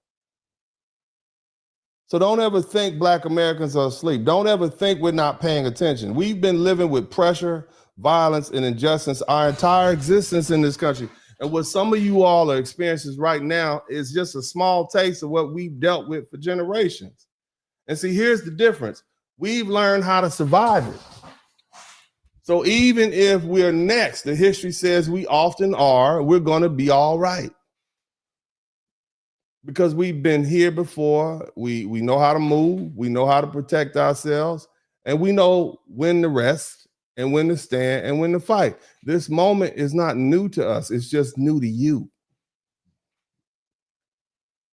[SPEAKER 3] So don't ever think Black Americans are asleep. Don't ever think we're not paying attention. We've been living with pressure, violence, and injustice our entire existence in this country. And what some of you all are experiencing right now is just a small taste of what we've dealt with for generations. And see, here's the difference. We've learned how to survive it. So even if we're next, the history says we often are, we're going to be all right. Because we've been here before, we know how to move, we know how to protect ourselves, and we know when to rest and when to stand and when to fight. This moment is not new to us, it's just new to you.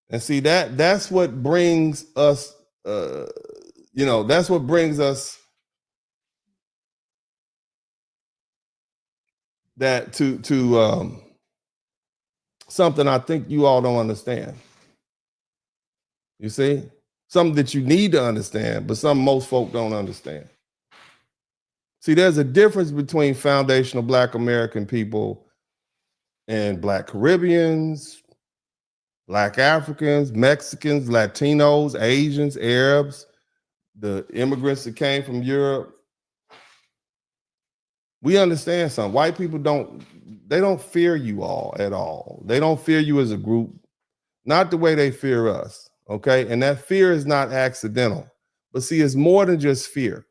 [SPEAKER 3] And see, that's what brings us, that's what brings us that to something I think you all don't understand. You see, something that you need to understand, but most folk don't understand. See, there's a difference between foundational Black American people and Black Caribbeans, Black Africans, Mexicans, Latinos, Asians, Arabs, the immigrants that came from Europe. We understand something. White people don't fear you all at all. They don't fear you as a group, not the way they fear us, okay? And that fear is not accidental. But see, it's more than just fear,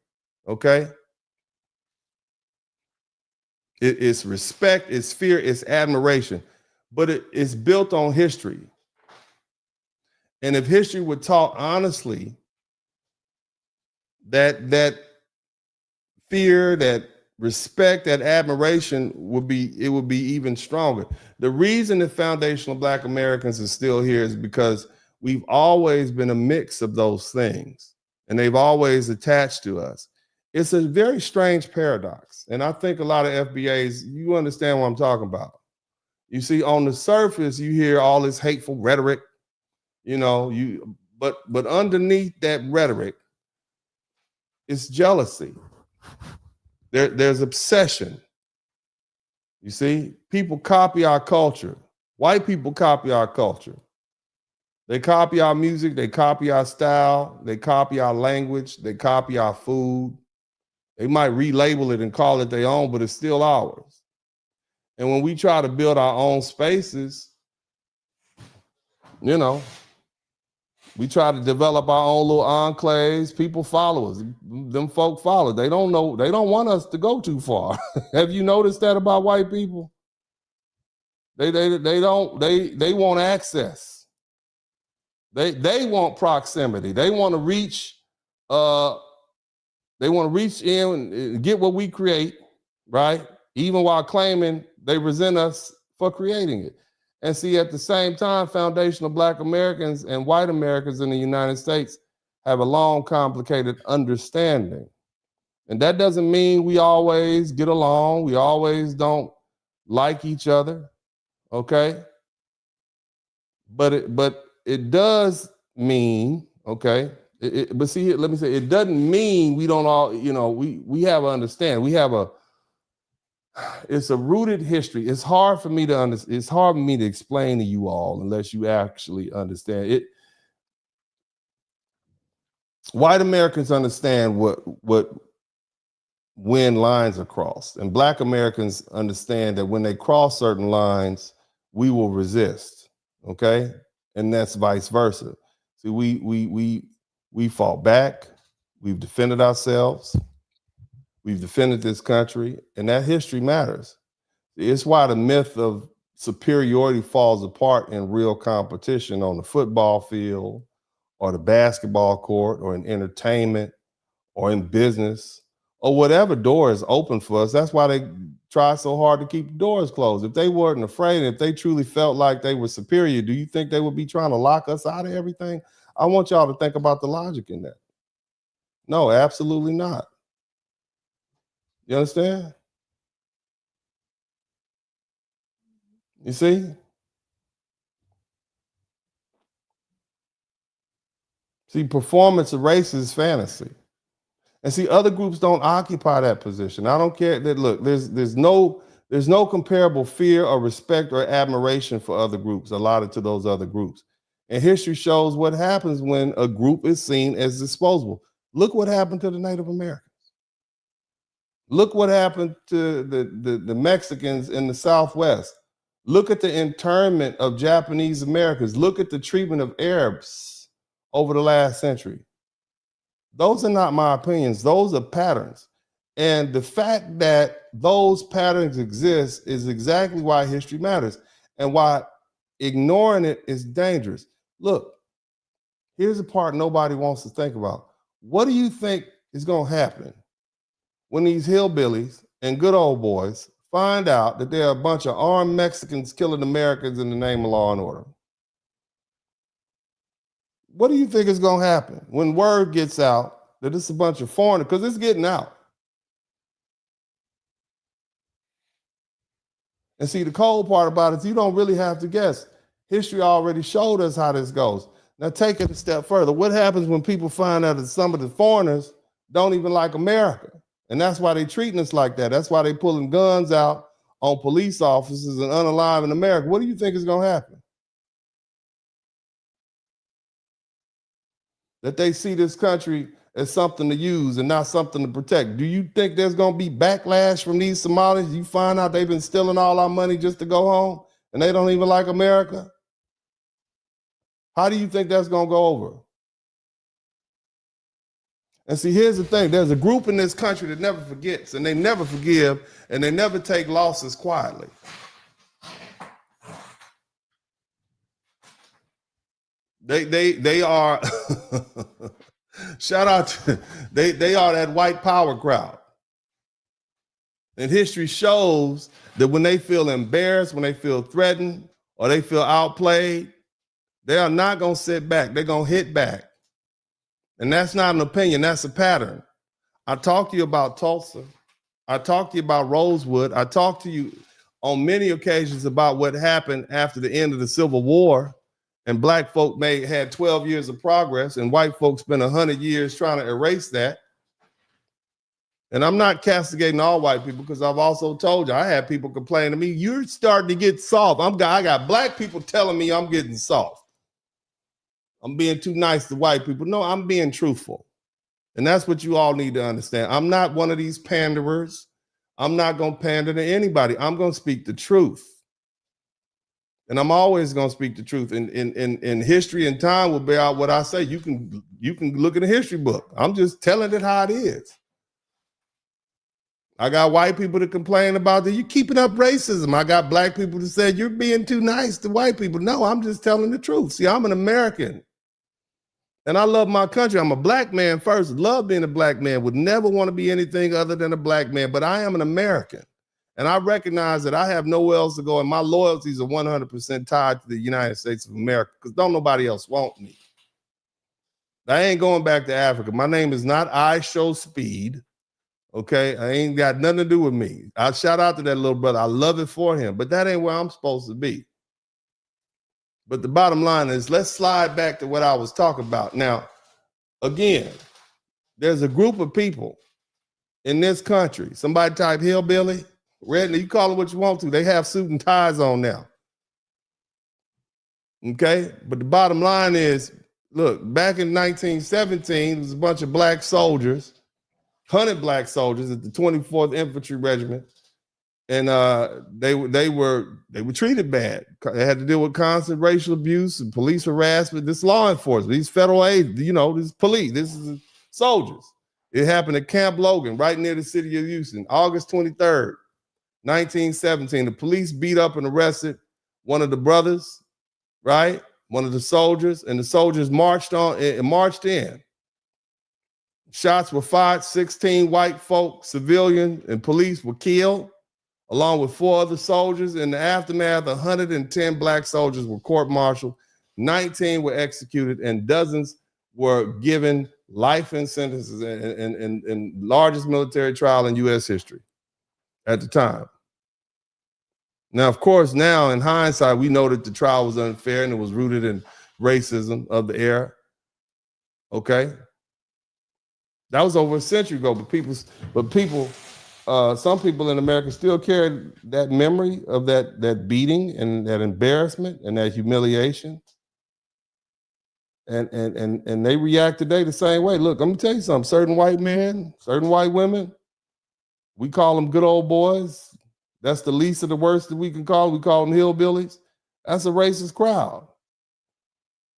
[SPEAKER 3] okay? It's respect, it's fear, it's admiration, but it's built on history. And if history would talk honestly, that fear, that respect, that admiration would be even stronger. The reason the foundational Black Americans is still here is because we've always been a mix of those things, and they've always attached to us. It's a very strange paradox, and I think a lot of FBAs, you understand what I'm talking about. You see, on the surface, you hear all this hateful rhetoric, but underneath that rhetoric, it's jealousy. There's obsession. You see, people copy our culture. White people copy our culture. They copy our music, they copy our style, they copy our language, they copy our food. They might relabel it and call it their own, but it's still ours. And when we try to build our own spaces, we try to develop our own little enclaves. People follow us. Them folk follow. They don't know. They don't want us to go too far. Have you noticed that about white people? They want access. They want proximity. They want to reach. They want to reach in and get what we create, right? Even while claiming they resent us for creating it. And see, at the same time, foundational Black Americans and white Americans in the United States have a long, complicated understanding. And that doesn't mean we always get along. We always don't like each other, okay? But it does mean, okay? But see, let me say, it doesn't mean we don't all, we have an understanding. It's a rooted history. It's hard for me to understand. It's hard for me to explain to you all unless you actually understand it. White Americans understand when lines are crossed, and Black Americans understand that when they cross certain lines, we will resist. Okay, and that's vice versa. See, we fought back. We've defended ourselves. We've defended this country, and that history matters. It's why the myth of superiority falls apart in real competition on the football field or the basketball court or in entertainment or in business or whatever door is open for us. That's why they try so hard to keep the doors closed. If they weren't afraid, if they truly felt like they were superior, do you think they would be trying to lock us out of everything? I want y'all to think about the logic in that. No, absolutely not. You understand? You see? See, performance erases fantasy. And see, other groups don't occupy that position. I don't care that, look, there's no comparable fear or respect or admiration for other groups allotted to those other groups. And history shows what happens when a group is seen as disposable. Look what happened to the Native Americans. Look what happened to the Mexicans in the Southwest. Look at the internment of Japanese Americans. Look at the treatment of Arabs over the last century. Those are not my opinions. Those are patterns. And the fact that those patterns exist is exactly why history matters and why ignoring it is dangerous. Look, here's the part nobody wants to think about. What do you think is going to happen when these hillbillies and good old boys find out that there are a bunch of armed Mexicans killing Americans in the name of law and order? What do you think is going to happen when word gets out that it's a bunch of foreigners? Because it's getting out. And see, the cold part about it is you don't really have to guess. History already showed us how this goes. Now take it a step further. What happens when people find out that some of the foreigners don't even like America? And that's why they're treating us like that. That's why they're pulling guns out on police officers and unaliving America. What do you think is going to happen? That they see this country as something to use and not something to protect. Do you think there's going to be backlash from these Somalis? You find out they've been stealing all our money just to go home and they don't even like America? How do you think that's going to go over? And see, here's the thing. There's a group in this country that never forgets, and they never forgive, and they never take losses quietly. They are shout out to they are that white power crowd. And history shows that when they feel embarrassed, when they feel threatened, or they feel outplayed, they are not going to sit back. They're going to hit back. And that's not an opinion, that's a pattern. I talked to you about Tulsa. I talked to you about Rosewood. I talked to you on many occasions about what happened after the end of the Civil War, and black folk had 12 years of progress, and white folks spent 100 years trying to erase that. And I'm not castigating all white people, because I've also told you, I had people complain to me, you're starting to get soft. I got black people telling me I'm getting soft. I'm being too nice to white people. No, I'm being truthful. And that's what you all need to understand. I'm not one of these panderers. I'm not going to pander to anybody. I'm going to speak the truth. And I'm always going to speak the truth. In history and time will bear out what I say. You can look in the history book. I'm just telling it how it is. I got white people to complain about that. You keeping up racism. I got black people to say you're being too nice to white people. No, I'm just telling the truth. See, I'm an American. And I love my country. I'm a black man first. Love being a black man. Would never want to be anything other than a black man. But I am an American. And I recognize that I have nowhere else to go. And my loyalties are 100% tied to the United States of America, because don't nobody else want me. I ain't going back to Africa. My name is not I Show Speed. Okay, I ain't got nothing to do with me. I shout out to that little brother. I love it for him, but that ain't where I'm supposed to be. But the bottom line is, let's slide back to what I was talking about. Now, again, there's a group of people in this country. Somebody type hillbilly, redneck, you call it what you want to. They have suit and ties on now. Okay, but the bottom line is, look, back in 1917, there was a bunch of black soldiers, 100 black soldiers at the 24th Infantry Regiment, and they were treated bad. They had to deal with constant racial abuse and police harassment. This law enforcement, these federal agents, this police, this is soldiers. It happened at Camp Logan, right near the city of Houston, August 23rd, 1917. The police beat up and arrested one of the brothers, right? One of the soldiers, and the soldiers marched in. Shots were fired, 16 white folk, civilians, and police were killed, along with 4 other soldiers. In the aftermath, 110 black soldiers were court-martialed, 19 were executed, and dozens were given life sentences in largest military trial in U.S. history at the time. Now, of course, now in hindsight, we know that the trial was unfair and it was rooted in racism of the era. Okay? That was over a century ago, but some people in America still carry that memory of that beating and that embarrassment and that humiliation. And they react today the same way. Look, I'm gonna tell you something. Certain white men, certain white women, we call them good old boys. That's the least of the worst that we can call them. We call them hillbillies. That's a racist crowd.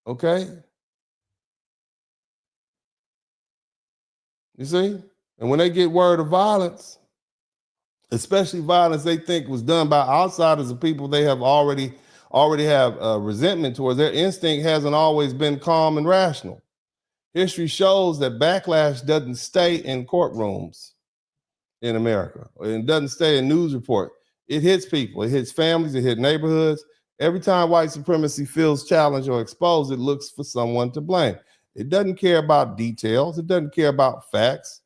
[SPEAKER 3] Okay? You see? And when they get word of violence, especially violence they think was done by outsiders of people they have already have resentment towards, their instinct hasn't always been calm and rational. History shows that backlash doesn't stay in courtrooms in America. It doesn't stay in news reports. It hits people. It hits families. It hits neighborhoods. Every time white supremacy feels challenged or exposed, it looks for someone to blame. It doesn't care about details. It doesn't care about facts.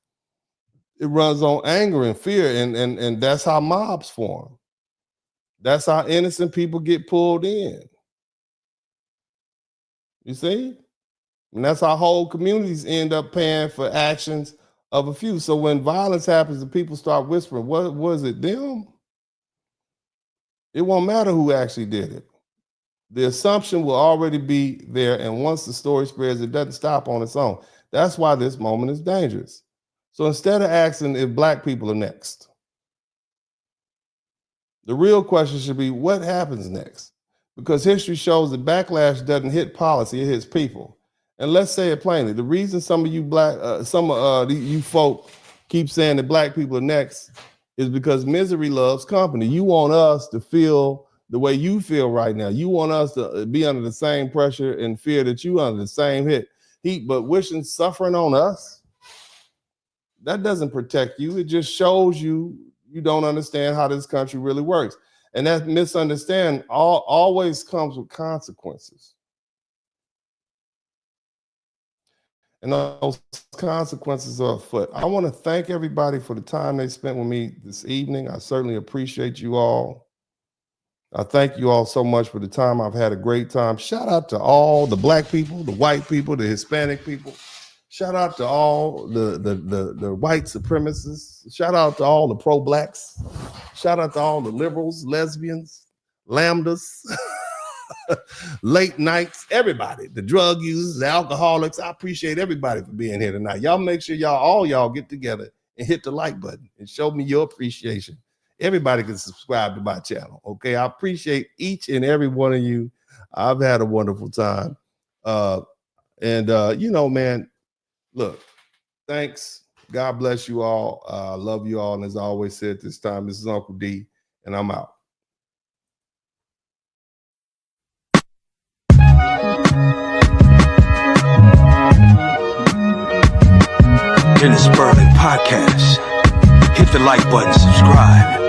[SPEAKER 3] It runs on anger and fear, and that's how mobs form. That's how innocent people get pulled in. You see? And that's how whole communities end up paying for actions of a few. So when violence happens and people start whispering, what was it, them? It won't matter who actually did it. The assumption will already be there, and once the story spreads, it doesn't stop on its own. That's why this moment is dangerous. So instead of asking if black people are next, the real question should be what happens next? Because history shows that backlash doesn't hit policy, it hits people. And let's say it plainly, the reason some of you you folk keep saying that black people are next is because misery loves company. You want us to feel the way you feel right now. You want us to be under the same pressure and fear that you under the same heat, but wishing suffering on us. That doesn't protect you. It just shows you don't understand how this country really works. And that misunderstanding always comes with consequences. And those consequences are afoot. I want to thank everybody for the time they spent with me this evening. I certainly appreciate you all. I thank you all so much for the time. I've had a great time. Shout out to all the black people, the white people, the Hispanic people. Shout out to all the white supremacists. Shout out to all the pro-blacks. Shout out to all the liberals, lesbians, lambdas, late nights, everybody, the drug users, the alcoholics. I appreciate everybody for being here tonight. Y'all make sure all y'all get together and hit the like button and show me your appreciation. Everybody can subscribe to my channel, okay? I appreciate each and every one of you. I've had a wonderful time. You know, man, look, thanks. God bless you all. Love you all. And as I always said this time, this is Uncle D, and I'm out.
[SPEAKER 16] In the Spurling podcast, hit the like button, subscribe.